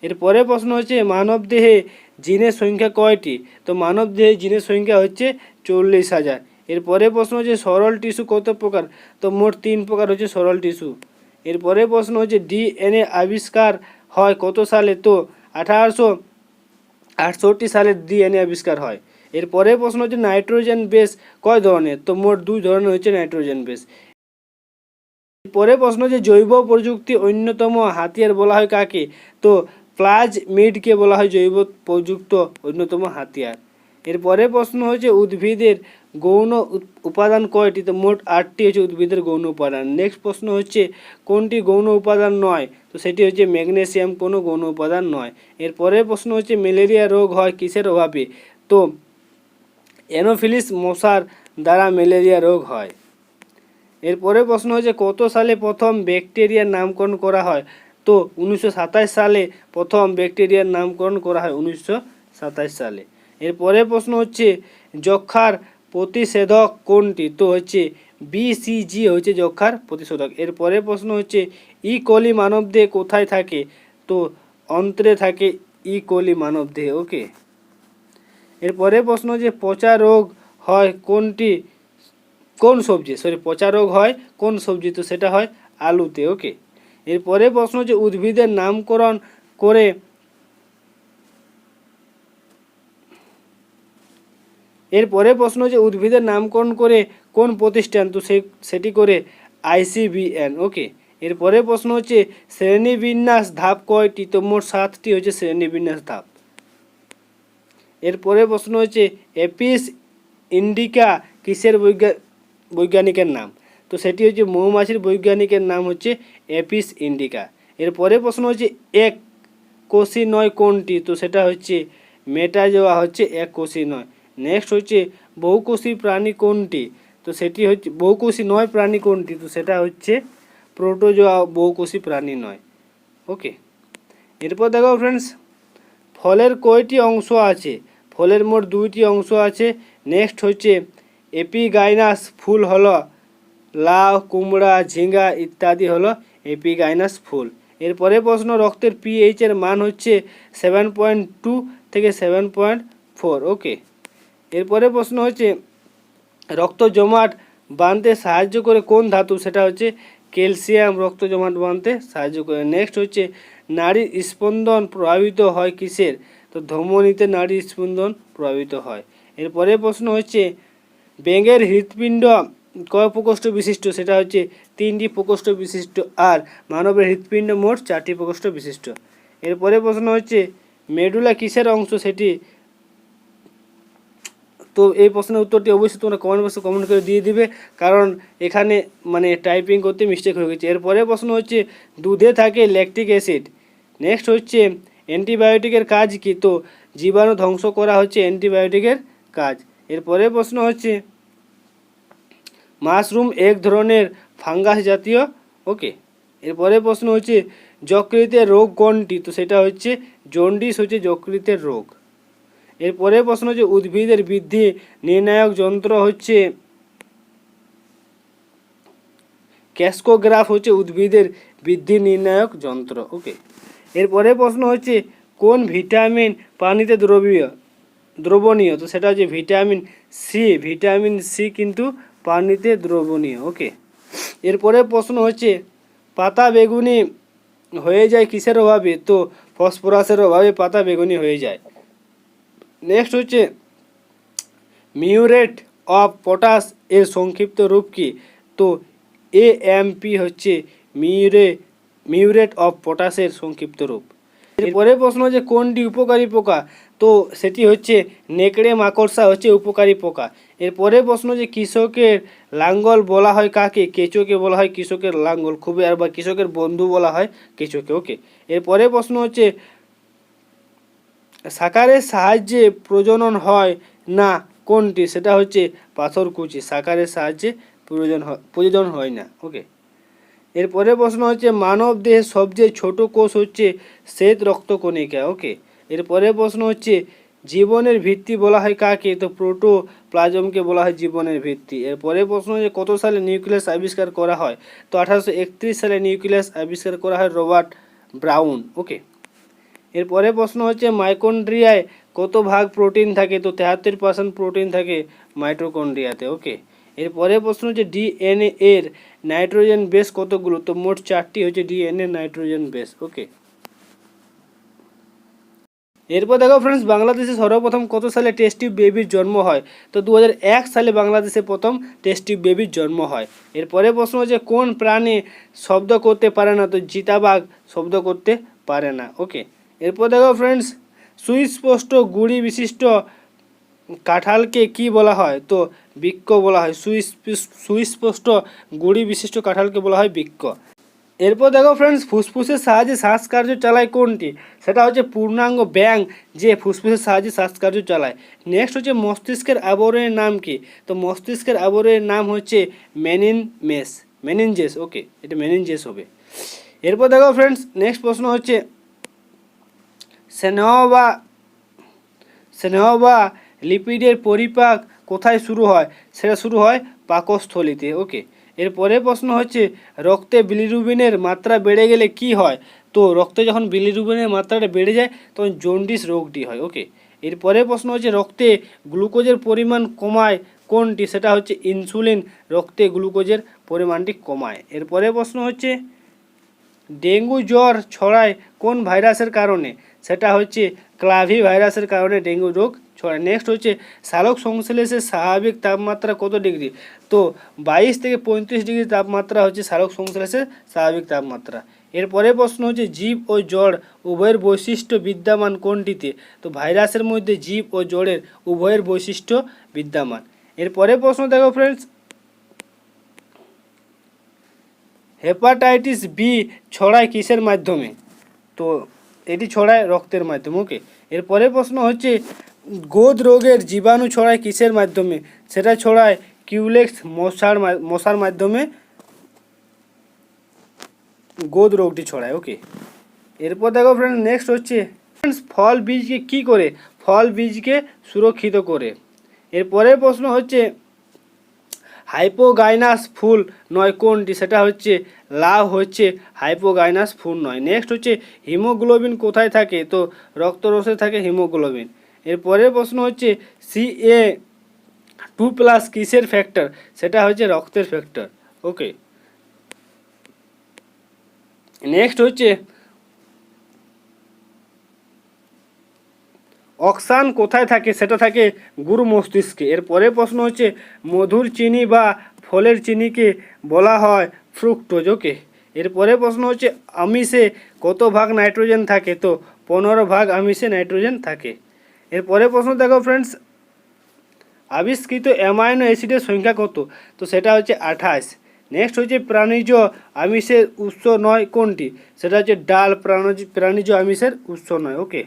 এরপরে প্রশ্ন হচ্ছে মানবদেহে জিনের সংখ্যা কয়টি? তো মানবদেহে জিনের সংখ্যা হচ্ছে 40,000। এরপরে প্রশ্ন হচ্ছে সরল টিস্যু কত প্রকার? তো মোট 3 প্রকার হচ্ছে সরল টিস্যু। এরপরে প্রশ্ন হচ্ছে DNA আবিষ্কার হয় কত সালে? তো 1868 সালে DNA আবিষ্কার হয়। এরপরে প্রশ্ন হচ্ছে নাইট্রোজেন বেস কয় ধরনের? তো মোট 2 ধরনের হচ্ছে নাইট্রোজেন বেস। পরে প্রশ্ন যে জৈব প্রযুক্তি অন্যতম হাতিয়ার বলা হয় কাকে? তো প্লাজমিডকে বলা হয় জৈব প্রযুক্ত অন্যতম হাতিয়ার। এরপরে প্রশ্ন হচ্ছে উদ্ভিদের গৌণ উপাদান কয়টি? তো মোট 8টি হচ্ছে উদ্ভিদের গৌণ উপাদান। নেক্সট প্রশ্ন হচ্ছে কোনটি গৌণ উপাদান নয়? তো সেটি হচ্ছে ম্যাগনেসিয়াম কোনো গৌণ উপাদান নয়। এরপরে প্রশ্ন হচ্ছে ম্যালেরিয়া রোগ হয় কিসের অভাবে? তো অ্যানোফিলিস মশার দ্বারা ম্যালেরিয়া রোগ হয়। এরপরে প্রশ্ন হচ্ছে কত সালে প্রথম ব্যাকটেরিয়ার নামকরণ করা হয়? তো 1927 সালে প্রথম ব্যাকটেরিয়ার নামকরণ করা হয় 1927 সালে। এরপরে প্রশ্ন হচ্ছে যক্ষ্মার প্রতিষেধক কোনটি? তো হচ্ছে BCG হচ্ছে যক্ষ্মার প্রতিষেধক। এরপরে প্রশ্ন হচ্ছে কোলি মানবদেহে কোথায় থাকে? তো অন্ত্রে থাকে কোলি মানবদেহে। ওকে, এরপরে প্রশ্ন হচ্ছে পচা রোগ হয় কোন সবজি? পচা রোগ হয় কোন সবজি? তো সেটা হয় আলুতে। ওকে, এরপরে প্রশ্ন হচ্ছে উদ্ভিদের নামকরণ করে কোন প্রতিষ্ঠান? তো সেটি করে ICBN। ওকে, এরপরে প্রশ্ন হচ্ছে শ্রেণীবিন্যাস ধাপ কয়টি? তো মোট 7টি হচ্ছে শ্রেণীবিন্যাস ধাপ। এরপরে প্রশ্ন হচ্ছে এপিস ইন্ডিকা কিসের বৈজ্ঞানিকের নাম? তো সেটি হচ্ছে মৌমাছির বৈজ্ঞানিকের নাম হচ্ছে এপিস ইন্ডিকা। এরপরে প্রশ্ন হচ্ছে এক কোষী নয় কোনটি? তো সেটা হচ্ছে মেটাজোয়া হচ্ছে এক কোষী নয়। নেক্সট হচ্ছে বহুকোষী প্রাণী কোনটি? তো সেটি হচ্ছে বহুকোষী নয় প্রাণী কোনটি? তো সেটা হচ্ছে প্রোটোজোয়া বহুকোষী প্রাণী নয়। ওকে, এরপর দেখো ফ্রেন্ডস ফলের কয়টি অংশ আছে? ফলের মোট 2টি অংশ আছে। নেক্সট হচ্ছে এপিগাইনাস ফুল হলো লাউ, কুমড়া, ঝিঙ্গা ইত্যাদি হলো এপিগাইনাস ফুল। এরপরে প্রশ্ন রক্তের pH এর মান হচ্ছে 7.2 থেকে 7.4। ওকে, এরপরে প্রশ্ন হচ্ছে রক্ত জমাট বাঁধতে সাহায্য করে কোন ধাতু? সেটা হচ্ছে ক্যালসিয়াম রক্ত জমাট বাঁধতে সাহায্য করে। নেক্সট হচ্ছে নারীর স্পন্দন প্রভাবিত হয় কিসের? তো ধমনীতে নারীর স্পন্দন প্রভাবিত হয়। এরপরে প্রশ্ন হচ্ছে ব্যাঙের হৃৎপিণ্ড কয় প্রকোষ্ঠ বিশিষ্ট? সেটা হচ্ছে 3টি প্রকোষ্ঠ বিশিষ্ট, আর মানবের হৃৎপিণ্ড মোট 4টি প্রকোষ্ঠ বিশিষ্ট। এরপরে প্রশ্ন হচ্ছে মেডুলা কিসের অংশ সেটি? তো এই প্রশ্নের উত্তরটি অবশ্যই তোমরা কমেন্ট বক্সে কমেন্ট করে দিয়ে দিবে, কারণ এখানে মানে টাইপিং করতে মিস্টেক হয়ে গেছে। এরপরে প্রশ্ন হচ্ছে দুধে থাকে ল্যাকটিক অ্যাসিড। নেক্সট হচ্ছে অ্যান্টিবায়োটিকের কাজ কি? তো জীবাণু ধ্বংস করা হচ্ছে অ্যান্টিবায়োটিকের কাজ। এরপরে প্রশ্ন হচ্ছে মাশরুম এক ধরনের ফাঙ্গাস জাতীয়। ওকে। এরপরে প্রশ্ন হচ্ছে যকৃতের রোগ কোনটি? তো সেটা হচ্ছে জন্ডিস হচ্ছে যকৃতের রোগ। এরপরে প্রশ্ন হচ্ছে উদ্ভিদের বৃদ্ধি নির্ণায়ক যন্ত্র হচ্ছে ক্যাসকোগ্রাফ হচ্ছে উদ্ভিদের বৃদ্ধি নির্ণায়ক যন্ত্র। ওকে। এরপরে প্রশ্ন হচ্ছে কোন ভিটামিন পানিতে দ্রবণীয়? তো সেটা হচ্ছে ভিটামিন সি। ভিটামিন সি কিন্তু পানিতে দ্রবণীয়। ওকে। এরপরে প্রশ্ন হচ্ছে পাতা বেগুনি হয়ে যায় কিসের অভাবে? তো ফসফরাসের অভাবে পাতা বেগুনি হয়ে যায়। নেক্সট হচ্ছে মিউরেট অফ পটাশ এর সংক্ষিপ্ত রূপ কি? তো এএমপি হচ্ছে মিউরেট অফ পটাশের সংক্ষিপ্ত রূপ। এরপরে প্রশ্ন হচ্ছে কোনটি উপকারী পোকা? তো সেটি হচ্ছে নেকড়ে মাকড়সা হচ্ছে উপকারী পোকা। এরপরে প্রশ্ন হচ্ছে কৃষকের লাঙ্গল বলা হয় কাকে? কেঁচোকে বলা হয় কৃষকের লাঙ্গল, খুবই আর বা কৃষকের বন্ধু বলা হয় কেঁচোকে। ওকে। এরপরে প্রশ্ন হচ্ছে সাকারের সাহায্যে প্রজনন হয় না কোনটি? সেটা হচ্ছে পাথরকুচি। সাকারের সাহায্যে প্রজনন হয় না। ওকে। এরপরে প্রশ্ন হচ্ছে মানব দেহের সবচেয়ে ছোট কোষ হচ্ছে শ্বেত রক্তকণিকা। ওকে। এরপরে প্রশ্ন হচ্ছে জীবনের ভিত্তি বলা হয় কাকে? তো প্রোটোপ্লাজমকে বলা হয় জীবনের ভিত্তি। এরপরে প্রশ্ন হচ্ছে কত সালে নিউক্লিয়াস আবিষ্কার করা হয়? তো 1831 সালে নিউক্লিয়াস আবিষ্কার করা হয় রবার্ট ব্রাউন। ওকে। এরপরে প্রশ্ন হচ্ছে মাইটোকন্ড্রিয়ায় কত ভাগ প্রোটিন থাকে? তো 73% প্রোটিন থাকে মাইটোকন্ড্রিয়াতে। ওকে। এরপরে প্রশ্ন হচ্ছে ডিএনএ এর নাইট্রোজেন বেস কতগুলো? তো মোট 4টি হচ্ছে ডিএনএ নাইট্রোজেন বেস। ওকে। এরপর দেখো ফ্রেন্ডস, বাংলাদেশে সর্বপ্রথম কত সালে টেস্ট টিউব বেবির জন্ম হয়? তো 2001 সালে বাংলাদেশে প্রথম টেস্ট টিউব বেবির জন্ম হয়। এরপরে প্রশ্ন হচ্ছে কোন প্রাণী শব্দ করতে পারে না? তো চিতাবাঘ শব্দ করতে পারে না। ওকে। এরপর দেখো ফ্রেন্ডস, সুস্পষ্ট গুড়ি বিশিষ্ট কাঁঠালকে কি বলা হয়? তো বৃক্ষ বলা হয়। সুস্পষ্ট গুড়ি বিশিষ্ট কাঁঠালকে বলা হয় বৃক্ষ। এরপর দেখো ফ্রেন্ডস, ফুসফুসের সাহায্যে শ্বাসকার্য চালায় কোনটি? সেটা হচ্ছে পূর্ণাঙ্গ ব্যাঙ যে ফুসফুসের সাহায্যে শ্বাসকার্য চালায়। নেক্সট হচ্ছে মস্তিষ্কের আবরণের নাম কি? তো মস্তিষ্কের আবরণের নাম হচ্ছে মেনিনজেস। ওকে, এটা মেনিনজেস হবে। এরপর দেখো ফ্রেন্ডস, নেক্সট প্রশ্ন হচ্ছে স্নেহ বা লিপিডের পরিপাক কোথায় শুরু হয়? সেটা শুরু হয় পাকস্থলীতে। ওকে। এরপরে প্রশ্ন হচ্ছে রক্তে বিলিরুবিনের মাত্রা বেড়ে গেলে কি হয়? তো রক্তে যখন বিলিরুবিনের মাত্রাটা বেড়ে যায় তখন জন্ডিস রোগটি হয়। ওকে। এরপরে প্রশ্ন হচ্ছে রক্তে গ্লুকোজের পরিমাণ কমায় কোনটি? সেটা হচ্ছে ইনসুলিন রক্তে গ্লুকোজের পরিমাণটি কমায়। এরপরে প্রশ্ন হচ্ছে ডেঙ্গু জ্বর ছড়ায় কোন ভাইরাসের কারণে? সেটা হচ্ছে ক্লাভি ভাইরাসের কারণে ডেঙ্গু রোগ ছড়ায়। নেক্সট হচ্ছে সালোক সংশ্লেষের স্বাভাবিক তাপমাত্রা কত ডিগ্রি? তো 22 থেকে 35 ডিগ্রি তাপমাত্রা হচ্ছে সালোক সংশ্লেষের স্বাভাবিক তাপমাত্রা। এরপরে প্রশ্ন হচ্ছে জীব ও জড় উভয়ের বৈশিষ্ট্য বিদ্যমান কোনটিতে? তো ভাইরাসের মধ্যে জীব ও জড়ের উভয়ের বৈশিষ্ট্য বিদ্যমান। এরপরে প্রশ্ন দেখো ফ্রেন্ডস, হেপাটাইটিস বি ছড়ায় কিসের মাধ্যমে? তো এটি ছড়ায় রক্তের মাধ্যমে। ওকে। এরপরে প্রশ্ন হচ্ছে গোদ রোগের জীবাণু ছড়ায় কিসের মাধ্যমে? সেটা ছড়ায় কিউলেক্স মশার মাধ্যমে গোদ রোগটি ছড়ায়। ওকে। এরপর দেখো ফ্রেন্ড, নেক্সট হচ্ছে ফ্রেন্ডস ফল বীজকে কী করে? ফল বীজকে সুরক্ষিত করে। এরপরের প্রশ্ন হচ্ছে হাইপোগাইনাস ফুল নয় কোনটি? সেটা হচ্ছে লাউ হচ্ছে হাইপোগাইনাস ফুল নয়। নেক্সট হচ্ছে হিমোগ্লোবিন কোথায় থাকে? তো রক্তরসে থাকে হিমোগ্লোবিন। এরপরের প্রশ্ন হচ্ছে CA2+ কিসের ফ্যাক্টর? সেটা হচ্ছে রক্তের ফ্যাক্টর। ওকে। নেক্সট হচ্ছে অক্সান কোথায় থাকে, সেটা থাকে গুরু মস্তিষ্কে। এর পরের প্রশ্ন হচ্ছে মধুর চিনি বা ফলের চিনিকে বলা হয় ফ্রুক্টোজ। ওকে, এর পরের প্রশ্ন হচ্ছে আমিষে কত ভাগ নাইট্রোজেন থাকে, তো 15 ভাগ আমিষে নাইট্রোজেন থাকে। এর পরের প্রশ্ন দেখো ফ্রেন্ডস, আবিষ্কৃত অ্যামাইনো অ্যাসিডের সংখ্যা কত, তো সেটা হচ্ছে 28। নেক্সট হচ্ছে প্রাণীজ আমিষের উৎস নয় কোনটি, সেটা হচ্ছে ডাল প্রাণীজ আমিষের উৎস নয়। ওকে,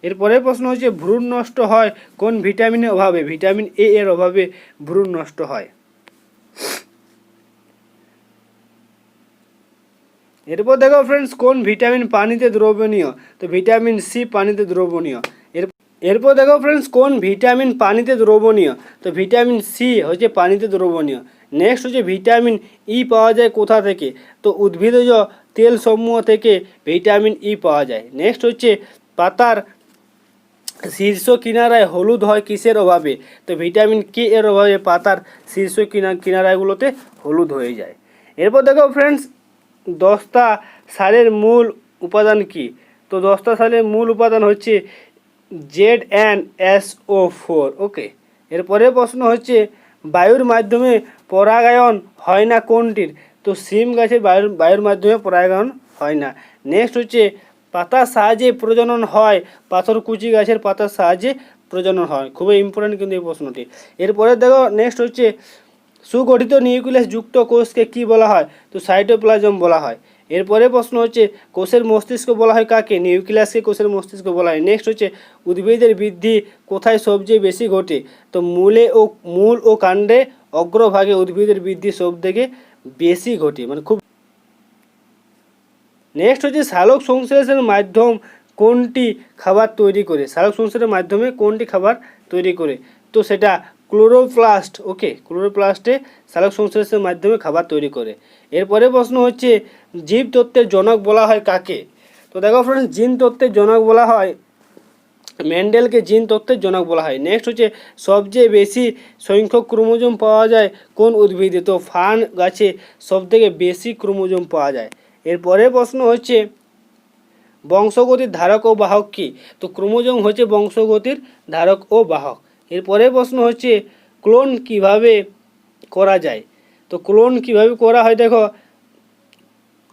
এরপরের প্রশ্ন হচ্ছে ভ্রূণ নষ্ট হয় কোন ভিটামিনের অভাবে, ভিটামিন এ এর অভাবে ভ্রূণ নষ্ট হয়। এরপর দেখো ফ্রেন্ডস, কোন ভিটামিন পানিতে দ্রবণীয়, তো ভিটামিন সি পানিতে দ্রবণীয়। এরপর দেখো ফ্রেন্ডস, কোন ভিটামিন পানিতে দ্রবণীয়, তো ভিটামিন সি হচ্ছে পানিতে দ্রবণীয়। নেক্সট হচ্ছে ভিটামিন ই পাওয়া যায় কোথা থেকে, তো উদ্ভিদজ তেল সমূহ থেকে ভিটামিন ই পাওয়া যায়। নেক্সট হচ্ছে পাতার শীর্ষ কিনারায় হলুদ হয় কিসের অভাবে, তো ভিটামিন কে এর অভাবে পাতার শীর্ষ কিনারাগুলোতে হলুদ হয়ে যায়। এরপর দেখো ফ্রেন্ডস, দস্তা সারের মূল উপাদান কি, তো দস্তা সারের মূল উপাদান হচ্ছে ZnSO4। ওকে, এরপরে প্রশ্ন হচ্ছে বায়ুর মাধ্যমে পরাগায়ন হয় না কোনটির, তো সিম গাছের বায়ুর মাধ্যমে পরাগায়ন হয় না। নেক্সট হচ্ছে পাতার সাহায্যে প্রজনন হয়, পাথরকুচি গাছের পাতার সাহায্যে প্রজনন হয়। খুবই ইম্পর্টেন্ট কিন্তু এই প্রশ্নটি। এরপরে দেখো নেক্সট হচ্ছে সুগঠিত নিউক্লিয়াস যুক্ত কোষকে কি বলা হয়, তো সাইটোপ্লাজম বলা হয়। এরপরে প্রশ্ন হচ্ছে কোষের মস্তিষ্ক বলা হয় কাকে, নিউক্লিয়াসকে কোষের মস্তিষ্ক বলা হয়। নেক্সট হচ্ছে উদ্ভিদের বৃদ্ধি কোথায় সবচেয়ে বেশি ঘটে, তো মূল ও কাণ্ডে অগ্রভাগে উদ্ভিদের বৃদ্ধি সব থেকে বেশি ঘটে, মানে খুব। নেক্সট হচ্ছে সালোক সংশ্লেষের মাধ্যম কোনটি খাবার তৈরি করে, সালোক সংশ্লেষের মাধ্যমে কোনটি খাবার তৈরি করে, তো সেটা ক্লোরোপ্লাস্ট। ওকে, ক্লোরোপ্লাস্টে সালোক সংশ্লেষের মাধ্যমে খাবার তৈরি করে। এরপরে প্রশ্ন হচ্ছে জীবতত্ত্বের জনক বলা হয় কাকে, তো দেখো ফ্রেন্ডস, জিন তত্ত্বের জনক বলা হয় মেন্ডেলকে, জিন তত্ত্বের জনক বলা হয়। নেক্সট হচ্ছে সবচেয়ে বেশি সংখ্যক ক্রোমোজোম পাওয়া যায় কোন উদ্ভিদে, তো ফার্ন গাছে সবথেকে বেশি ক্রোমোজোম পাওয়া যায়। এরপরে প্রশ্ন হচ্ছে বংশগতির ধারক ও বাহক কী, তো ক্রোমোজোম হচ্ছে বংশগতির ধারক ও বাহক। এরপরে প্রশ্ন হচ্ছে ক্লোন কিভাবে করা যায়, তো ক্লোন কিভাবে করা হয়, দেখো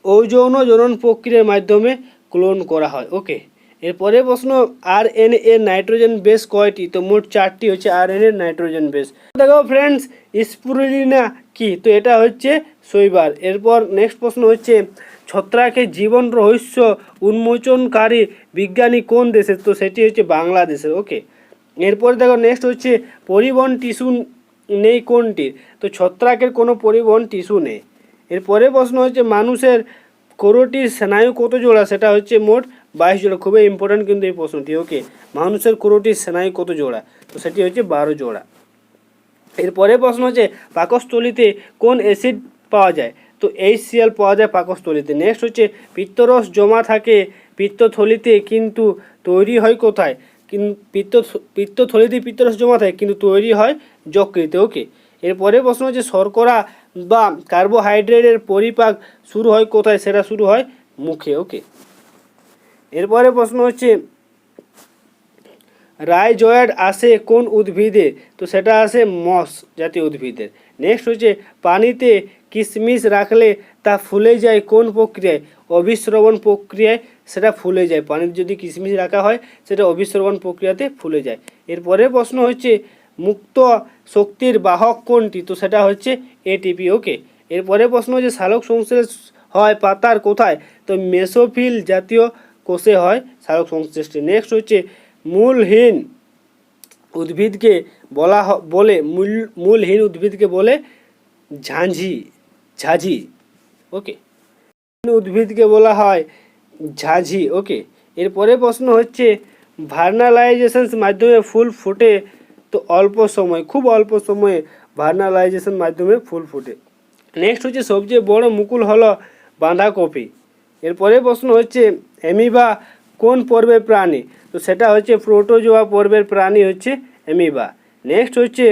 অযৌন জনন প্রক্রিয়ার মাধ্যমে ক্লোন করা হয়। ওকে, এরপরে প্রশ্ন RNA এর নাইট্রোজেন বেস কয়টি, তো মোট 4টি হচ্ছে RNA এর নাইট্রোজেন বেস। দেখো ফ্রেন্ডস, স্পুরুলিনা কি, তো এটা হচ্ছে শৈবাল। এরপর নেক্সট প্রশ্ন হচ্ছে ছত্রাকের জীবন রহস্য উন্মোচনকারী বিজ্ঞানী কোন দেশের, তো সেটি হচ্ছে বাংলাদেশের। ওকে, এরপর দেখো নেক্সট হচ্ছে পরিবহন টিস্যু নেই কোনটির, তো ছত্রাকের কোনো পরিবহন টিস্যু নেই। এরপরে প্রশ্ন হচ্ছে মানুষের করোটির স্নায়ু কত জোড়া, সেটা হচ্ছে মোট 22 জোড়া। খুবই ইম্পর্টেন্ট কিন্তু এই প্রশ্নটি। ওকে, মানুষের করোটির স্নায়ু কত জোড়া, তো সেটি হচ্ছে 12 জোড়া। এরপরে প্রশ্ন হচ্ছে পাকস্থলীতে কোন অ্যাসিড পাওয়া যায়, তো HCl পাওয়া যায় পাকস্থলীতে। নেক্সট হচ্ছে পিত্তরস জমা থাকে পিত্তথলিতে কিন্তু তৈরি হয় কোথায়, পিত্তথলিতে পিত্তরস জমা থাকে কিন্তু তৈরি হয় যকৃতে। ওকে, এরপরে প্রশ্ন হচ্ছে শর্করা বা কার্বোহাইড্রেটের পরিপাক শুরু হয় কোথায়, সেটা শুরু হয় মুখে। ওকে, এরপরে প্রশ্ন হচ্ছে রাইজয়েড আসে কোন উদ্ভিদে, তো সেটা আসে মস জাতীয় উদ্ভিদের। নেক্সট হচ্ছে পানিতে কিশমিশ রাখলে তা ফুলে যায় কোন প্রক্রিয়ায়, অভিস্রবণ প্রক্রিয়ায় সেটা ফুলে যায়। পানিতে যদি কিশমিশ রাখা হয় সেটা অভিস্রবণ প্রক্রিয়াতে ফুলে যায়। এরপরে প্রশ্ন হচ্ছে মুক্ত শক্তির বাহক কোনটি, তো সেটা হচ্ছে ATP। ওকে, এরপরে প্রশ্ন হচ্ছে সালোক সংশ্লেষ হয় পাতার কোথায়, তো মেসোফিল জাতীয় কোষে হয় সালোক সংশ্লেষটি। নেক্সট হচ্ছে মূলহীন উদ্ভিদকে মূলহীন উদ্ভিদকে বলে ঝাঁঝি। ওকে, উদ্ভিদকে বলা হয় ঝাঁঝি। ওকে, এরপরে প্রশ্ন হচ্ছে ভার্নালাইজেশন মাধ্যমে ফুল ফোটে, তো অল্প সময়, খুব অল্প সময়ে ভার্নালাইজেশন মাধ্যমে ফুল ফোটে। নেক্সট হচ্ছে সবচেয়ে বড় মুকুল হলো বাঁধাকপি। এরপরে প্রশ্ন হচ্ছে অ্যামিবা কোন পর্বের প্রাণী, তো সেটা হচ্ছে প্রোটোজোয়া পর্বের প্রাণী হচ্ছে অ্যামিবা। নেক্সট হচ্ছে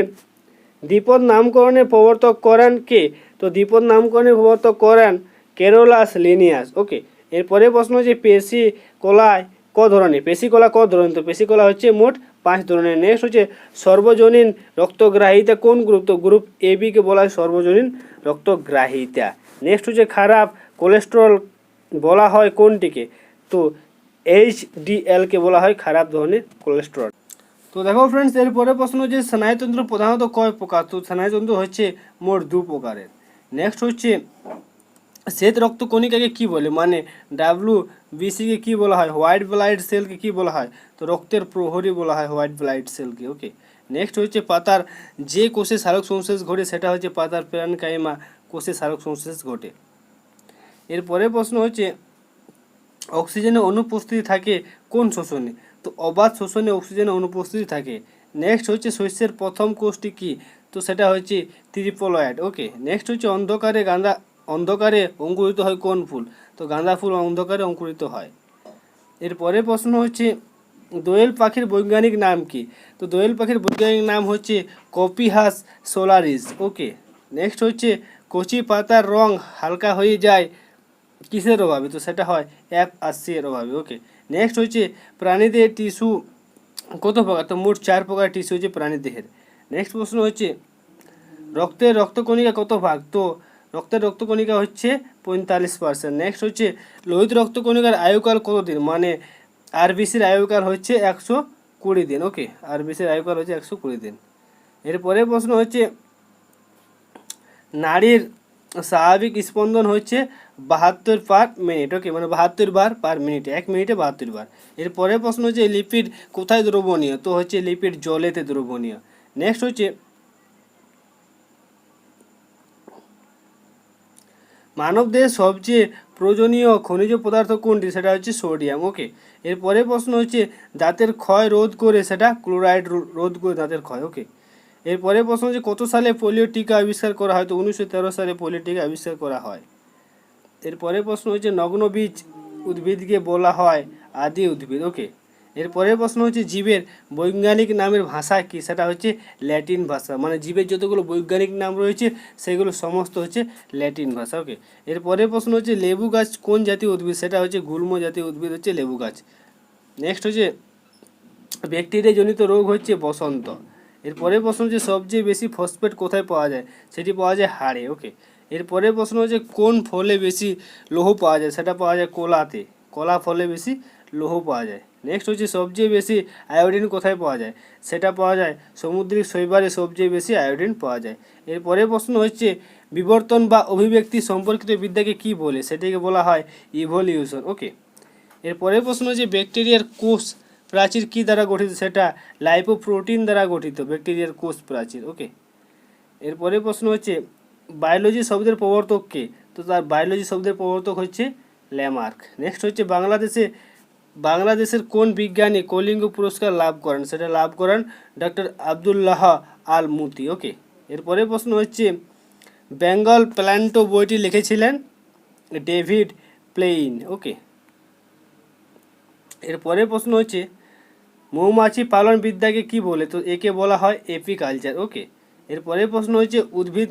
দ্বিপদ নামকরণের প্রবর্তক করেন কে, তো দ্বিপদ নামকরণের প্রবর্তক করেন ক্যারোলাস লিনিয়াস। ওকে, এরপরে প্রশ্ন হচ্ছে পেশি কলায় ক ধরনের, পেশি কলা ক ধরনের, তো পেশি কলা হচ্ছে মোট 5 ধরনের। নেক্সট হচ্ছে সর্বজনীন রক্তগ্রাহিতা কোন গ্রুপ, তো গ্রুপ এ বিকে বলা হয় সর্বজনীন রক্তগ্রাহিতা। নেক্সট হচ্ছে খারাপ কোলেস্টেরল বলা হয় কোনটিকে, তো HDL-কে বলা হয় খারাপ ধরনের কোলেস্টেরল। তো দেখো ফ্রেন্ডস, এরপরে প্রশ্ন হচ্ছে স্নায়ুতন্ত্র প্রধানত কয় প্রকার, তো স্নায়ুতন্ত্র হচ্ছে মোট 2 প্রকারের। নেক্সট হচ্ছে শ্বেত রক্তকণিকাকে কি বলে, মানে WBC-কে কি বলা হয়, হোয়াইট ব্লাড সেলকে কি বলা হয়, তো রক্তের প্রহরী বলা হয় হোয়াইট ব্লাড সেলকে। ওকে, নেক্সট হচ্ছে পাতার যে কোষে সালোক সংশ্লেষ ঘটে সেটা হচ্ছে পাতার প্যারেনকাইমা কোষে সালোক সংশ্লেষ ঘটে। এরপরে প্রশ্ন হচ্ছে অক্সিজেনের অনুপস্থিতি থাকে কোন শোষণে, তো অবাধ শোষণে অক্সিজেনের অনুপস্থিতি থাকে। নেক্সট হচ্ছে শস্যের প্রথম কোষটি কি, তো সেটা হচ্ছে ত্রিপলয়েড। ওকে, নেক্সট হচ্ছে অন্ধকারে অঙ্কুরিত হয় কোন ফুল, তো গাঁদা ফুল অন্ধকারে অঙ্কুরিত হয়। এরপরে প্রশ্ন হচ্ছে দোয়েল পাখির বৈজ্ঞানিক নাম কি, তো দোয়েল পাখির বৈজ্ঞানিক নাম হচ্ছে কপিহাস সোলারিস। ওকে, নেক্সট হচ্ছে কচি পাতার রং হালকা হয়ে যায় কিসের অভাবে, তো সেটা হয় FAC এর অভাবে। ওকে, নেক্সট হচ্ছে প্রাণীদের টিস্যু কত প্রকার, তো মোট 4 প্রকার টিস্যু হচ্ছে প্রাণীদেহের। নেক্সট প্রশ্ন হচ্ছে রক্তের রক্তকণিকা কত ভাগ, তো রক্তের রক্তকণিকা হচ্ছে 45%। নেক্সট হচ্ছে লোহিত রক্তকণিকার আয়ুকাল কতদিন, মানে RBCর আয়ুকাল হচ্ছে 120 দিন। ওকে, RBCর আয়ুকাল হচ্ছে 120 দিন। এরপরে প্রশ্ন হচ্ছে নারীর স্বাভাবিক স্পন্দন হচ্ছে 72 পার মিনিট। ওকে, মানে 72 বার পার মিনিট, 1 মিনিটে 72 বার। এরপরে প্রশ্ন হচ্ছে লিপিড কোথায় দ্রবণীয়, তো হচ্ছে লিপিড জলেতে দ্রবণীয়। নেক্সট হচ্ছে মানবদেহের সবচেয়ে প্রয়োজনীয় খনিজ পদার্থ কোনটি, সেটা হচ্ছে সোডিয়াম। ওকে, এরপরে প্রশ্ন হচ্ছে দাঁতের ক্ষয় রোধ করে, সেটা ক্লোরাইড রোধ করে দাঁতের ক্ষয়। ওকে, এরপরে প্রশ্ন হচ্ছে কত সালে পোলিও টিকা আবিষ্কার করা হয়, তো 1913 সালে পোলিও টিকা আবিষ্কার করা হয়। এরপরে প্রশ্ন হচ্ছে নগ্নবীজ উদ্ভিদকে বলা হয় আদি উদ্ভিদ। ওকে, এরপরে প্রশ্ন হচ্ছে জীবের বৈজ্ঞানিক নামের ভাষা কি, সেটা হচ্ছে ল্যাটিন ভাষা, মানে জীবের যতগুলো বৈজ্ঞানিক নাম রয়েছে সেগুলো সমস্ত হচ্ছে ল্যাটিন ভাষা। ওকে, এরপরে প্রশ্ন হচ্ছে লেবু গাছ কোন জাতীয় উদ্ভিদ, সেটা হচ্ছে গুল্ম জাতীয় উদ্ভিদ হচ্ছে লেবু গাছ। নেক্সট হচ্ছে ব্যাকটেরিয়া জনিত রোগ হচ্ছে বসন্ত। এরপরে প্রশ্ন হচ্ছে সবচেয়ে বেশি ফসফেট কোথায় পাওয়া যায়, সেটি পাওয়া যায় হাড়ে। ওকে, এরপরে প্রশ্ন হচ্ছে কোন ফলে বেশি লৌহ পাওয়া যায়, সেটা পাওয়া যায় কলাতে, কলা ফলে বেশি লৌহ পাওয়া যায়। নেক্সট হচ্ছে সবচেয়ে বেশি আয়োডিন কোথায় পাওয়া যায়, সেটা পাওয়া যায় সামুদ্রিক শৈবালে সবচেয়ে বেশি আয়োডিন পাওয়া যায়। এরপরে প্রশ্ন হচ্ছে বিবর্তন বা অভিব্যক্তি সম্পর্কিত বিদ্যাকে কি বলে, সেটিকে বলা হয় ইভলিউশন। ওকে, এরপরে প্রশ্ন হচ্ছে ব্যাকটেরিয়ার কোষ প্রাচীর কী দ্বারা গঠিত, সেটা লাইপোপ্রোটিন দ্বারা গঠিত ব্যাকটেরিয়ার কোষ প্রাচীর। ওকে, এরপরে প্রশ্ন হচ্ছে বায়োলজি শব্দের প্রবর্তক কে, তো তার বায়োলজি শব্দের প্রবর্তক হচ্ছে ল্যামার্ক। নেক্সট হচ্ছে বাংলাদেশের কোন বিজ্ঞানী কলিঙ্গ পুরস্কার লাভ করেন, সেটা লাভ করেন ডক্টর আবদুল্লাহ আল মুতি। ওকে, এরপরে প্রশ্ন হচ্ছে বেঙ্গল প্ল্যান্টো বইটি লিখেছিলেন ডেভিড প্লেইন। ওকে, এরপরে প্রশ্ন হচ্ছে মৌমাছি পালন বিদ্যাকে কি বলে, তো একে বলা হয় এপিকালচার। ওকে, এরপরে প্রশ্ন হচ্ছে উদ্ভিদ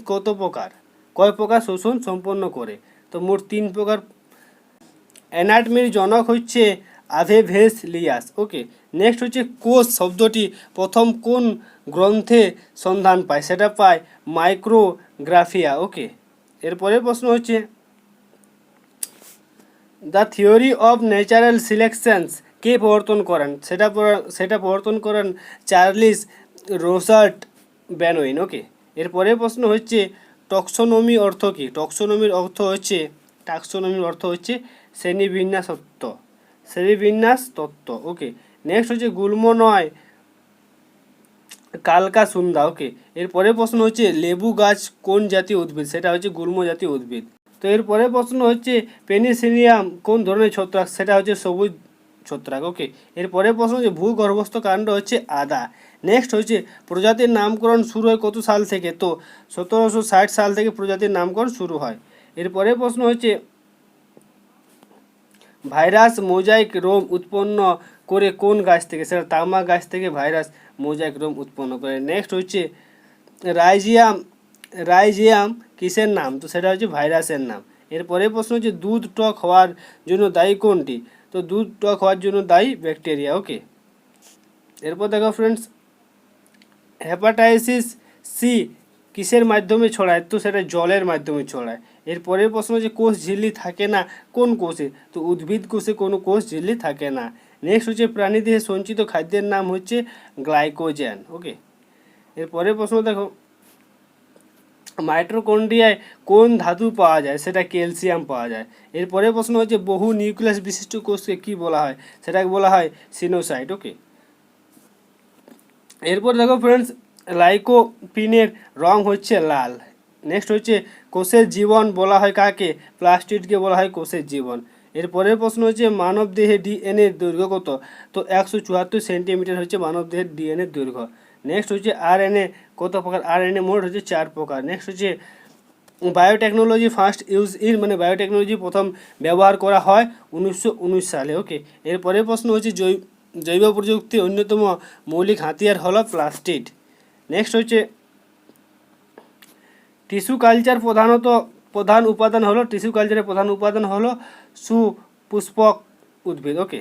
কয় প্রকার শোষণ সম্পন্ন করে, তো মোট 3 প্রকার। অ্যানাটমির জনক হচ্ছে আভেভেসলিয়াস। ওকে, নেক্সট হচ্ছে কোষ শব্দটি প্রথম কোন গ্রন্থে সন্ধান পায়, সেটা পায় মাইক্রোগ্রাফিয়া। ওকে, এরপরে প্রশ্ন হচ্ছে the theory of natural selections কে প্রবর্তন করেন, সেটা প্রবর্তন করেন চার্লিস রোসার্ট ব্যানোইন। ওকে, এরপরে প্রশ্ন হচ্ছে টক্সোনমি অর্থ কী, টাক্সোনমির অর্থ হচ্ছে শ্রেণীবিন্যাস তত্ত্ব। ওকে, নেক্সট হচ্ছে গুল্ম নয় কালকাসুন্দা। ওকে, এরপরে প্রশ্ন হচ্ছে লেবু গাছ কোন জাতীয় উদ্ভিদ, সেটা হচ্ছে গুল্ম জাতীয় উদ্ভিদ। তো এরপরে প্রশ্ন হচ্ছে পেনিসিলিয়াম কোন ধরনের ছত্রাক, সেটা হচ্ছে সবুজ ছত্রাক। ওকে, এরপরে প্রশ্ন হচ্ছে ভূগর্ভস্থ কাণ্ড হচ্ছে আদা। নেক্সট হচ্ছে প্রজাতির নামকরণ শুরু হয় কত সাল থেকে, তো 1760 সাল থেকে প্রজাতির নামকরণ শুরু হয়। এরপরে প্রশ্ন হচ্ছে ভাইরাস মোজাইক রোম উৎপন্ন করে কোন গাছ থেকে, সেটা তামাক গাছ থেকে ভাইরাস মোজাইক রোম উৎপন্ন করে। নেক্সট হচ্ছে রাইজিয়াম কিসের নাম, তো সেটা হচ্ছে ভাইরাসের নাম। এরপরে প্রশ্ন হচ্ছে দুধ টক হওয়ার জন্য দায়ী কোনটি? তো দুধ টক হওয়ার জন্য দায়ী ব্যাকটেরিয়া। ওকে, এরপর দেখো ফ্রেন্ডস, হেপাটাইটিস সি কিসের মাধ্যমে ছড়ায়? তো সেটা জলের মাধ্যমে ছড়ায়। এরপরের প্রশ্ন হচ্ছে কোষ ঝিল্লি থাকে না কোন কোষে? তো উদ্ভিদ কোষে কোনো কোষ ঝিল্লি থাকে না। নেক্সট হচ্ছে প্রাণীদেহে সঞ্চিত খাদ্যের নাম হচ্ছে গ্লাইকোজেন। ওকে, এরপরের প্রশ্ন দেখো, মাইটোকন্ড্রিয়ায় কোন ধাতু পাওয়া যায়? সেটা ক্যালসিয়াম পাওয়া যায়। এরপরের প্রশ্ন হচ্ছে বহু নিউক্লিয়াস বিশিষ্ট কোষকে কি বলা হয়? সেটাকে বলা হয় সিনোসাইট। ওকে, এরপর দেখো ফ্রেন্ডস, লাইকোপিনের রং হচ্ছে লাল। নেক্সট হচ্ছে কোষের জীবন বলা হয় কাকে? প্লাস্টিডকে বলা হয় কোষের জীবন। এরপরের প্রশ্ন হচ্ছে মানব দেহে ডিএনএ দৈর্ঘ্য কত? তো 174 সেন্টিমিটার হচ্ছে মানব দেহের ডিএনএ দৈর্ঘ্য। নেক্সট হচ্ছে আরএনএ কত প্রকার? আরএনএ মোট হচ্ছে 4 প্রকার। নেক্সট হচ্ছে বায়োটেকনোলজি ফার্স্ট ইউজ ইন, মানে বায়োটেকনোলজি প্রথম ব্যবহার করা হয় 1919 সালে। ওকে, এরপরের প্রশ্ন হচ্ছে জৈব প্রযুক্তির অন্যতম মৌলিক হাতিয়ার হলো প্লাস্টিড। নেক্সট হচ্ছে টিস্যু কালচার প্রধান উপাদান হলো, টিস্যু কালচারের প্রধান উপাদান হলো সুপুষ্পক উদ্ভিদ। ওকে,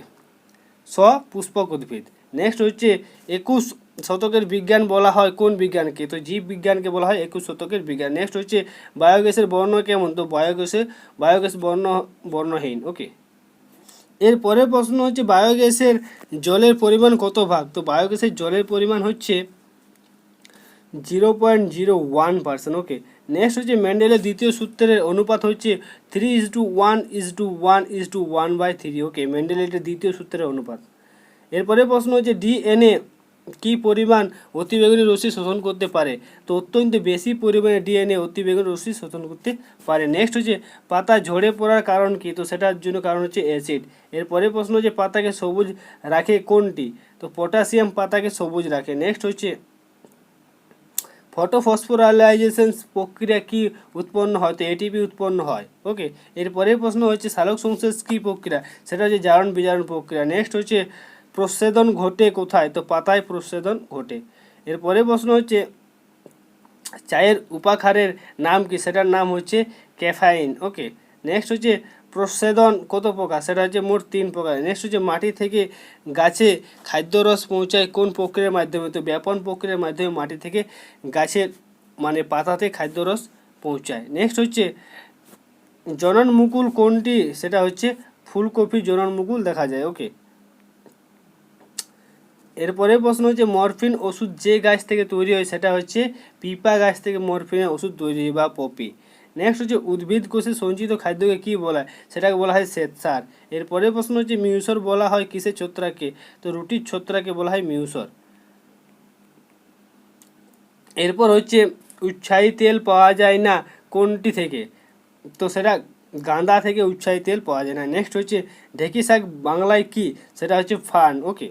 সপুষ্পক উদ্ভিদ। নেক্সট হচ্ছে 21 শতকের বিজ্ঞান বলা হয় কোন বিজ্ঞানকে? তো জীব বিজ্ঞানকে বলা হয় 21 শতকের বিজ্ঞান। নেক্সট হচ্ছে বায়োগ্যাসের বর্ণ কেমন? তো বায়োগ্যাস বর্ণহীন। ওকে, এর পরের প্রশ্ন হচ্ছে বায়োগ্যাসের জলের পরিমাণ কত ভাগ? তো বায়োগ্যাসের জলের পরিমাণ হচ্ছে 0.01%। ওকে, নেক্সট হচ্ছে মেন্ডেলের দ্বিতীয় সূত্রের অনুপাত হচ্ছে 3:1:1:1/3। ওকে, মেন্ডেলের দ্বিতীয় সূত্রের অনুপাত। এরপরে প্রশ্ন হচ্ছে ডিএনএ কি পরিমাণ অতিবেগুনি রশ্মি শোষণ করতে পারে? তো অত্যন্ত বেশি পরিমাণে ডিএনএ অতিবেগুনি রশ্মি শোষণ করতে পারে। নেক্সট হচ্ছে পাতা ঝরে পড়ার কারণ কি? তো সেটার জন্য কারণ হচ্ছে অ্যাসিড। এরপরে প্রশ্ন হচ্ছে পাতাকে সবুজ রাখে কোনটি? তো পটাশিয়াম পাতাকে সবুজ রাখে। নেক্সট হচ্ছে ফটোফসফোরাইলেশন প্রক্রিয়া কি উৎপন্ন হয়? তো এটিপি উৎপন্ন হয়। ওকে, এরপরের প্রশ্ন হচ্ছে সালোক সংশ্লেষ কী প্রক্রিয়া? সেটা হচ্ছে জারণ বিজারণ প্রক্রিয়া। নেক্সট হচ্ছে প্রচ্ছেদন ঘটে কোথায়? তো পাতায় প্রচ্ছেদন ঘটে। এরপরে প্রশ্ন হচ্ছে চায়ের উপাখারের নাম কি? সেটার নাম হচ্ছে ক্যাফাইন। ওকে, নেক্সট হচ্ছে প্রচ্ছেদন কত প্রকার? সেটা হচ্ছে মোট 3 প্রকার। নেক্সট হচ্ছে মাটি থেকে গাছে খাদ্যরস পৌঁছায় কোন প্রক্রিয়ার মাধ্যমে? তো ব্যাপন প্রক্রিয়ার মাধ্যমে মাটি থেকে গাছের মানে পাতাতে খাদ্যরস পৌঁছায়। নেক্সট হচ্ছে জননমুকুল কোনটি? সেটা হচ্ছে ফুলকপি জননমুকুল দেখা যায়। ওকে, এরপরে প্রশ্ন হচ্ছে মরফিন ওষুধ যে গাছ থেকে তৈরি হয় সেটা হচ্ছে পিপা গাছ থেকে মরফিনের ওষুধ তৈরি হয় বা পপি। নেক্সট হচ্ছে উদ্ভিদ কোষে সঞ্চিত খাদ্যকে কী বলা হয়? সেটাকে বলা হয় শ্বেতসার। এরপরে প্রশ্ন হচ্ছে মিউসর বলা হয় কিসের ছত্রাককে? তো রুটির ছত্রাককে বলা হয় মিউসর। এরপর হচ্ছে উৎসাহী তেল পাওয়া যায় না কোনটি থেকে? তো সেটা গাঁদা থেকে উৎসাহী তেল পাওয়া যায় না। নেক্সট হচ্ছে ঢেঁকি শাক বাংলায় কি? সেটা হচ্ছে ফার্ন। ওকে,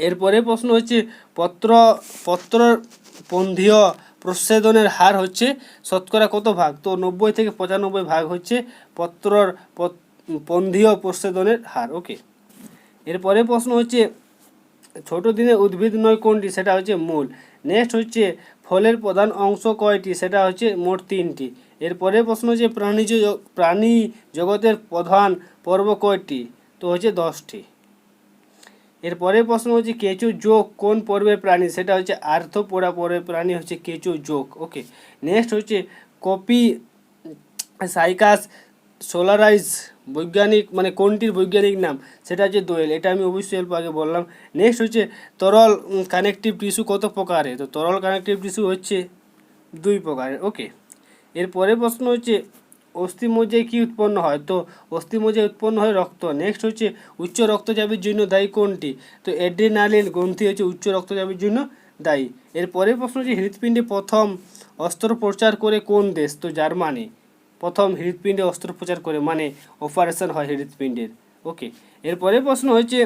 এরপরে প্রশ্ন হচ্ছে পত্রপন্থীয় প্রচ্ছেদনের হার হচ্ছে শতকরা কত ভাগ? তো 90 থেকে 95 ভাগ হচ্ছে পন্থীয় প্রচ্ছেদনের হার। ওকে, এরপরে প্রশ্ন হচ্ছে ছোট দিনের উদ্ভিদ নয় কোনটি? সেটা হচ্ছে মূল। নেক্সট হচ্ছে ফলের প্রধান অংশ কয়টি? সেটা হচ্ছে মোট 3টি। এরপরে প্রশ্ন হচ্ছে প্রাণী জগতের প্রধান পর্ব কয়টি? তো হচ্ছে 10টি। এরপরের প্রশ্ন হচ্ছে কেঁচো জোক কোন পর্বের প্রাণী? সেটা হচ্ছে আর্থ্রোপোডা পর্বের প্রাণী হচ্ছে কেঁচো জোক। ওকে, নেক্সট হচ্ছে কপি সাইকাস সোলারাইজ বৈজ্ঞানিক মানে কোনটির বৈজ্ঞানিক নাম? সেটা হচ্ছে দোয়েল। এটা আমি অবশ্যই অল্প আগে বললাম। নেক্সট হচ্ছে তরল কানেকটিভ টিস্যু কত প্রকারের? তো তরল কানেকটিভ টিস্যু হচ্ছে 2 প্রকারের। ওকে, এরপরে প্রশ্ন হচ্ছে অস্থিমজ্জায় কী উৎপন্ন হয়? তো অস্থিমজ্জায় উৎপন্ন হয় রক্ত। নেক্সট হচ্ছে উচ্চ রক্তচাপের জন্য দায়ী কোনটি? তো অ্যাড্রিনালিন গ্রন্থি হচ্ছে উচ্চ রক্তচাপের জন্য দায়ী। এরপরে প্রশ্ন হচ্ছে হৃৎপিণ্ডে প্রথম অস্ত্রোপচার করে কোন দেশ? তো জার্মানি প্রথম হৃৎপিণ্ডে অস্ত্রোপচার করে, মানে অপারেশন হয় হৃৎপিণ্ডের। ওকে, এরপরে প্রশ্ন হচ্ছে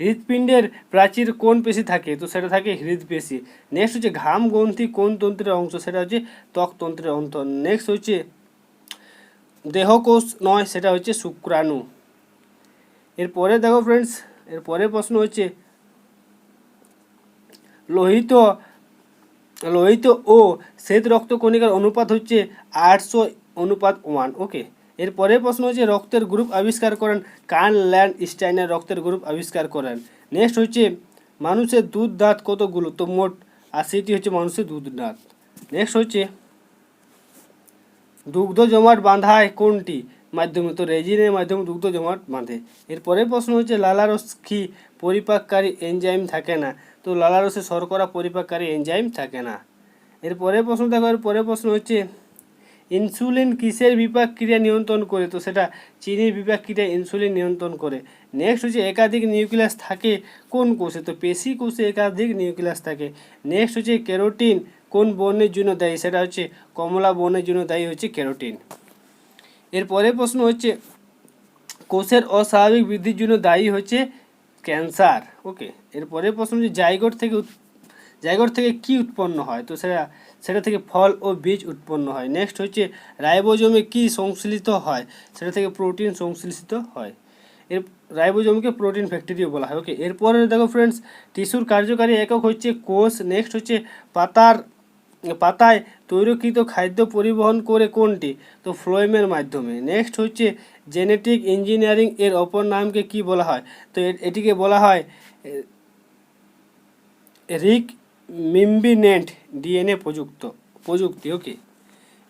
হৃৎপিণ্ডের প্রাচীর কোন পেশি থাকে? তো সেটা থাকে হৃদপেশি। নেক্সট হচ্ছে ঘাম গ্রন্থি কোন তন্ত্রের অংশ? সেটা হচ্ছে ত্বকতন্ত্রের অংশ। নেক্সট হচ্ছে দেহকোষ নয়, সেটা হচ্ছে শুক্রাণু। এরপরে দেখো ফ্রেন্ডস, এরপরে প্রশ্ন হচ্ছে লোহিত লোহিত ও শ্বেত রক্তকণিকার অনুপাত হচ্ছে 800:1। ওকে, এরপরে প্রশ্ন হচ্ছে রক্তের গ্রুপ আবিষ্কার করেন কার্ল ল্যান্ডস্টাইনার রক্তের গ্রুপ আবিষ্কার করেন। নেক্সট হচ্ছে মানুষের দুধ দাঁত কতগুলো, তো মোট 80টি হচ্ছে মানুষের দুধ দাঁত। নেক্সট হচ্ছে দুগ্ধ জমাট বাঁধায় কোনটি মাধ্যমে, তো রেজিনের মাধ্যমে দুগ্ধ জমাট বাঁধে। এরপরে প্রশ্ন হচ্ছে লালারস কি পরিপাককারী এনজাইম থাকে না, তো লালারসে শর্করা পরিপাককারী এনজাইম থাকে না। এরপরে প্রশ্ন দেখো, এরপরে প্রশ্ন হচ্ছে ইনসুলিন কিসের বিপাক ক্রিয়া নিয়ন্ত্রণ করে, তো সেটা চিনির বিপাক ক্রিয়া ইনসুলিন নিয়ন্ত্রণ করে। নেক্সট হচ্ছে একাধিক নিউক্লিয়াস থাকে কোন কোষে, তো পেশি কোষে একাধিক নিউক্লিয়াস থাকে। নেক্সট হচ্ছে ক্যারোটিন কোন বর্ণের জন্য দায়ী, সেটা হচ্ছে কমলা বর্ণের জন্য দায়ী হচ্ছে ক্যারোটিন। এরপরে প্রশ্ন হচ্ছে কোষের অস্বাভাবিক বৃদ্ধির জন্য দায়ী হচ্ছে ক্যান্সার। ওকে, এরপরে প্রশ্ন হচ্ছে জাইগোট থেকে কি উৎপন্ন হয়, তো সেটা থেকে ফল ও বীজ উৎপন্ন হয়। নেক্সট হচ্ছে রাইবোজোমে কি সংশ্লেষিত হয়, সেটা থেকে প্রোটিন সংশ্লেষিত হয়। এর রাইবোজোমকে প্রোটিন ফ্যাক্টরিও বলা হয়। ওকে, এরপরে দেখো ফ্রেন্ডস টিস্যুর কার্যকারী একক হচ্ছে কোষ। নেক্সট হচ্ছে পাতায় তৈরকৃত খাদ্য পরিবহন করে কোনটি, তো ফ্লোয়েমের মাধ্যমে। নেক্সট হচ্ছে জেনেটিক ইঞ্জিনিয়ারিং এর অপর নামকে কি বলা হয়, তো এটিকে বলা হয় রিকম্বিনেন্ট ডিএনএ প্রযুক্তি। ওকে,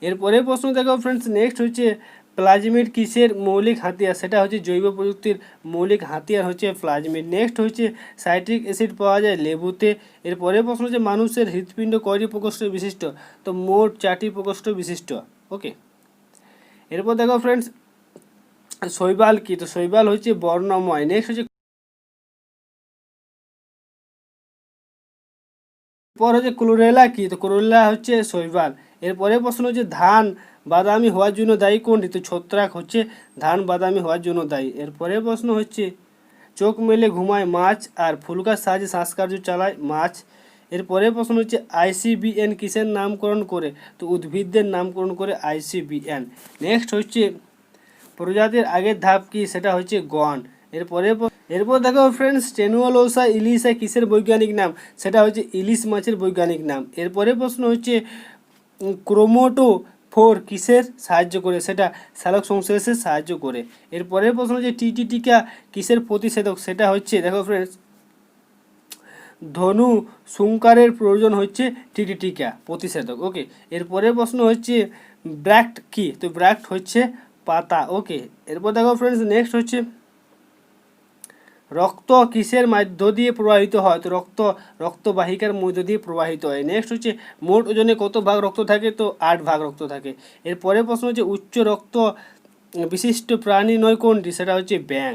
এরপরে প্রশ্ন দেখো ফ্রেন্ডস নেক্সট হচ্ছে প্লাজমিড কিসের মৌলিক হাতিয়ার, সেটা হচ্ছে জৈব প্রযুক্তির মৌলিক হাতিয়ার হচ্ছে প্লাজমিড। নেক্সট হচ্ছে সাইট্রিক অ্যাসিড পাওয়া যায় লেবুতে। এরপরে প্রশ্ন হচ্ছে মানুষের হৃৎপিণ্ড কয়টি প্রকোষ্ঠ বিশিষ্ট, তো মোট 4টি প্রকোষ্ঠ বিশিষ্ট। ওকে, এরপর দেখো ফ্রেন্ডস শৈবাল কি, তো শৈবাল হচ্ছে বর্ণময়। নেক্সট হচ্ছে ক্লোরেলা কি, তো ক্লোরেলা হচ্ছে শৈবাল। এরপরে প্রশ্ন হচ্ছে ধান বাদামি হওয়ার জন্য দায়ী কোনটি, তো ছত্রাক হচ্ছে ধান বাদামি হওয়ার জন্য দায়ী। এরপরে প্রশ্ন হচ্ছে চোখ মেলে ঘুমায় মাছ আর ফুলকার সাহায্যে শ্বাসকার্য চালায় মাছ। এরপরে প্রশ্ন হচ্ছে আইসিবিএন কিসের নামকরণ করে, তো উদ্ভিদদের নামকরণ করে আইসিবিএন। নেক্সট হচ্ছে প্রজাতির আগের ধাপ কি, সেটা হচ্ছে গণ। এরপর দেখো ফ্রেন্ডস টেনুয়ালোসা ইলিশা কিসের বৈজ্ঞানিক নাম, সেটা হচ্ছে ইলিশ মাছের বৈজ্ঞানিক নাম। এরপরে প্রশ্ন হচ্ছে ক্রোমোটোফোর কিসের সাহায্য করে, সেটা সালোক সংশ্লেষে সাহায্য করে। এরপরে প্রশ্ন হচ্ছে টিটি টিকা কিসের প্রতিষেধক, সেটা হচ্ছে দেখো ফ্রেন্ডস ধনু সংকারের প্রয়োজন হচ্ছে টিটি টিকা প্রতিষেধক। ওকে, এরপরে প্রশ্ন হচ্ছে ব্র্যাক্ট কি, তো ব্র্যাক্ট হচ্ছে পাতা। ওকে, এরপর দেখো ফ্রেন্ডস নেক্সট হচ্ছে রক্ত কিসের মধ্য দিয়ে প্রবাহিত হয়, তো রক্তবাহিকার মধ্য দিয়ে প্রবাহিত হয়। নেক্সট হচ্ছে মোট ওজনে কত ভাগ রক্ত থাকে, তো 8 ভাগ রক্ত থাকে। এরপরে প্রশ্ন হচ্ছে উচ্চ রক্ত বিশিষ্ট প্রাণী নয় কোনটি, সেটা হচ্ছে ব্যাঙ।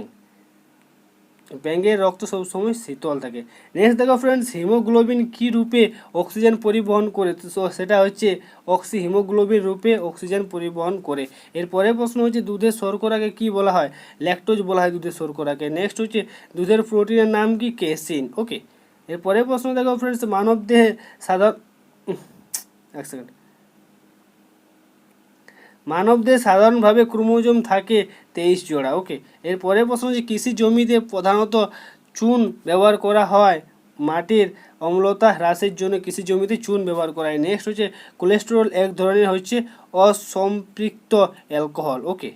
ব্যাঙের রক্ত সবসময় শীতল থাকে। নেক্সট দেখো ফ্রেন্ডস হিমোগ্লোবিন কি রূপে অক্সিজেন পরিবহন করে, তো সেটা হচ্ছে হিমোগ্লোবিন রূপে অক্সিজেন পরিবহন করে। এরপরে প্রশ্ন হচ্ছে দুধের শর্করাকে কি বলা হয়, ল্যাকটোজ বলা হয় দুধের শর্করাকে। নেক্সট হচ্ছে দুধের প্রোটিনের নাম কি, কেসিন। ওকে, এরপরে প্রশ্ন দেখো ফ্রেন্ডস মানবদেহে সাধারণভাবে ক্রোমোজোম থাকে 23 জোড়া। ওকে, এরপরে প্রশ্ন হচ্ছে কৃষি জমিতে প্রধানত চুন ব্যবহার করা হয় মাটির অম্লতা হ্রাসের জন্য কৃষি জমিতে চুন ব্যবহার করা হয়। নেক্সট হচ্ছে কোলেস্টেরল এক ধরনের হচ্ছে অসম্পৃক্ত অ্যালকোহল। ওকে,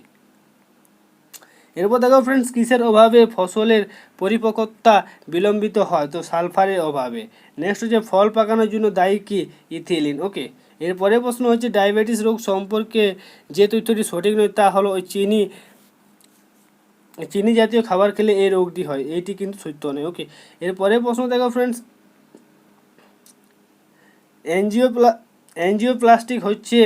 এরপর দেখো ফ্রেন্ডস কিসের অভাবে ফসলের পরিপক্বতা বিলম্বিত হয়, তো সালফারের অভাবে। নেক্সট হচ্ছে ফল পাকানোর জন্য দায়ী কি, ইথিলিন। ওকে, এরপরে প্রশ্ন হচ্ছে ডায়াবেটিস রোগ সম্পর্কে যে তথ্যটি সঠিক নয় তা হলো ওই চিনি জাতীয় খাবার খেলে এই রোগটি হয়, এইটি কিন্তু সত্য নয়। ওকে, এরপরে প্রশ্ন দেখো ফ্রেন্ডস অ্যাঞ্জিওপ্লাস্টিক হচ্ছে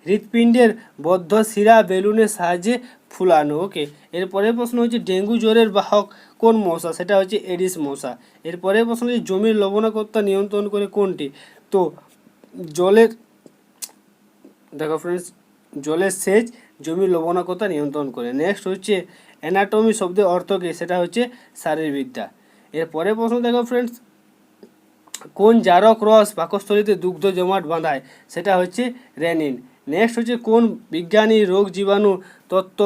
হৃৎপিণ্ডের বদ্ধ শিরা বেলুনের সাহায্যে ফুলানো। ওকে, এরপরে প্রশ্ন হচ্ছে ডেঙ্গু জ্বরের বাহক কোন মশা, সেটা হচ্ছে এডিস মশা। এরপরে প্রশ্ন হচ্ছে জমির লবণাক্ততা নিয়ন্ত্রণ করে কোনটি, তো জলের সেচ জমির লবণাক্ততা নিয়ন্ত্রণ করে। নেক্সট হচ্ছে অ্যানাটমি শব্দের অর্থ কী, সেটা হচ্ছে শারীরবিদ্যা। এরপরে প্রশ্ন দেখো ফ্রেন্ডস কোন জারক রস পাকস্থলীতে দুগ্ধ জমাট বাঁধায়, সেটা হচ্ছে রেনিন। নেক্সট হচ্ছে কোন বিজ্ঞানী রোগ জীবাণু তত্ত্ব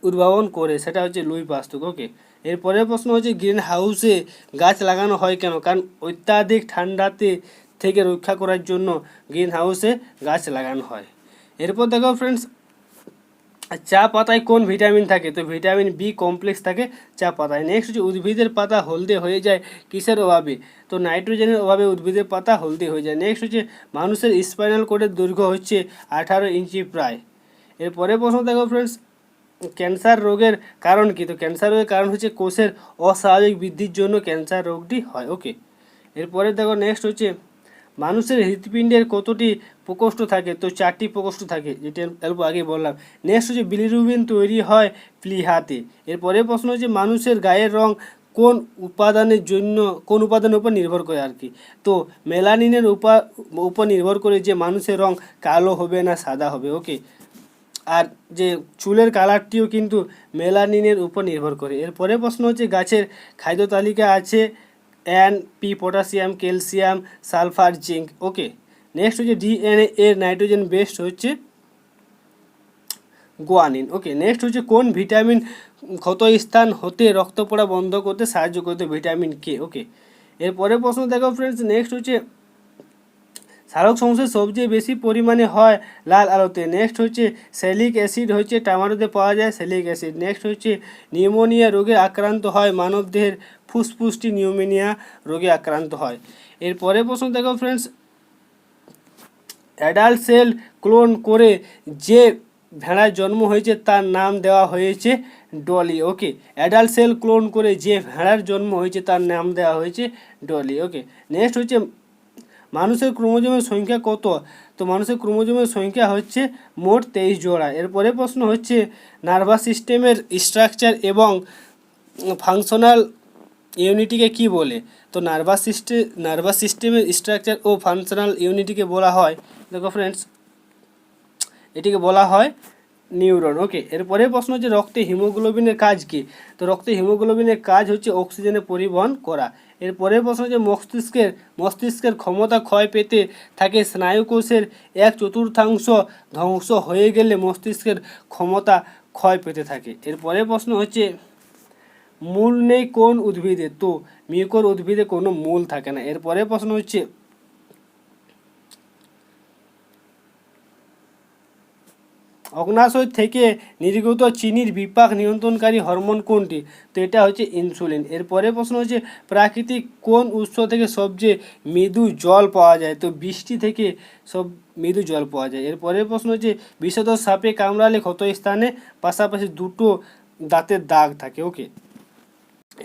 উদ্ভাবন করে, সেটা হচ্ছে লুই পাস্তুর। ওকে, এরপরে প্রশ্ন হচ্ছে গ্রিন হাউসে গাছ লাগানো হয় কেন, কারণ অত্যাধিক থেকে রক্ষা করার জন্য গ্রিন হাউসে গাছ লাগানো হয়। এরপর দেখো ফ্রেন্ডস, চা পাতায় কোন ভিটামিন থাকে? তো ভিটামিন বি কমপ্লেক্স থাকে চা পাতায়। নেক্সট হচ্ছে উদ্ভিদের পাতা হলদে হয়ে যায় কিসের অভাবে? তো নাইট্রোজেনের অভাবে উদ্ভিদের পাতা হলদে হয়ে যায়। নেক্সট হচ্ছে মানুষের স্পাইনাল কোডের দৈর্ঘ্য হচ্ছে 18 ইঞ্চি প্রায়। এরপরে প্রশ্ন দেখো ফ্রেন্ডস, ক্যান্সার রোগের কারণ কি? তো ক্যান্সার রোগের কারণ হচ্ছে কোষের অস্বাভাবিক বৃদ্ধির জন্য ক্যান্সার রোগটি হয়। ওকে, এরপরে দেখো নেক্সট হচ্ছে মানুষের হৃৎপিণ্ডের কতটি প্রকোষ্ঠ থাকে? তো 4টি প্রকোষ্ঠ থাকে, যেটা অল্প আগে বললাম। নেক্সট হচ্ছে বিলিরুবিন তৈরি হয় প্লীহাতে। এরপরে প্রশ্ন হচ্ছে মানুষের গায়ের রং কোন উপাদানের উপর নির্ভর করে আর কি? তো মেলানিনের উপর নির্ভর করে যে মানুষের রং কালো হবে না সাদা হবে। ওকে, আর যে চুলের কালারটিও কিন্তু মেলানিনের উপর নির্ভর করে। এরপরে প্রশ্ন হচ্ছে গাছের খাদ্য তালিকা আছে N, P, potassium, calcium, sulphur, zinc. Okay, next হচ্ছে ডিএনএ এর নাইট্রোজেন বেস্ট হচ্ছে গুয়ানিন। ওকে, নেক্সট হচ্ছে কোন ভিটামিন ক্ষতস্থান হতে রক্ত পড়া বন্ধ করতে সাহায্য করতে? Vitamin K. ওকে, এরপরে প্রশ্ন দেখো ফ্রেন্ডস, নেক্সট হচ্ছে সালোক সংশ্লেষ সবচেয়ে বেশি পরিমাণে হয় লাল আলোতে। নেক্সট হচ্ছে স্যালিক অ্যাসিড হচ্ছে টমেটোতে পাওয়া যায় স্যালিক অ্যাসিড। নেক্সট হচ্ছে নিউমোনিয়া রোগে আক্রান্ত হয় মানবদেহের ফুসফুসটি নিউমোনিয়া রোগে আক্রান্ত হয়। এরপরে প্রশ্ন দেখো ফ্রেন্ডস, অ্যাডাল্ট সেল ক্লোন করে যে ভেড়ার জন্ম হয়েছে তার নাম দেওয়া হয়েছে ডলি। ওকে, অ্যাডাল্ট সেল ক্লোন করে যে ভেড়ার জন্ম হয়েছে তার নাম দেওয়া হয়েছে ডলি। ওকে, নেক্সট হচ্ছে মানুষের ক্রোমোজোমের সংখ্যা কত? তো মানুষের ক্রোমোজোমের সংখ্যা হচ্ছে মোট 23 জোড়া। এরপরে প্রশ্ন হচ্ছে নার্ভাস সিস্টেমের স্ট্রাকচার এবং ফাংশনাল ইউনিটিকে কি বলে? তো নার্ভাস সিস্টেমের স্ট্রাকচার ও ফাংশনাল ইউনিটিকে বলা হয়, দেখো ফ্রেন্ডস, এটিকে বলা হয় নিউরন। ওকে, এরপরে প্রশ্ন হচ্ছে রক্তে হিমোগ্লোবিনের কাজ কি? তো রক্তে হিমোগ্লোবিনের কাজ হচ্ছে অক্সিজেনের পরিবহন করা। এরপরে প্রশ্ন হচ্ছে মস্তিষ্কের ক্ষমতা ক্ষয় পেতে থাকে স্নায়ুকোষের 1/4 ধ্বংস হয়ে গেলে মস্তিষ্কের ক্ষমতা ক্ষয় পেতে থাকে। এরপরে প্রশ্ন হচ্ছে মূল নেই কোন উদ্ভিদে? তো মিউকর উদ্ভিদে কোনো মূল থাকে না। এরপরে প্রশ্ন হচ্ছে অগ্নাশয় থেকে নির্গত চিনির বিপাক নিয়ন্ত্রণকারী হরমোন কোনটি? তো এটা হচ্ছে ইনসুলিন। এরপরে প্রশ্ন হচ্ছে প্রাকৃতিক কোন উৎস থেকে সবচেয়ে মৃদু জল পাওয়া যায়? তো বৃষ্টি থেকে সব মৃদু জল পাওয়া যায়। এরপরে প্রশ্ন হচ্ছে বিষধর সাপে কামড়ালে ক্ষত স্থানে পাশাপাশি দুটো দাঁতের দাগ থাকে। ওকে,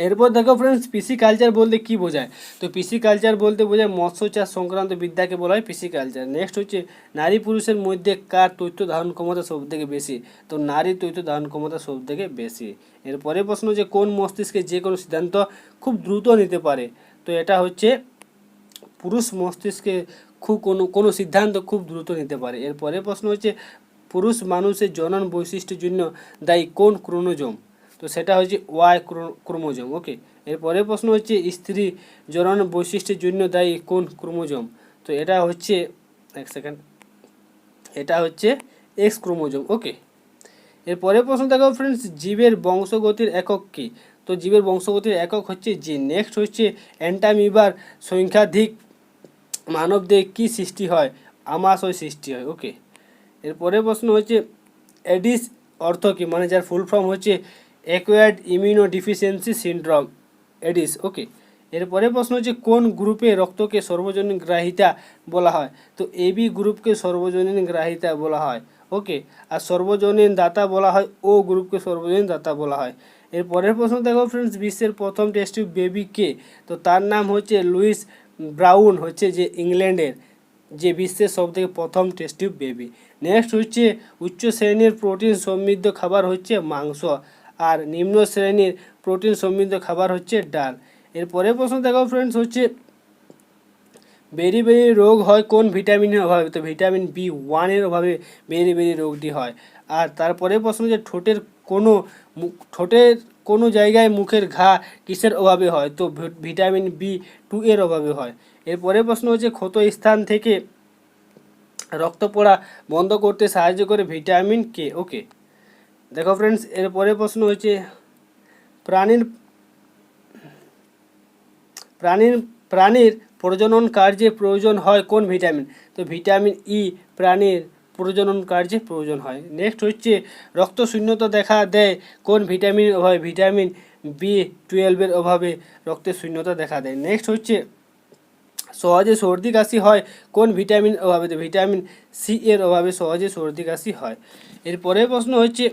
এরপর দেখো ফ্রেন্ডস, পিসিকালচার বলতে কি বোঝায়? তো পিসিকালচার বলতে বোঝায় মৎস্য চাষ সংক্রান্ত বিদ্যাকে বলা হয় পিসিকালচার। নেক্সট হচ্ছে নারী পুরুষের মধ্যে কার তথ্য ধারণ ক্ষমতা সব থেকে বেশি? তো নারীর তথ্য ধারণ ক্ষমতা সব থেকে বেশি। এরপরে প্রশ্ন হচ্ছে কোন মস্তিষ্কে যে কোনো সিদ্ধান্ত খুব দ্রুত নিতে পারে? তো এটা হচ্ছে পুরুষ মস্তিষ্কে কোনো সিদ্ধান্ত খুব দ্রুত নিতে পারে। এরপরে প্রশ্ন হচ্ছে পুরুষ মানুষের জনন বৈশিষ্ট্যের জন্য দায়ী কোন ক্রোমোজোম? তো সেটা হচ্ছে ওয়াই ক্রোমোজোম। ওকে, এরপরে প্রশ্ন হচ্ছে স্ত্রী জনন বৈশিষ্ট্যের জন্য দায়ী কোন ক্রোমোজোম? তো এটা হচ্ছে এটা হচ্ছে এক্স ক্রোমোজোম। ওকে, এরপরে প্রশ্ন দেখো ফ্রেন্ডস, জীবের বংশগতির একক কী? তো জীবের বংশগতির একক হচ্ছে জিন। নেক্সট হচ্ছে অ্যান্টামিবার সংখ্যাধিক মানবদেহে কী সৃষ্টি হয়? আমাশয় সৃষ্টি হয়। ওকে, এরপরে প্রশ্ন হচ্ছে এডিস অর্থ কী? মানে যার ফুল ফর্ম হচ্ছে acquired immuno deficiency syndrome, AIDS. Okay, এরপরে প্রশ্ন হচ্ছে কোন গ্রুপে রক্তকে সর্বজনীন গ্রাহিতা বলা হয়? তো এবি গ্রুপকে সর্বজনীন গ্রাহিতা বলা হয়। ওকে, আর সর্বজনীন দাতা বলা হয় ও গ্রুপকে সর্বজনীন দাতা বলা হয়। এর পরের প্রশ্ন দেখো ফ্রেন্ডস, বিশ্বের প্রথম টেস্ট টিউব বেবি কে? তো তার নাম হচ্ছে লুইস ব্রাউন, হচ্ছে যে ইংল্যান্ডের যে বিশ্বের সবথেকে প্রথম টেস্ট টিউব বেবি। নেক্সট হচ্ছে উচ্চ শ্রেণীর প্রোটিন সমৃদ্ধ খাবার হচ্ছে মাংস, আর নিম্ন শ্রেণীর প্রোটিন সমৃদ্ধ খাবার হচ্ছে ডাল। এরপরে প্রশ্ন দেখো ফ্রেন্ডস হচ্ছে বেরি রোগ হয় কোন ভিটামিনের অভাবে? তো ভিটামিন B1 অভাবে বেরি রোগটি হয়। আর তারপরে প্রশ্ন যে ঠোঁটের কোনো জায়গায় মুখের ঘা কিসের অভাবে হয়? তো ভিটামিন B2 অভাবে হয়। এরপরে প্রশ্ন হচ্ছে ক্ষত স্থান থেকে রক্ত পড়া বন্ধ করতে সাহায্য করে ভিটামিন কে। ওকে, দেখো ফ্রেন্ডস, এরপরে প্রশ্ন হচ্ছে প্রাণীর প্রাণীর প্রাণীর প্রজনন কার্যে প্রয়োজন হয় কোন ভিটামিন? তো ভিটামিন ই প্রাণীর প্রজনন কার্যে প্রয়োজন হয়। নেক্সট হচ্ছে রক্তশূন্যতা দেখা দেয় কোন ভিটামিনের অভাবে? ভিটামিন B12 অভাবে রক্তের শূন্যতা দেখা দেয়। নেক্সট হচ্ছে সহজে সর্দি কাশি হয় কোন ভিটামিন অভাবে? তো ভিটামিন সি এর অভাবে সহজে সর্দি কাশি হয়। এরপরে প্রশ্ন হচ্ছে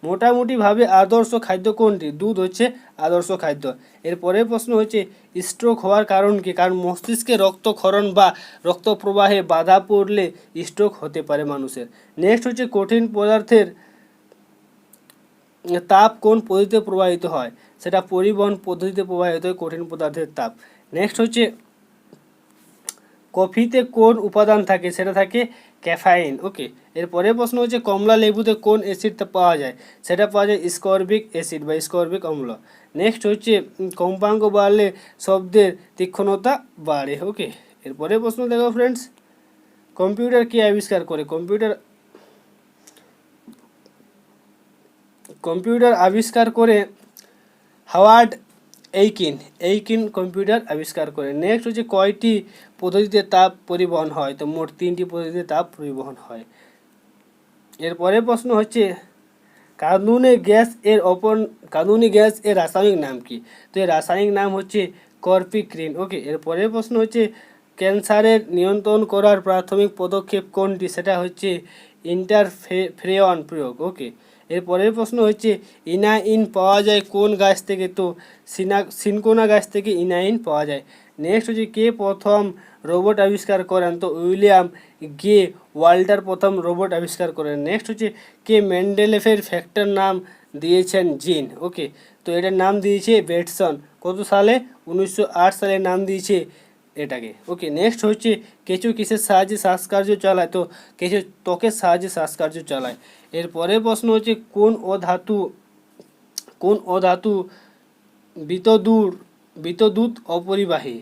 মোটামুটিভাবে আদর্শ খাদ্য কোনটি? দুধ হচ্ছে আদর্শ খাদ্য। এরপরে প্রশ্ন হচ্ছে স্ট্রোক হওয়ার কারণ কি? কারণ মস্তিষ্কে রক্তক্ষরণ বা রক্ত প্রবাহে বাধা পড়লে স্ট্রোক হতে পারে মানুষের। নেক্সট হচ্ছে কঠিন পদার্থের তাপ কোন পদ্ধতিতে প্রবাহিত হয়? সেটা পরিবহন পদ্ধতিতে প্রবাহিত হয় কঠিন পদার্থের তাপ। নেক্সট হচ্ছে কফিতে কোন উপাদান থাকে? সেটা থাকে ক্যাফাইন। ওকে, এরপরে প্রশ্ন হচ্ছে কমলা লেবুতে কোন অ্যাসিডটা পাওয়া যায়? সেটা পাওয়া যায় স্করবিক অ্যাসিড বা স্করবিক অম্ল। নেক্সট হচ্ছে কম্পাঙ্ক বাড়লে শব্দের তীক্ষ্ণতা বাড়ে। ওকে, এরপরে প্রশ্ন দেখো ফ্রেন্ডস, কম্পিউটার কে আবিষ্কার করে? কম্পিউটার আবিষ্কার করে হাওয়ার্ড এইকিন কম্পিউটার আবিষ্কার করে। নেক্সট হচ্ছে কয়টি পদ্ধতিতে তাপ পরিবহন হয়? তো মোট 3টি পদ্ধতিতে তাপ পরিবহন হয়। এরপরে প্রশ্ন হচ্ছে কাঁদুনি গ্যাস এর রাসায়নিক নাম কি? তো এর রাসায়নিক নাম হচ্ছে করপিক্রিন। ওকে, এরপরে প্রশ্ন হচ্ছে ক্যান্সারের নিয়ন্ত্রণ করার প্রাথমিক পদক্ষেপ কোনটি? সেটা হচ্ছে ইন্টারফেরন প্রয়োগ। ওকে, এরপরের প্রশ্ন হচ্ছে ইনাইন পাওয়া যায় কোন গাছ থেকে? তো সিনকোনা গাছ থেকে ইনাইন পাওয়া যায়। নেক্সট হচ্ছে কে প্রথম রোবট আবিষ্কার করেন? তো উইলিয়াম গে ওয়াল্টার প্রথম রোবট আবিষ্কার করেন। নেক্সট হচ্ছে কে মেন্ডেলেফের ফ্যাক্টর নাম দিয়েছেন জিন? ওকে, তো এটার নাম দিয়েছে বেটসন। কত সালে? 1908 সালে নাম দিয়েছে এটাকে। ওকে, নেক্সট হচ্ছে কেঁচো কিসের সাহায্যে শ্বাসকার্য চালায়? তো কেঁচো ত্বকের সাহায্যে শ্বাসকার্য চালায়। এরপরে প্রশ্ন হচ্ছে কোন অধাতু বিদ্যুৎ অপরিবাহী?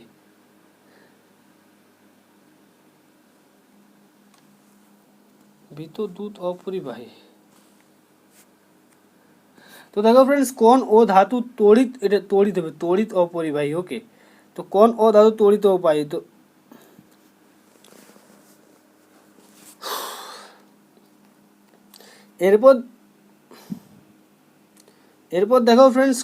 বিদ্যুৎ অপরিবাহী। তো দেখো ফ্রেন্ডস, কোন ও ধাতু তড়িৎ অপরিবাহী। ওকে, তো কোন ও ধাতু তড়িৎ অপরিবাহী? তো এরপর দেখো ফ্রেন্ডস,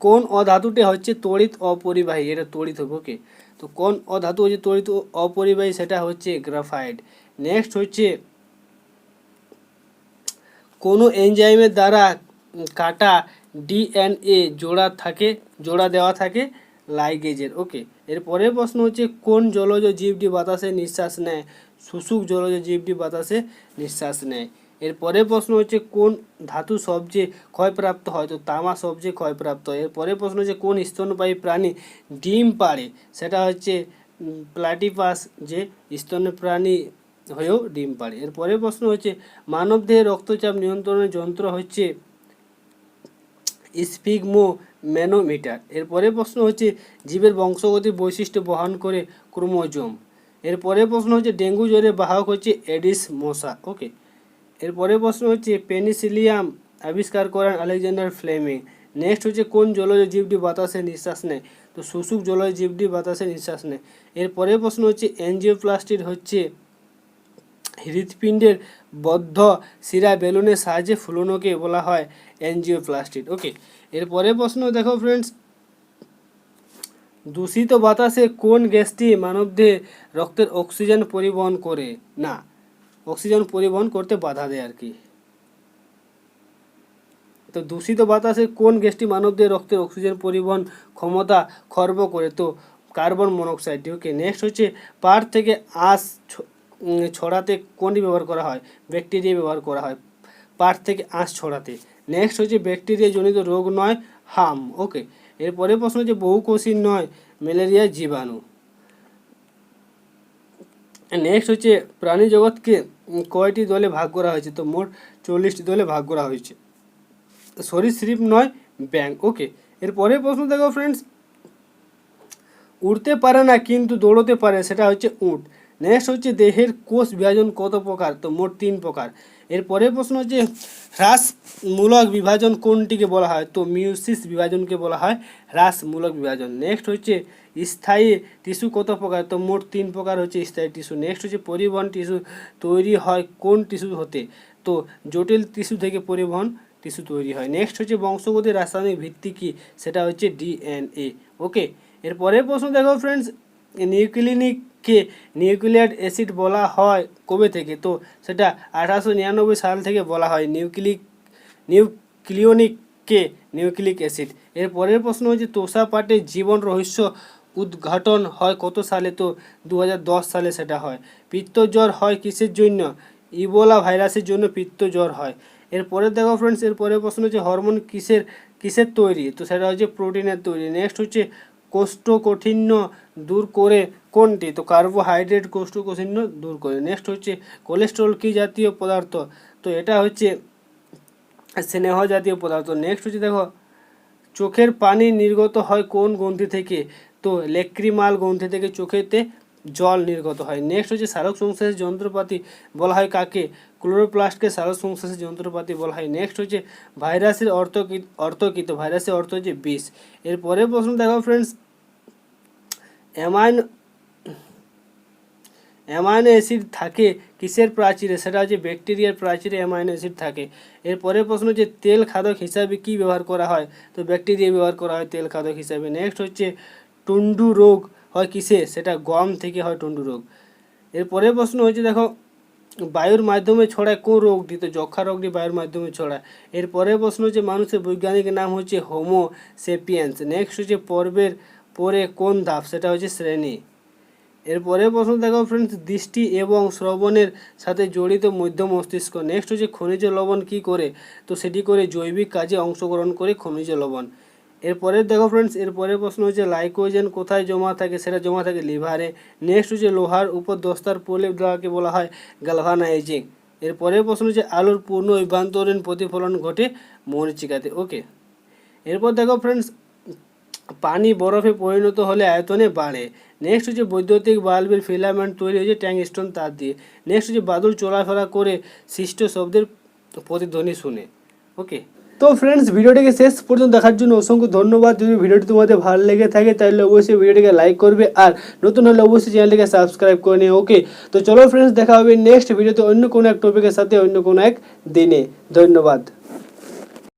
কোন অধাতুটি হচ্ছে তড়িৎ অপরিবাহী? এটা তড়িৎ হবে। ওকে, তো কোন অধাতু হচ্ছে তড়িৎ অপরিবাহী? সেটা হচ্ছে গ্রাফাইট। নেক্সট হচ্ছে কোনো এনজাইমের দ্বারা কাটা ডিএনএ জোড়া দেওয়া থাকে লাইগেজের। ওকে, এরপরে প্রশ্ন হচ্ছে কোন জলজ জীবটি বাতাসে নিঃশ্বাস নেয়? শুষ্ক জলজ জীবটি বাতাসে নিঃশ্বাস নেয়। এরপরে প্রশ্ন হচ্ছে কোন ধাতু সবচেয়ে ক্ষয়প্রাপ্ত হয়? তো তামা সবচেয়ে ক্ষয়প্রাপ্ত হয়। এরপরে প্রশ্ন হচ্ছে কোন স্তন্যপায়ী প্রাণী ডিম পাড়ে? সেটা হচ্ছে প্লাটিপাস, যে স্তন্যপায়ী প্রাণী হয়েও ডিম পাড়ে। এরপরে প্রশ্ন হচ্ছে মানবদেহে রক্তচাপ নিয়ন্ত্রণের যন্ত্র হচ্ছে স্ফিগমোম্যানোমিটার। এরপরে প্রশ্ন হচ্ছে জীবের বংশগতির বৈশিষ্ট্য বহন করে ক্রোমোজোম। এরপরে প্রশ্ন হচ্ছে ডেঙ্গু জ্বরের বাহক হচ্ছে এডিস মশা। ওকে, এরপরে প্রশ্ন হচ্ছে পেনিসিলিয়াম আবিষ্কার করেন আলেকজান্ডার ফ্লেমিং। নেক্সট হচ্ছে কোন জলজ জীবটি বাতাসে নিঃশ্বাস নেয়? তো শুষ্ক জলজ জীবটি বাতাসে নিঃশ্বাস নেয়। এরপরে প্রশ্ন হচ্ছে এনজিওপ্লাস্টির হচ্ছে হৃৎপিণ্ডের বদ্ধ শিরা বেলুনের সাহায্যে ফুলনোকে বলা হয় এনজিওপ্লাস্টি। ওকে, এরপরে প্রশ্ন দেখো ফ্রেন্ডস, দূষিত বাতাসে কোন গ্যাসটি মানবদেহে রক্তের অক্সিজেন পরিবহন করে না? অক্সিজেন পরিবহন করতে বাধা দেয় আর কি। তো দূষিত বাতাসে কোন গ্যাসটি মানবদেহে রক্তের অক্সিজেন পরিবহন ক্ষমতা খর্ব করে? তো কার্বন মনোক্সাইড। ওকে, নেক্সট হচ্ছে পাট থেকে আঁশ ছড়াতে কোনটি ব্যবহার করা হয়? ব্যাকটেরিয়া ব্যবহার করা হয় পাট থেকে আঁশ ছড়াতে। নেক্সট হচ্ছে ব্যাকটেরিয়া জনিত রোগ নয় হাম। ওকে, এরপরে প্রশ্ন হচ্ছে বহুকোষী নয় ম্যালেরিয়া জীবাণু। নেক্সট হচ্ছে প্রাণী জগৎকে কয়টি দলে ভাগ করা হয়েছে? তো মোট 40টি দলে ভাগ করা হয়েছে। সরীসৃপ নয় ব্যাঙ। ওকে, এরপরে প্রশ্ন দেখো ফ্রেন্ডস, উড়তে পারে না কিন্তু দৌড়তে পারে, সেটা হচ্ছে উট। নেক্সট হচ্ছে দেহের কোষ বিভাজন কত প্রকার, তো মোট 3 প্রকার। এরপরে প্রশ্ন হচ্ছে হ্রাসমূলক বিভাজন কোনটিকে বলা হয়, তো মিউসিস বিভাজনকে বলা হয় হ্রাসমূলক বিভাজন। নেক্সট হচ্ছে স্থায়ী টিস্যু কত প্রকার, তো মোট 3 প্রকার হচ্ছে স্থায়ী টিস্যু। নেক্সট হচ্ছে পরিবহন টিস্যু তৈরি হয় কোন টিস্যু হতে, তো জটিল টিস্যু থেকে পরিবহন টিস্যু তৈরি হয়। নেক্সট হচ্ছে বংশগতির রাসায়নিক ভিত্তি কী, সেটা হচ্ছে ডিএনএ। ওকে, এরপরে প্রশ্ন দেখো ফ্রেন্ডস, নিউক্লিনিককে নিউক্লিয়ার অ্যাসিড বলা হয় কবে থেকে, তো সেটা 1899 সাল থেকে বলা হয় নিউক্লিওনিককে নিউক্লিক অ্যাসিড। এর পরের প্রশ্ন হচ্ছে তোষা পাটের জীবন রহস্য উদ্ঘাটন হয় কত সালে, তো 2010 সালে সেটা হয়। পিত্তজ্বর হয় কিসের জন্য, ইবোলা ভাইরাসের জন্য পিত্তজ্বর হয়। এরপরে দেখো ফ্রেন্ডস, এরপরে প্রশ্ন হচ্ছে হরমোন কিসের তৈরি, তো সেটা হচ্ছে প্রোটিনের তৈরি। নেক্সট হচ্ছে কোষ্ঠকাঠিন্য দূর করে কোনটি, তো কার্বোহাইড্রেট কোষ্ঠকাঠিন্য দূর করে। নেক্সট হচ্ছে কোলেস্টেরল কী জাতীয় পদার্থ, তো এটা হচ্ছে স্নেহ জাতীয় পদার্থ। নেক্সট হচ্ছে দেখো চোখের পানি নির্গত হয় কোন গ্রন্থি থেকে, তো লেক্রিমাল গ্রন্থি থেকে চোখেতে জল নির্গত হয়। নেক্সট হচ্ছে সালোক সংশ্লেষের যন্ত্রপাতি বলা হয় কাকে, ক্লোরোপ্লাস্টকে সালোক সংশ্লেষের যন্ত্রপাতি বলা হয়। নেক্সট হচ্ছে ভাইরাসের অর্থ কী, তো ভাইরাসের অর্থ হচ্ছে বিষ। এরপরে প্রশ্ন দেখো ফ্রেন্ডস, অ্যামাইনো অ্যাসিড থাকে কিসের প্রাচীরে, সেটা হচ্ছে ব্যাকটেরিয়ার প্রাচীরে অ্যামাইনো অ্যাসিড থাকে। এরপরে প্রশ্ন হচ্ছে তেল খাদক হিসাবে কি ব্যবহার করা হয়, তো ব্যাকটেরিয়া ব্যবহার করা হয় তেল খাদক হিসাবে। নেক্সট হচ্ছে টুন্ডু রোগ হয় কিসে, সেটা গম থেকে হয় টুন্ডু রোগ। এরপরে প্রশ্ন হচ্ছে দেখো বায়ুর মাধ্যমে ছড়ায় কোন রোগটি, তো যক্ষা রোগটি বায়ুর মাধ্যমে ছড়ায়। এরপরে প্রশ্ন হচ্ছে মানুষের বৈজ্ঞানিক নাম হচ্ছে হোমো সেপিয়েন্স। নেক্সট হচ্ছে পর্বের পরে কোন ধাপ, সেটা হচ্ছে শ্রেণী। এরপরে প্রশ্ন দেখো ফ্রেন্ডস, দৃষ্টি এবং শ্রবণের সাথে জড়িত মধ্য মস্তিষ্ক। নেক্সট হচ্ছে খনিজ লবণ কি করে, তো সেটি করে জৈবিক কাজে অংশগ্রহণ করে খনিজ লবণ। এরপরে দেখো ফ্রেন্ডস, এরপরে প্রশ্ন হচ্ছে লাইকোজেন কোথায় জমা থাকে, সেটা জমা থাকে লিভারে। নেক্সট হচ্ছে লোহার উপর দস্তার প্রলেপ দেওয়াকে বলা হয় গ্যালভানাইজিং। এরপরে প্রশ্ন হচ্ছে আলোর পূর্ণ অভ্যন্তরীণ প্রতিফলন ঘটে মরীচিকাতে। ওকে, এরপর দেখো ফ্রেন্ডস, পানি বরফে পরিণত হলে আয়তনে বাড়ে। নেক্সট হচ্ছে বৈদ্যুতিক বাল্বের ফিলামেন্ট তৈরি হয়েছে ট্যাংস্টন তার দিয়ে। নেক্সট হচ্ছে বাদুড় চলাফেরা করে সৃষ্ট শব্দের প্রতিধ্বনি শুনে। ওকে, তো ফ্রেন্ডস ভিডিওটিকে শেষ পর্যন্ত দেখার জন্য অসংখ্য ধন্যবাদ। যদি ভিডিওটি তোমাদের ভালো লেগে থাকে তাহলে অবশ্যই ভিডিওটিকে লাইক করবে, আর নতুন হলে অবশ্যই চ্যানেলটিকে সাবস্ক্রাইব করে নিও। ওকে, তো চলো ফ্রেন্ডস দেখা হবে নেক্সট ভিডিওতে অন্য কোনো এক টপিকের সাথে অন্য কোনো এক দিনে। ধন্যবাদ।